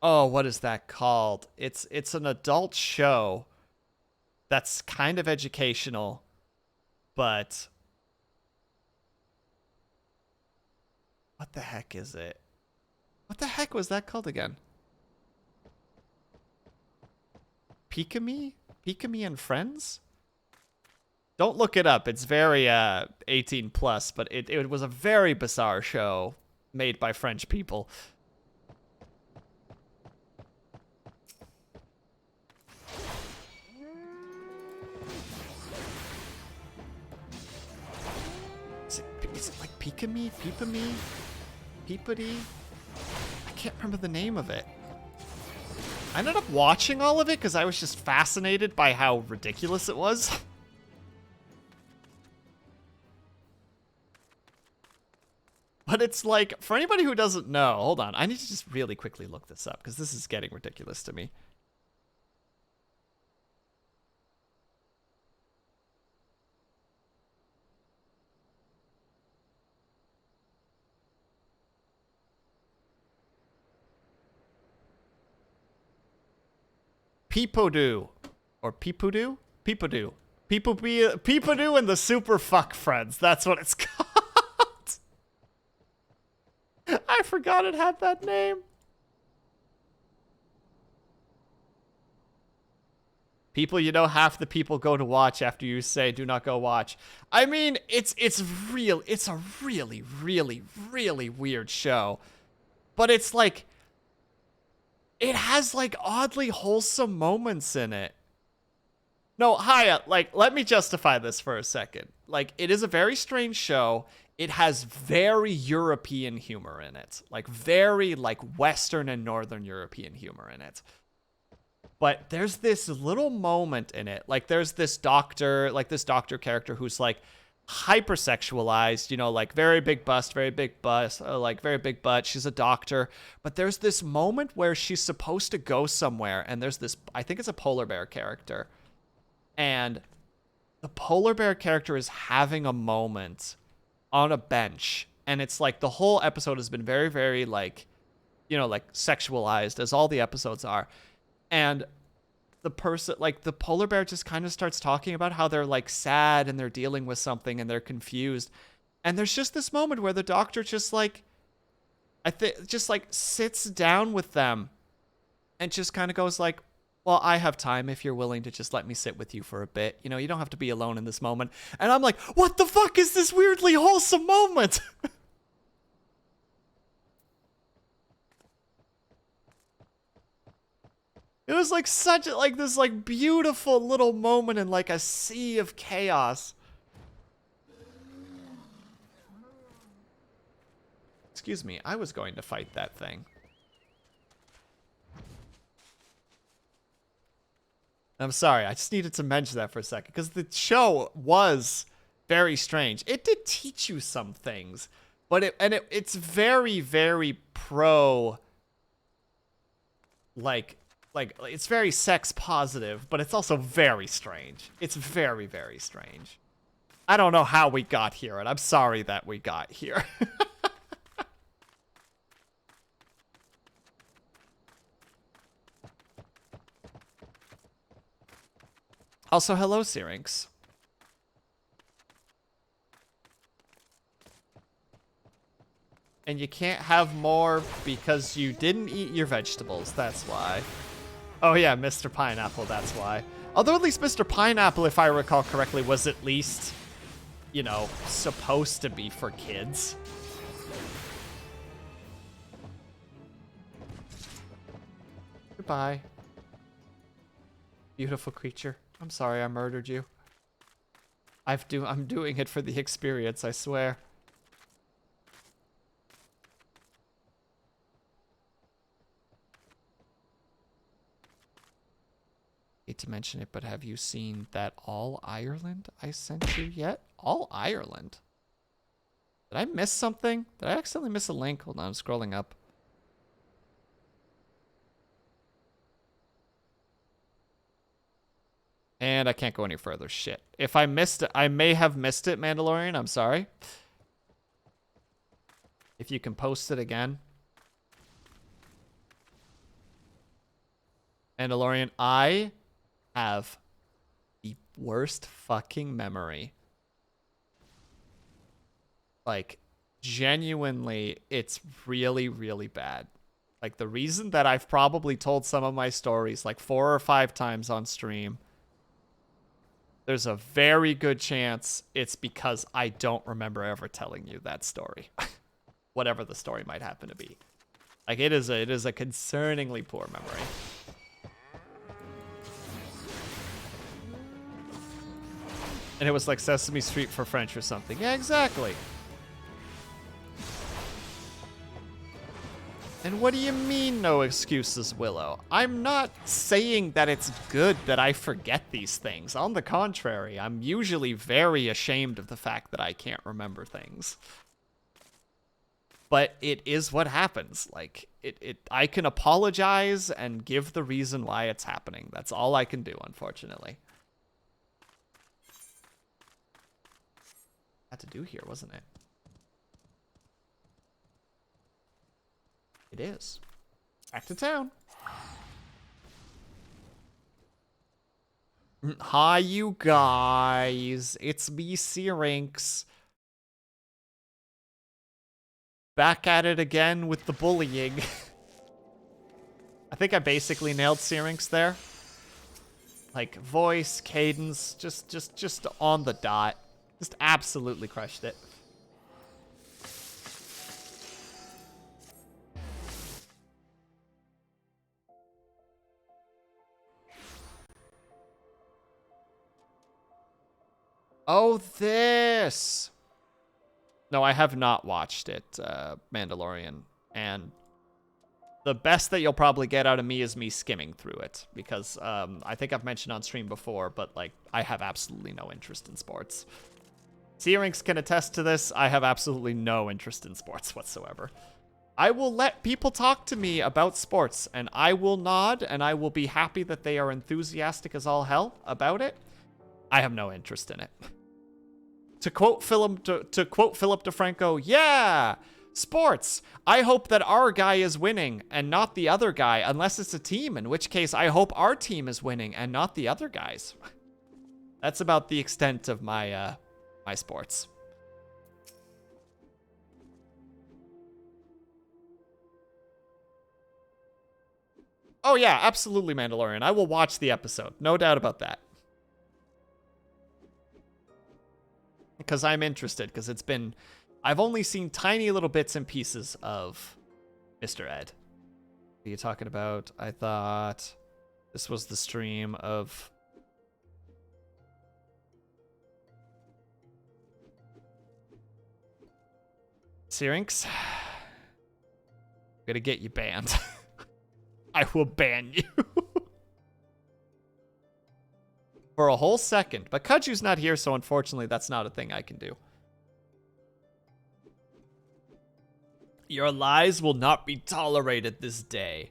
Oh, what is that called? It's an adult show that's kind of educational, but what the heck is it? What the heck was that called again? Pikami? Pikami and Friends? Don't look it up. It's very 18 plus, but it was a very bizarre show made by French people. Is it like Pikami? Peepamy? Peepity? I can't remember the name of it. I ended up watching all of it because I was just fascinated by how ridiculous it was. But it's like, for anybody who doesn't know, hold on, I need to just really quickly look this up because this is getting ridiculous to me. Peepodoo. Or Peepodoo? Peepodoo. Peepodoo and the Super Fuck Friends. That's what it's called. I forgot it had that name. People, you know, half the people go to watch after you say do not go watch. I mean, it's a really, really, really weird show. But it's like, it has like oddly wholesome moments in it. No, Haya, like, let me justify this for a second. Like, it is a very strange show. It has very European humor in it. Like, very, like, Western and Northern European humor in it. But there's this little moment in it. Like, there's this doctor character who's, like, hypersexualized, you know, like, very big bust, like, very big butt. She's a doctor. But there's this moment where she's supposed to go somewhere, and there's this, I think it's a polar bear character. And the polar bear character is having a moment on a bench, and it's like the whole episode has been very, very, like, you know, like, sexualized, as all the episodes are. And the person, like, the polar bear just kind of starts talking about how they're, like, sad and they're dealing with something and they're confused. And there's just this moment where the doctor just, like, just, like, sits down with them and just kind of goes, like, well, I have time if you're willing to just let me sit with you for a bit. You know, you don't have to be alone in this moment. And I'm like, what the fuck is this weirdly wholesome moment? It was like such a, like, this, like, beautiful little moment in, like, a sea of chaos. Excuse me, I was going to fight that thing. I'm sorry, I just needed to mention that for a second, because the show was very strange. It did teach you some things, but it's very, very pro, like it's very sex positive, but it's also very strange. It's very, very strange. I don't know how we got here, and I'm sorry that we got here. Also, hello, Syrinx. And you can't have more because you didn't eat your vegetables, that's why. Oh yeah, Mr. Pineapple, that's why. Although at least Mr. Pineapple, if I recall correctly, was at least, you know, supposed to be for kids. Goodbye. Beautiful creature. I'm sorry I murdered you. I'm doing it for the experience, I swear. Hate to mention it, but have you seen that All Ireland I sent you yet? All Ireland? Did I miss something? Did I accidentally miss a link? Hold on, I'm scrolling up. And I can't go any further. Shit. If I missed it, I may have missed it, Mandalorian. I'm sorry. If you can post it again. Mandalorian, I have the worst fucking memory. Like, genuinely, it's really, really bad. Like, the reason that I've probably told some of my stories like 4 or 5 times on stream, there's a very good chance it's because I don't remember ever telling you that story. Whatever the story might happen to be. Like, it is a concerningly poor memory. And it was like Sesame Street for French or something. Yeah, exactly. And what do you mean no excuses, Willow? I'm not saying that it's good that I forget these things. On the contrary, I'm usually very ashamed of the fact that I can't remember things. But it is what happens. Like, I can apologize and give the reason why it's happening. That's all I can do, unfortunately. Had to do here, wasn't it? It is. Back to town. Hi, you guys. It's me, Syrinx. Back at it again with the bullying. I think I basically nailed Syrinx there. Like, voice, cadence, just on the dot. Just absolutely crushed it. Oh, this! No, I have not watched it, Mandalorian. And the best that you'll probably get out of me is me skimming through it. Because I think I've mentioned on stream before, but like, I have absolutely no interest in sports. Syrinx can attest to this. I have absolutely no interest in sports whatsoever. I will let people talk to me about sports, and I will nod, and I will be happy that they are enthusiastic as all hell about it. I have no interest in it. To quote Philip DeFranco, yeah, sports. I hope that our guy is winning and not the other guy, unless it's a team, in which case I hope our team is winning and not the other guys. That's about the extent of my my sports. Oh yeah, absolutely, Mandalorian. I will watch the episode. No doubt about that. Because I'm interested, because it's been... I've only seen tiny little bits and pieces of Mr. Ed. What are you talking about? I thought this was the stream of... Syrinx? I'm gonna get you banned. I will ban you. For a whole second. But Kaju's not here, so unfortunately that's not a thing I can do. Your lies will not be tolerated this day.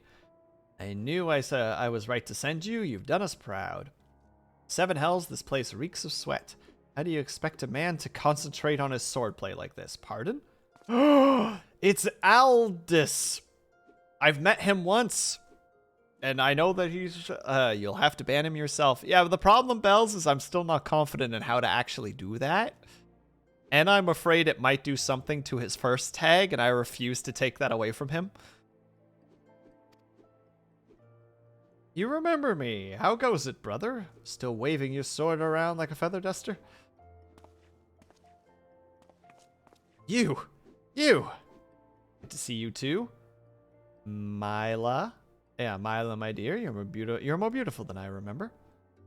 I knew I was right to send you. You've done us proud. 7 hells, this place reeks of sweat. How do you expect a man to concentrate on his swordplay like this? Pardon? It's Aldous. I've met him once. And I know that he's, you'll have to ban him yourself. Yeah, but the problem, Bells, is I'm still not confident in how to actually do that. And I'm afraid it might do something to his first tag, and I refuse to take that away from him. You remember me. How goes it, brother? Still waving your sword around like a feather duster? You! Good to see you too. Mila. Yeah, Mila, my dear, you're more beautiful than I remember.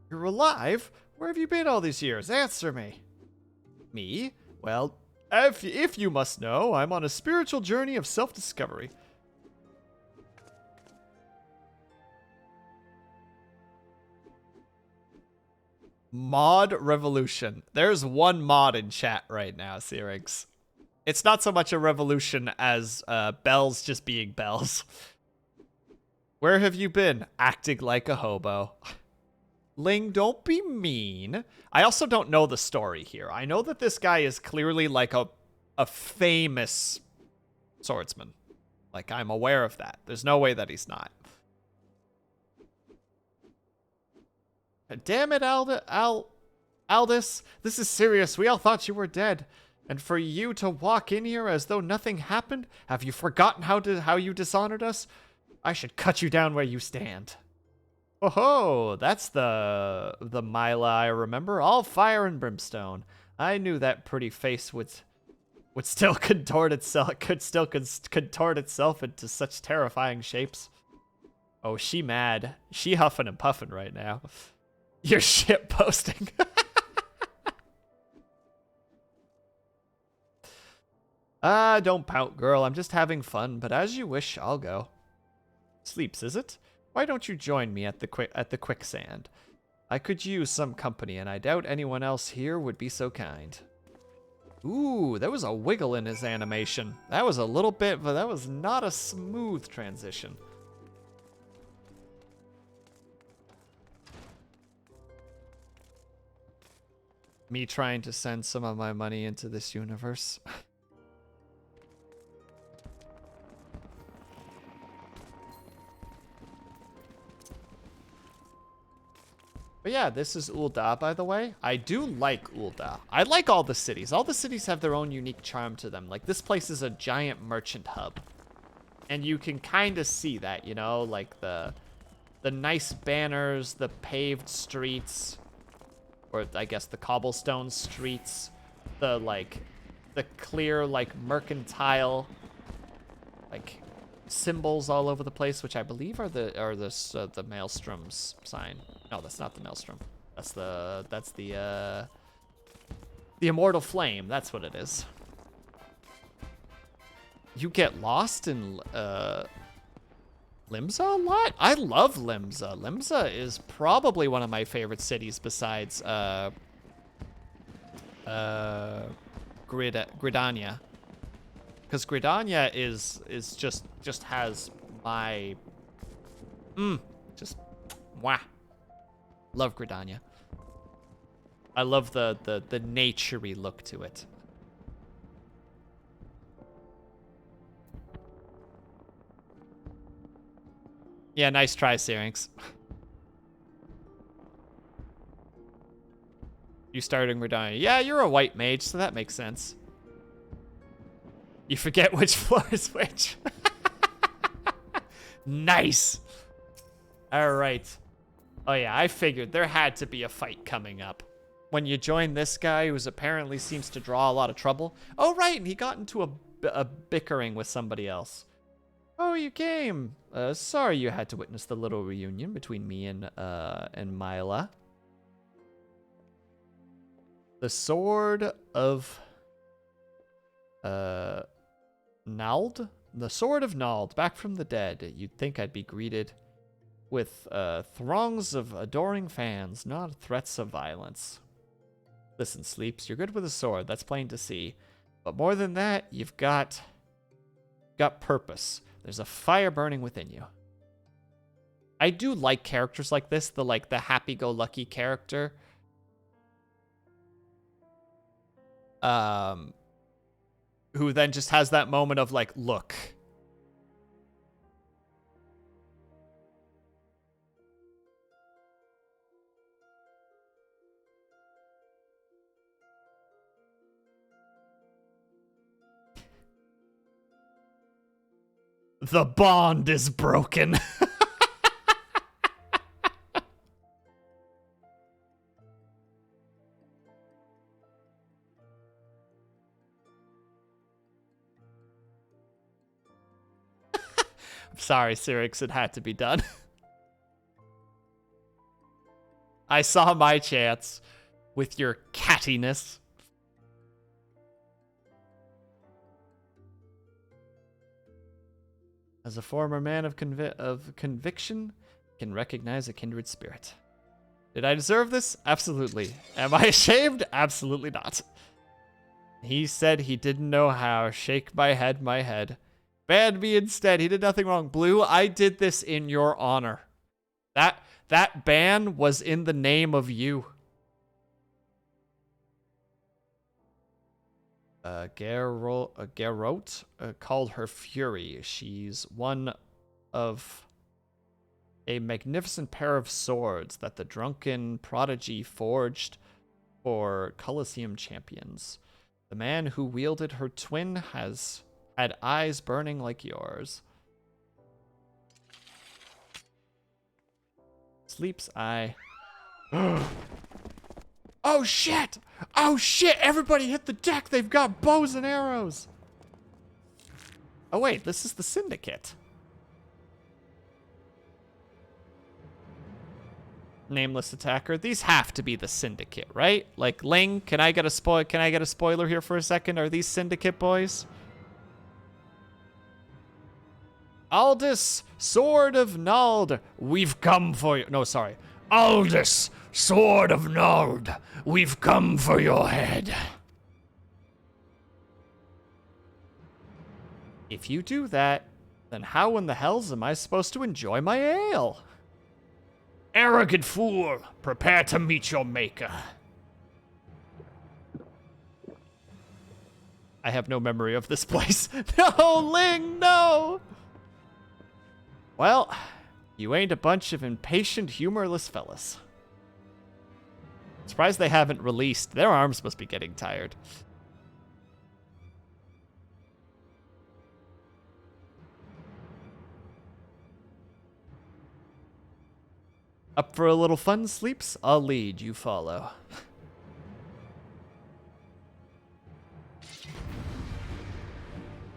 You're alive? Where have you been all these years? Answer me. Me? Well, if you must know, I'm on a spiritual journey of self-discovery. Mod revolution. There's one mod in chat right now, Syrinx. It's not so much a revolution as Bells just being Bells. Where have you been? Acting like a hobo. Ling, don't be mean. I also don't know the story here. I know that this guy is clearly like a famous swordsman. Like, I'm aware of that. There's no way that he's not. Damn it, Aldous. This is serious. We all thought you were dead. And for you to walk in here as though nothing happened? Have you forgotten how you dishonored us? I should cut you down where you stand. Oh-ho, that's the Mila I remember. All fire and brimstone. I knew that pretty face would still contort itself into such terrifying shapes. Oh, she mad. She huffing and puffing right now. You're shit posting. Don't pout, girl. I'm just having fun, but as you wish, I'll go. Sleeps, is it? Why don't you join me at the quicksand? I could use some company, and I doubt anyone else here would be so kind. Ooh, there was a wiggle in his animation. That was a little bit, but that was not a smooth transition. Me trying to send some of my money into this universe. But yeah, this is Ul'dah, by the way. I do like Ul'dah. I like all the cities. All the cities have their own unique charm to them. Like, this place is a giant merchant hub. And you can kind of see that, you know? Like, the nice banners, the paved streets, or I guess the cobblestone streets, the clear, like, mercantile, like, symbols all over the place, which I believe are the Maelstrom's sign. No, that's not the Maelstrom. That's the Immortal Flame. That's what it is. You get lost in Limsa a lot? I love Limsa. Limsa is probably one of my favorite cities besides Gridania. Because Gridania is just has my just wah. Love Gridania. I love the nature-y look to it. Yeah, nice try, Syrinx. You started in Gridania. Yeah, you're a white mage, so that makes sense. You forget which floor is which. Nice. All right. Oh yeah, I figured there had to be a fight coming up. When you join this guy who's apparently seems to draw a lot of trouble. Oh right, and he got into a bickering with somebody else. Oh, you came. Sorry you had to witness the little reunion between me and Mila. The sword of Nald? The sword of Nald, back from the dead. You'd think I'd be greeted with throngs of adoring fans, not threats of violence. Listen, Sleeps, you're good with a sword, that's plain to see. But more than that, you've got purpose. There's a fire burning within you. I do like characters like this, the happy-go-lucky character. Who then just has that moment of like, look. The bond is broken. I'm sorry, Cyrix, it had to be done. I saw my chance with your cattiness. As a former man of conviction, can recognize a kindred spirit. Did I deserve this? Absolutely. Am I ashamed? Absolutely not. He said he didn't know how. Shake my head. Ban me instead. He did nothing wrong. Blue, I did this in your honor. That ban was in the name of you. Garrote called her Fury. She's one of a magnificent pair of swords that the drunken prodigy forged for Colosseum champions. The man who wielded her twin had eyes burning like yours. Sleep's eye. Oh shit! Oh shit! Everybody hit the deck! They've got bows and arrows! Oh wait, this is the Syndicate. Nameless attacker. These have to be the Syndicate, right? Like, Ling, can I get a spoiler here for a second? Are these Syndicate boys? Aldous, Sword of Nald, we've come for you. No, sorry. Aldous, Sword of Nald, we've come for your head. If you do that, then how in the hells am I supposed to enjoy my ale? Arrogant fool, prepare to meet your maker. I have no memory of this place. No, Ling, no! Well, you ain't a bunch of impatient, humorless fellas. Surprised they haven't released. Their arms must be getting tired. Up for a little fun, Sleeps? I'll lead, you follow.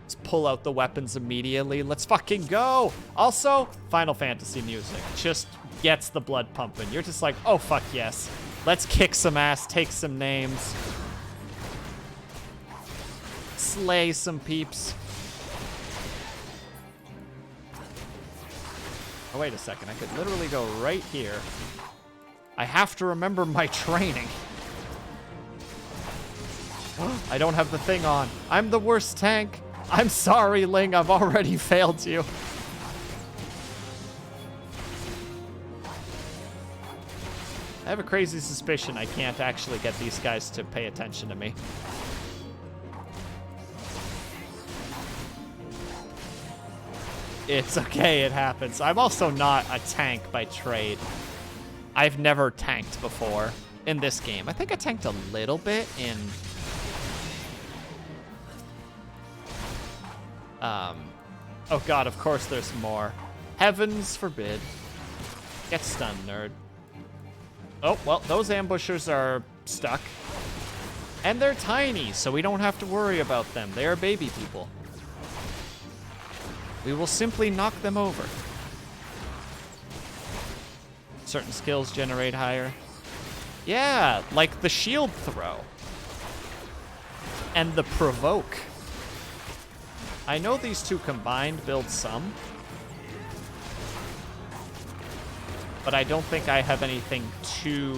Let's pull out the weapons immediately. Let's fucking go! Also, Final Fantasy music just gets the blood pumping. You're just like, oh fuck yes. Let's kick some ass, take some names. Slay some peeps. Oh, wait a second. I could literally go right here. I have to remember my training. I don't have the thing on. I'm the worst tank. I'm sorry, Ling. I've already failed you. I have a crazy suspicion I can't actually get these guys to pay attention to me. It's okay, it happens. I'm also not a tank by trade. I've never tanked before in this game. I think I tanked a little bit in... Oh god, of course there's more. Heavens forbid. Get stunned, nerd. Oh, well, those ambushers are stuck. And they're tiny, so we don't have to worry about them. They are baby people. We will simply knock them over. Certain skills generate higher. Yeah, like the shield throw. And the provoke. I know these two combined build some. But I don't think I have anything too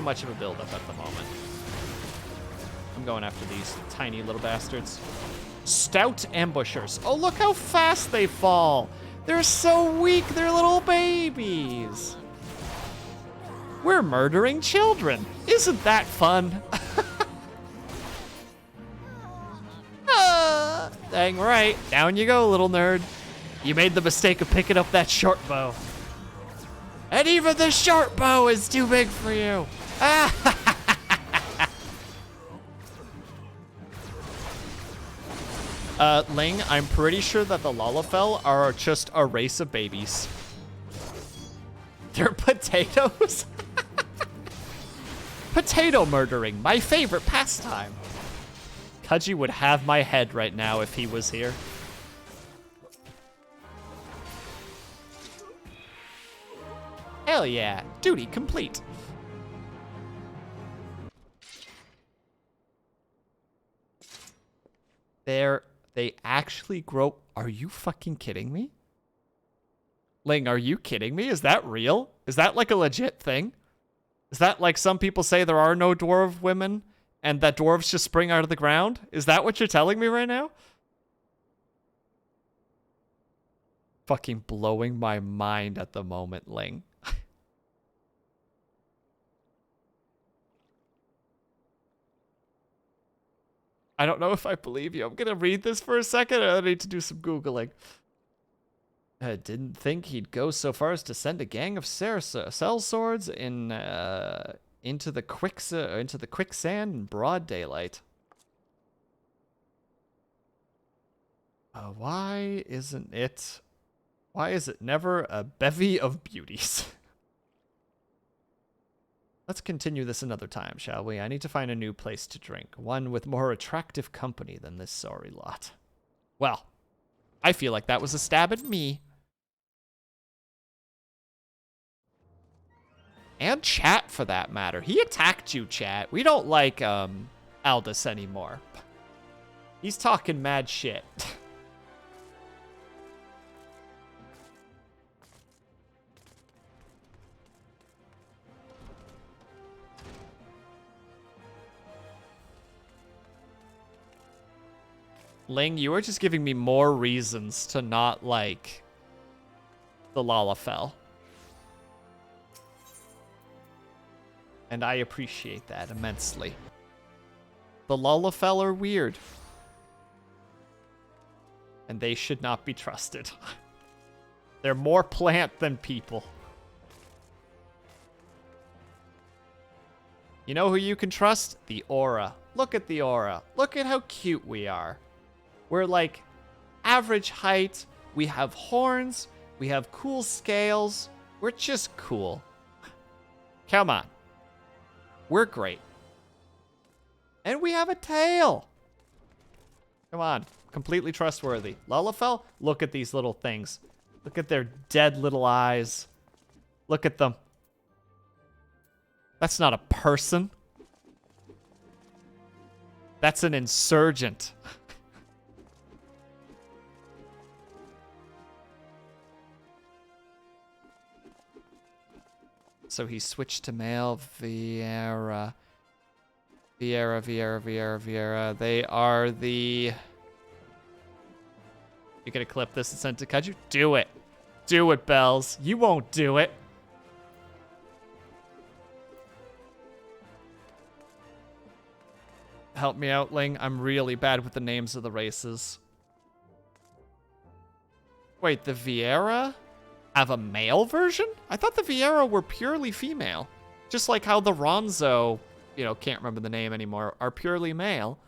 much of a build-up at the moment. I'm going after these tiny little bastards. Stout ambushers. Oh, look how fast they fall. They're so weak. They're little babies. We're murdering children. Isn't that fun? Dang right. Down you go, little nerd. You made the mistake of picking up that short bow. And even the short bow is too big for you. Ling, I'm pretty sure that the Lalafell are just a race of babies. They're potatoes? Potato murdering, my favorite pastime. Kaji would have my head right now if he was here. Hell yeah, duty complete. They actually grow. Are you fucking kidding me? Ling, are you kidding me? Is that real? Is that like a legit thing? Is that like some people say there are no dwarf women and that dwarves just spring out of the ground? Is that what you're telling me right now? Fucking blowing my mind at the moment, Ling. I don't know if I believe you. I'm gonna read this for a second. I need to do some Googling. I didn't think he'd go so far as to send a gang of sellswords into the quicksand in broad daylight. Why is it never a bevy of beauties? Let's continue this another time, shall we? I need to find a new place to drink. One with more attractive company than this sorry lot. Well, I feel like that was a stab at me. And Chat, for that matter. He attacked you, Chat. We don't like, Aldous anymore. He's talking mad shit. Ling, you are just giving me more reasons to not like the Lalafell. And I appreciate that immensely. The Lalafell are weird. And they should not be trusted. They're more plant than people. You know who you can trust? The aura. Look at the aura. Look at how cute we are. We're like average height. We have horns. We have cool scales. We're just cool. Come on. We're great. And we have a tail. Come on. Completely trustworthy. Lalafell, look at these little things. Look at their dead little eyes. Look at them. That's not a person. That's an insurgent. So he switched to male. Vieira. They are the... You're gonna clip this and send it to Kaiju? Do it. Do it, Bells. You won't do it. Help me out, Ling. I'm really bad with the names of the races. Wait, the Vieira have a male version? I thought the Vieira were purely female. Just like how the Ronzo, you know, can't remember the name anymore, are purely male.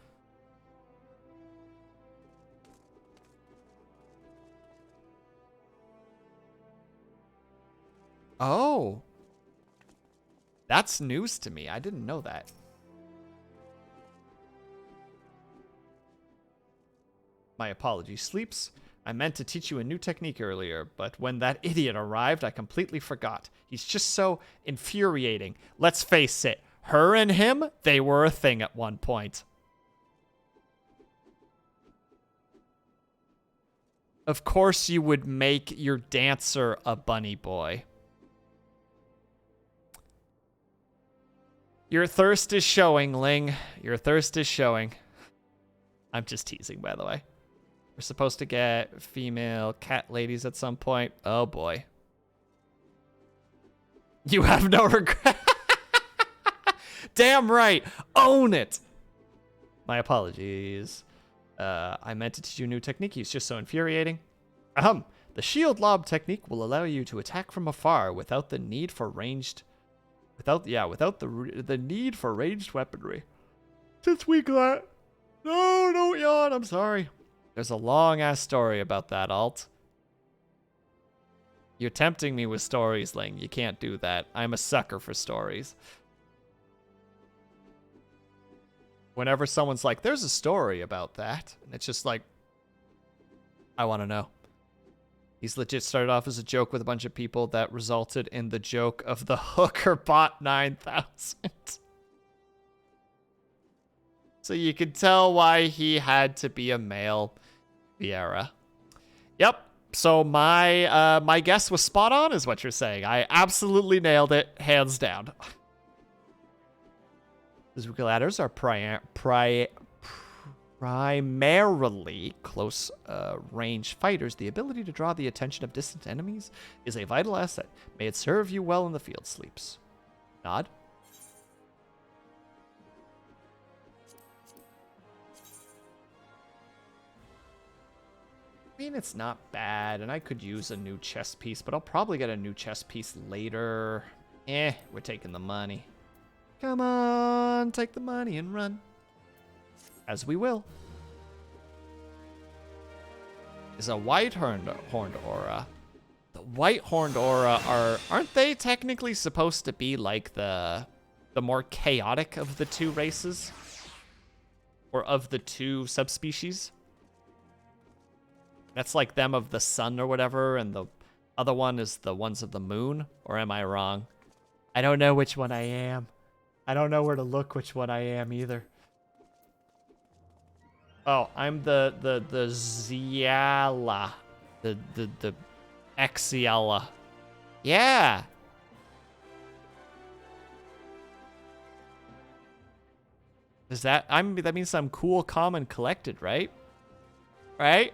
Oh. That's news to me. I didn't know that. My apologies, Sleeps. I meant to teach you a new technique earlier, but when that idiot arrived, I completely forgot. He's just so infuriating. Let's face it, her and him, they were a thing at one point. Of course you would make your dancer a bunny boy. Your thirst is showing, Ling. Your thirst is showing. I'm just teasing, by the way. We're supposed to get female cat ladies at some point. Oh boy. You have no regret. Damn right. Own it. My apologies. I meant to teach you a new technique. It's just so infuriating. The shield lob technique will allow you to attack from afar without the need for ranged... without the need for ranged weaponry. Since we got... No, don't yawn. I'm sorry. There's a long-ass story about that, Alt. You're tempting me with stories, Ling. You can't do that. I'm a sucker for stories. Whenever someone's like, there's a story about that, and it's just like, I want to know. He's legit started off as a joke with a bunch of people that resulted in the joke of the hooker bot 9000. So you can tell why he had to be a male Viera. Yep. So my guess was spot on, is what you're saying. I absolutely nailed it, hands down. The Zuka ladders are primarily close range fighters. The ability to draw the attention of distant enemies is a vital asset. May it serve you well in the field, Sleeps. Nod. I mean, it's not bad, and I could use a new chess piece, but I'll probably get a new chess piece later. We're taking the money. Come on, take the money and run. As we will. Is a white horned aura. The white horned aura aren't they technically supposed to be like the more chaotic of the two races? Or of the two subspecies? That's like them of the sun or whatever, and the other one is the ones of the moon? Or am I wrong? I don't know which one I am. I don't know where to look which one I am either. Oh, I'm the Ziala. The Exiala. Yeah. Is that that means I'm cool, calm, and collected, right? Right?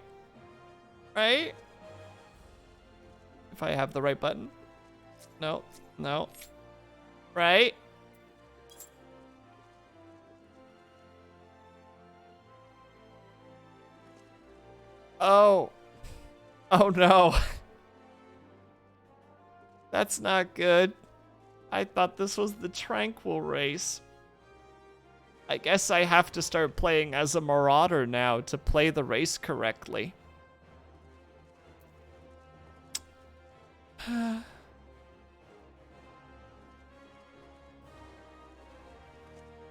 Right? If I have the right button. No. No. Right? Oh. Oh no. That's not good. I thought this was the tranquil race. I guess I have to start playing as a marauder now to play the race correctly.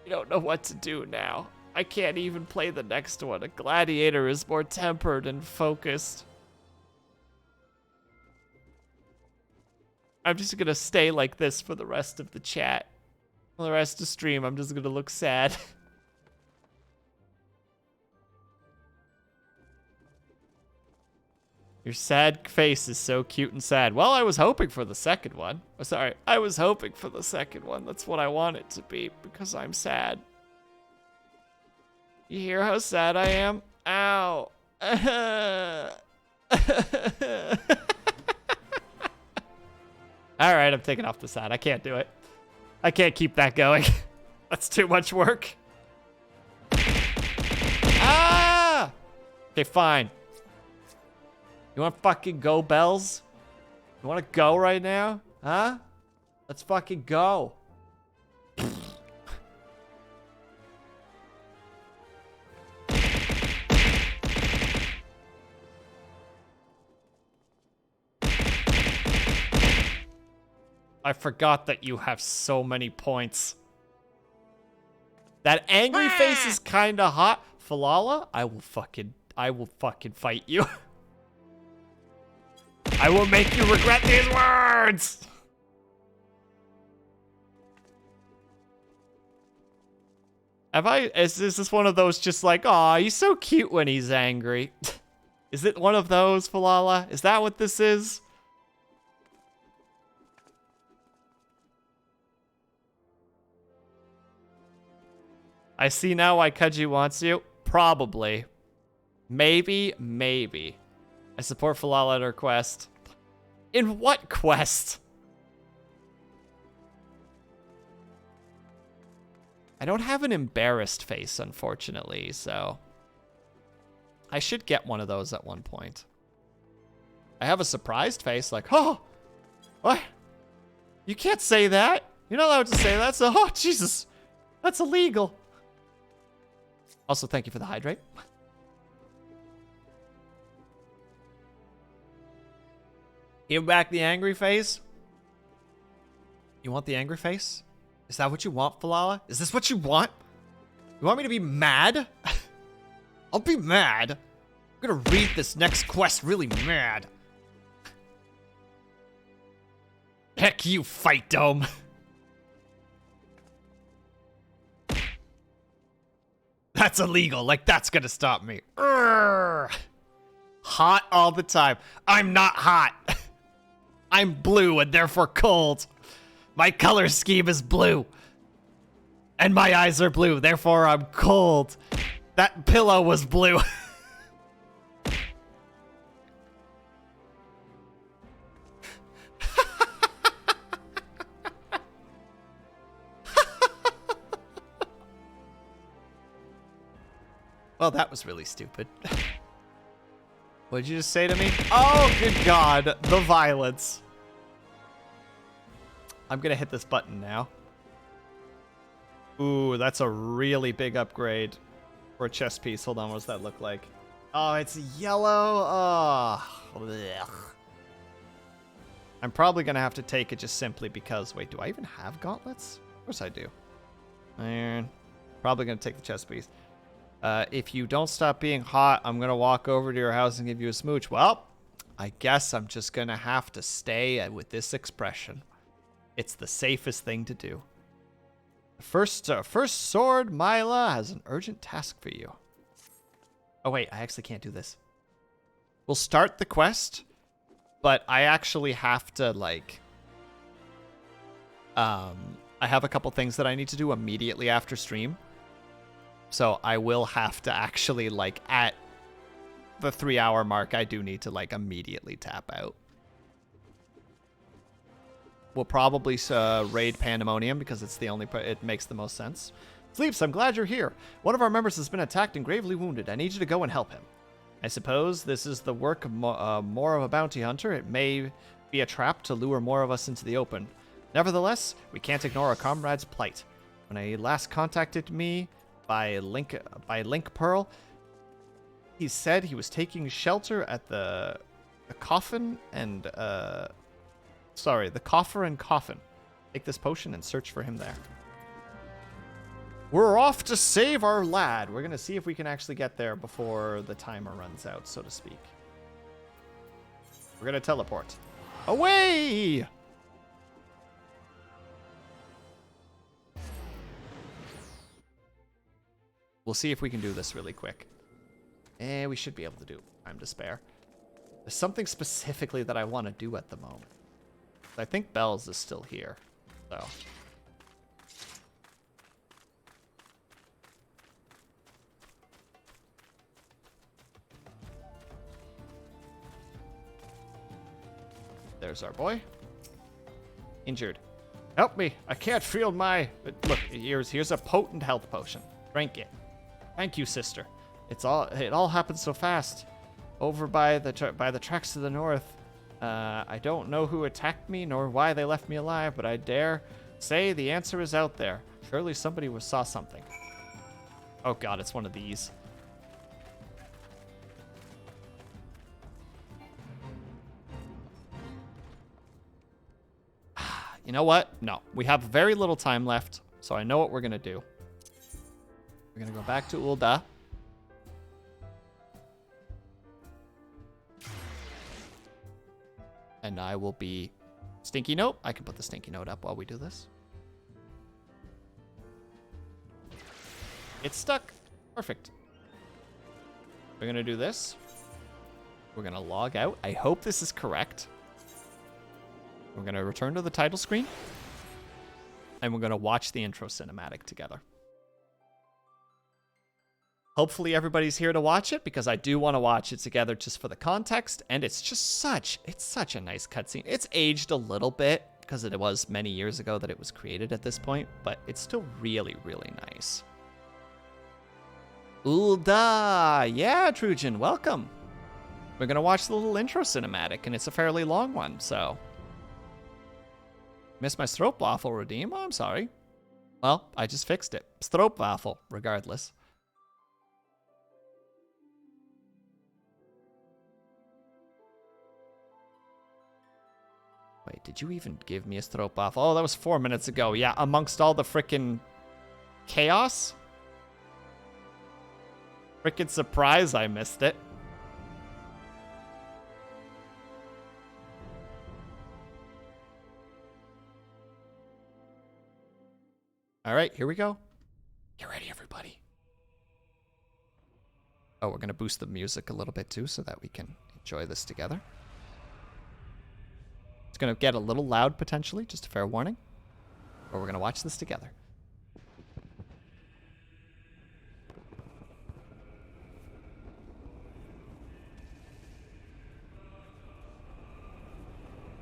You don't know what to do now. I can't even play the next one. A gladiator is more tempered and focused. I'm just gonna stay like this for the rest of the chat. For the rest of the stream, I'm just gonna look sad. Your sad face is so cute and sad. Well, I was hoping for the second one. Oh, sorry, I was hoping for the second one. That's what I want it to be, because I'm sad. You hear how sad I am? Ow. Alright, I'm taking off the sad. I can't do it. I can't keep that going. That's too much work. Ah! Okay, fine. You wanna fucking go, Bells? You wanna go right now? Huh? Let's fucking go. I forgot that you have so many points. That angry face is kinda hot. Falala, I will fucking fight you. I will make you regret these words! Is this one of those just like, aw, he's so cute when he's angry? Is it one of those, Falala? Is that what this is? I see now why Kaji wants you. Probably. Maybe. I support Falala at her quest. In what quest? I don't have an embarrassed face, unfortunately, so I should get one of those at one point. I have a surprised face, like, oh, what? You can't say that. You're not allowed to say that, so, oh, Jesus. That's illegal. Also, thank you for the hydrate. Give back the angry face. You want the angry face? Is that what you want, Falala? Is this what you want? You want me to be mad? I'll be mad. I'm gonna read this next quest really mad. Heck you, Fight Dome. That's illegal. Like, that's gonna stop me. Urgh. Hot all the time. I'm not hot. I'm blue and therefore cold. My color scheme is blue. And my eyes are blue, therefore I'm cold. That pillow was blue. Well, that was really stupid. What did you just say to me? Oh, good God, the violence. I'm gonna hit this button now. Ooh, that's a really big upgrade for a chess piece. Hold on, what does that look like? Oh, it's yellow. Oh, blech. I'm probably gonna have to take it just simply because, wait, do I even have gauntlets? Of course I do. Iron. Probably gonna take the chess piece. If you don't stop being hot, I'm gonna walk over to your house and give you a smooch. Well, I guess I'm just gonna have to stay with this expression. It's the safest thing to do. First sword, Mila has an urgent task for you. Oh wait, I actually can't do this. We'll start the quest, but I actually have to like, I have a couple things that I need to do immediately after stream. So I will have to actually, like, at the 3-hour mark, I do need to, like, immediately tap out. We'll probably raid Pandemonium because it's the only it makes the most sense. Sleeps, I'm glad you're here. One of our members has been attacked and gravely wounded. I need you to go and help him. I suppose this is the work of more of a bounty hunter. It may be a trap to lure more of us into the open. Nevertheless, we can't ignore our comrade's plight. When he last contacted me by link Pearl, he said he was taking shelter at the coffin and the coffer and coffin. Take this potion and search for him there. We're off to save our lad. We're gonna see if we can actually get there before the timer runs out, so to speak. We're gonna teleport away. We'll see if we can do this really quick. We should be able to do time to spare. There's something specifically that I want to do at the moment. I think Bells is still here, so. There's our boy. Injured. Help me. I can't feel my... Look, here's a potent health potion. Drink it. Thank you, sister. It all happened so fast. Over by the tracks to the north. I don't know who attacked me nor why they left me alive, but I dare say the answer is out there. Surely somebody saw something. Oh God, it's one of these. You know what? No, we have very little time left, so I know what we're gonna do. We're gonna go back to Ul'dah. And I will be... Stinky note? I can put the stinky note up while we do this. It's stuck. Perfect. We're gonna do this. We're gonna log out. I hope this is correct. We're gonna return to the title screen. And we're gonna watch the intro cinematic together. Hopefully everybody's here to watch it, because I do want to watch it together just for the context, and it's just it's such a nice cutscene. It's aged a little bit, because it was many years ago that it was created at this point, but it's still really, really nice. Ulda! Yeah, Trujan, welcome! We're going to watch the little intro cinematic, and it's a fairly long one, so... Missed my stroopwafel redeem? Oh, I'm sorry. Well, I just fixed it. Stroopwafel, regardless. Wait, did you even give me a stroopwafel? Oh, that was 4 minutes ago. Yeah, amongst all the frickin' chaos? Frickin' surprise I missed it. All right, here we go. Get ready, everybody. Oh, we're going to boost the music a little bit, too, so that we can enjoy this together. It's going to get a little loud, potentially, just a fair warning. But we're going to watch this together.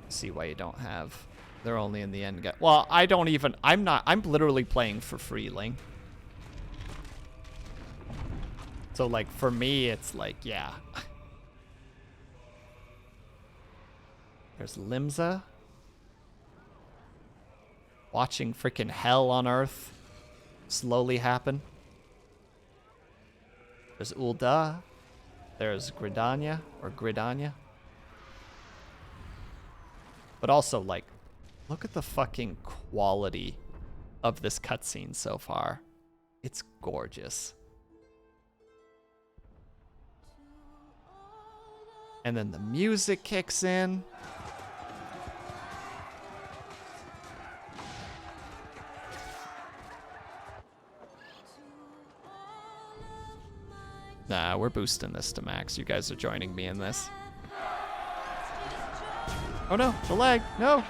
See why you don't have... They're only in the end. Well, I don't even... I'm literally playing for free, Ling. So, like, for me, it's like, yeah. There's Limsa. Watching freaking hell on Earth slowly happen. There's Ulda. There's Gridania, or Gridania. But also, like, look at the fucking quality of this cutscene so far. It's gorgeous. And then the music kicks in. Nah, we're boosting this to max. You guys are joining me in this. Oh no, the lag, no!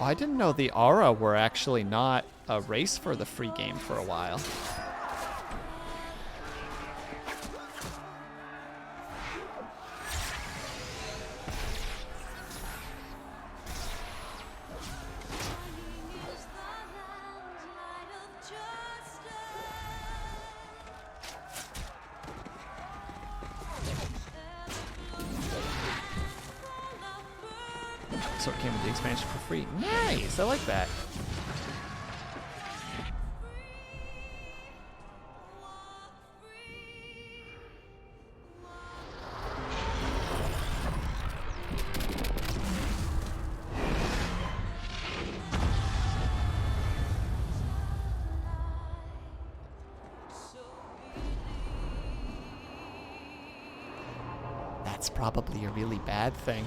Oh, I didn't know the Aura were actually not a race for the free game for a while. So it came with the expansion for free. Nice, I like that. That's probably a really bad thing.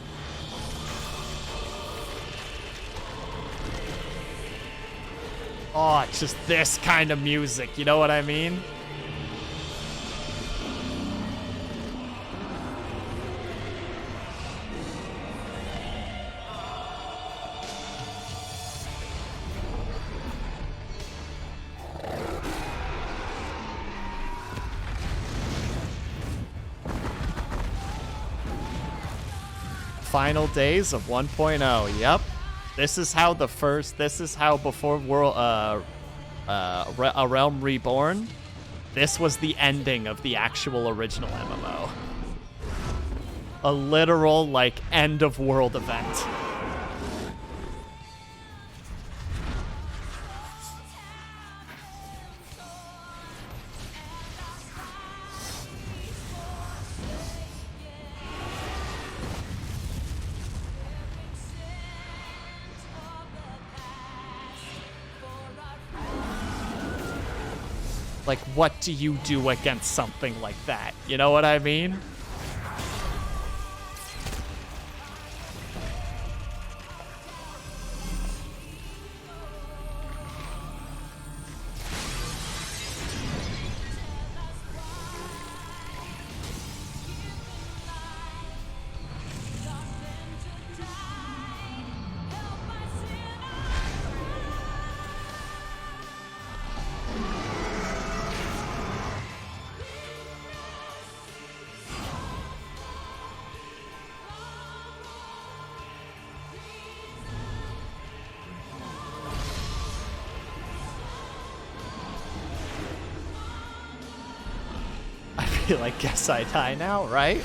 Oh, it's just this kind of music, you know what I mean? Final days of 1.0, yep. This is how before World, A Realm Reborn, this was the ending of the actual original MMO. A literal, like, end of world event. Like, what do you do against something like that? You know what I mean? be like, guess I die now, right?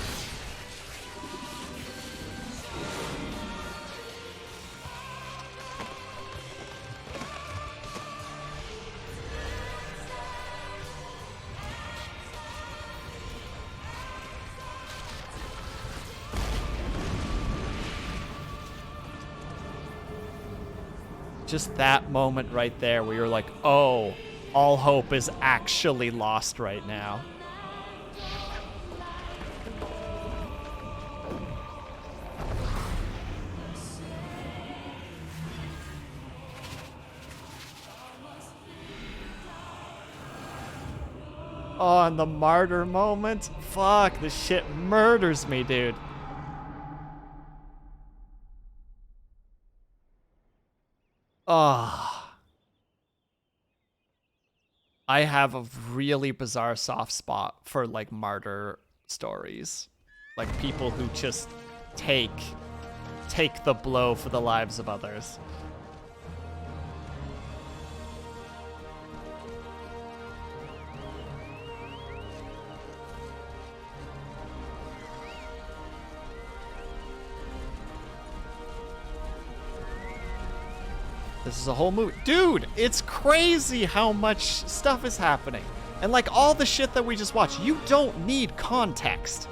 Just that moment right there where you're like, oh, all hope is actually lost right now. Oh, and the martyr moment. Fuck, this shit murders me, dude. Ah. I have a really bizarre soft spot for like martyr stories. Like people who just take the blow for the lives of others. This is a whole movie. Dude, it's crazy how much stuff is happening. And like all the shit that we just watched, you don't need context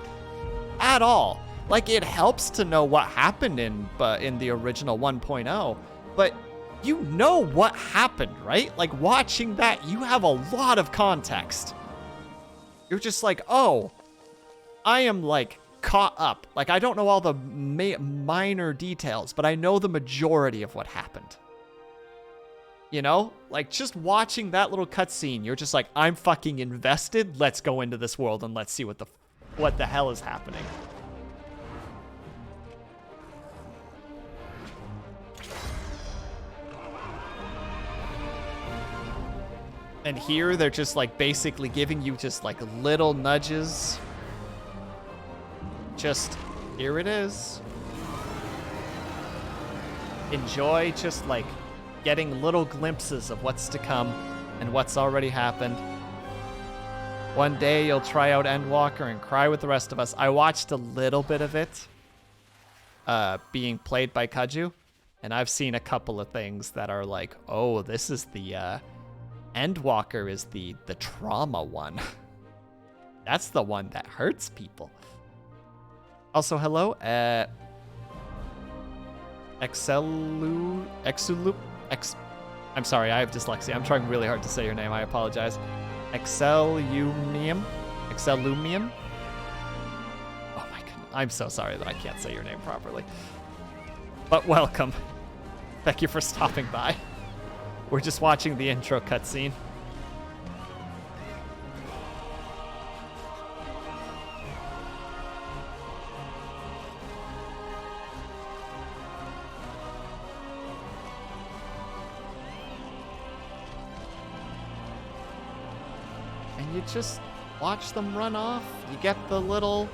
at all. Like it helps to know what happened in the original 1.0, but you know what happened, right? Like watching that, you have a lot of context. You're just like, oh, I am like caught up. Like I don't know all the minor details, but I know the majority of what happened. You know, like just watching that little cutscene, you're just like, I'm fucking invested. Let's go into this world and let's see what the hell is happening. And here they're just like basically giving you just like little nudges. Just here it is. Enjoy just like getting little glimpses of what's to come and what's already happened. One day you'll try out Endwalker and cry with the rest of us. I watched a little bit of it being played by Kaju, and I've seen a couple of things that are like, oh, this is the Endwalker is the trauma one. That's the one that hurts people. Also, hello, I'm sorry, I have dyslexia. I'm trying really hard to say your name. I apologize. Excellumium? Oh my god, I'm so sorry that I can't say your name properly. But welcome. Thank you for stopping by. We're just watching the intro cutscene. You just watch them run off. You get the little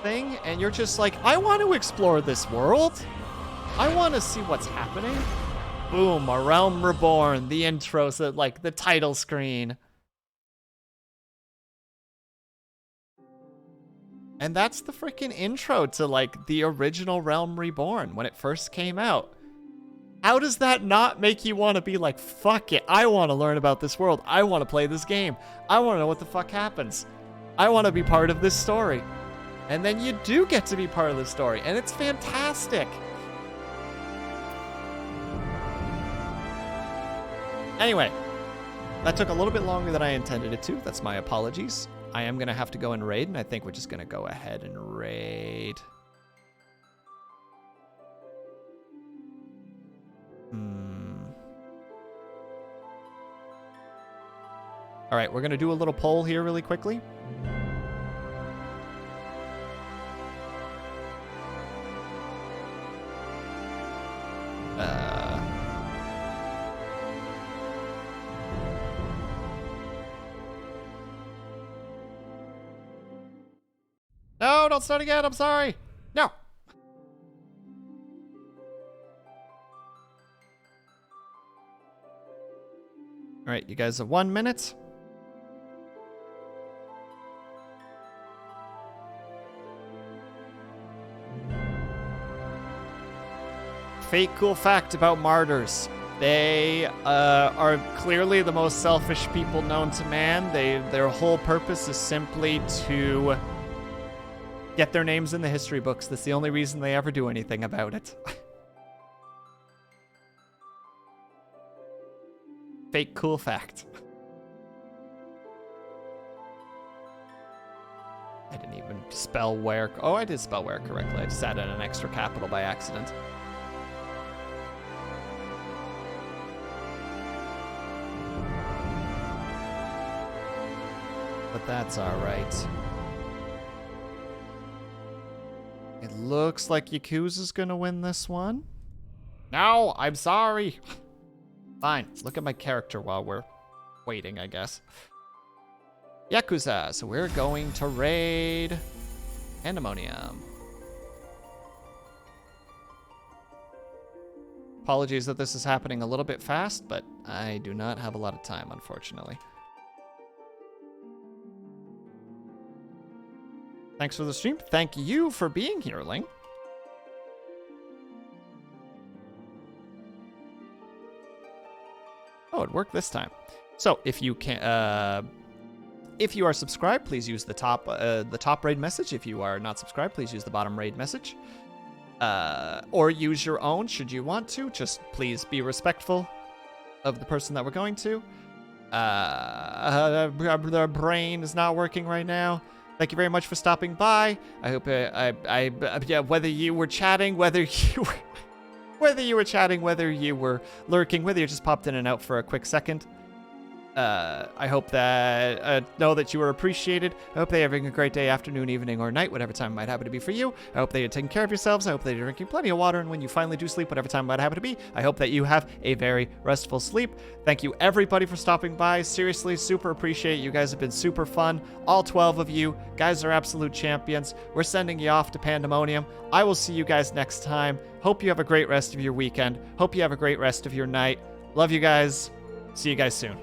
thing, and you're just like, I want to explore this world. I want to see what's happening. Boom, A Realm Reborn, the intro, so like the title screen. And that's the freaking intro to like the original Realm Reborn when it first came out. How does that not make you want to be like, fuck it, I want to learn about this world. I want to play this game. I want to know what the fuck happens. I want to be part of this story. And then you do get to be part of the story, and it's fantastic. Anyway, that took a little bit longer than I intended it to. That's my apologies. I am going to have to go and raid, and I think we're just going to go ahead and raid. All right, we're going to do a little poll here really quickly. No, don't start again. I'm sorry. No. All right, you guys have 1 minute. fake cool fact about martyrs. They are clearly the most selfish people known to man. Their whole purpose is simply to get their names in the history books. That's the only reason they ever do anything about it. Fake cool fact. I didn't even spell where. Oh, I did spell where correctly. I just added an extra capital by accident. But that's alright. It looks like Yakuza's gonna win this one. No, I'm sorry. Fine, look at my character while we're waiting, I guess. Yakuza, so we're going to raid Pandemonium. Apologies that this is happening a little bit fast, but I do not have a lot of time, unfortunately. Thanks for the stream. Thank you for being here, Ling. Oh, it worked this time. So if you can, if you are subscribed, please use the top raid message. If you are not subscribed, please use the bottom raid message. Or use your own should you want to. Just please be respectful of the person that we're going to. Their brain is not working right now. Thank you very much for stopping by. I hope yeah, whether you were chatting, whether you were lurking, whether you just popped in and out for a quick second. I hope that know that you were appreciated. I hope that you're having a great day, afternoon, evening, or night, whatever time it might happen to be for you. I hope that you're taking care of yourselves. I hope that you're drinking plenty of water, and when you finally do sleep, whatever time it might happen to be, I hope that you have a very restful sleep. Thank you, everybody, for stopping by. Seriously, super appreciate it. You guys have been super fun. All 12 of you guys are absolute champions. We're sending you off to Pandemonium. I will see you guys next time. Hope you have a great rest of your weekend. Hope you have a great rest of your night. Love you guys. See you guys soon.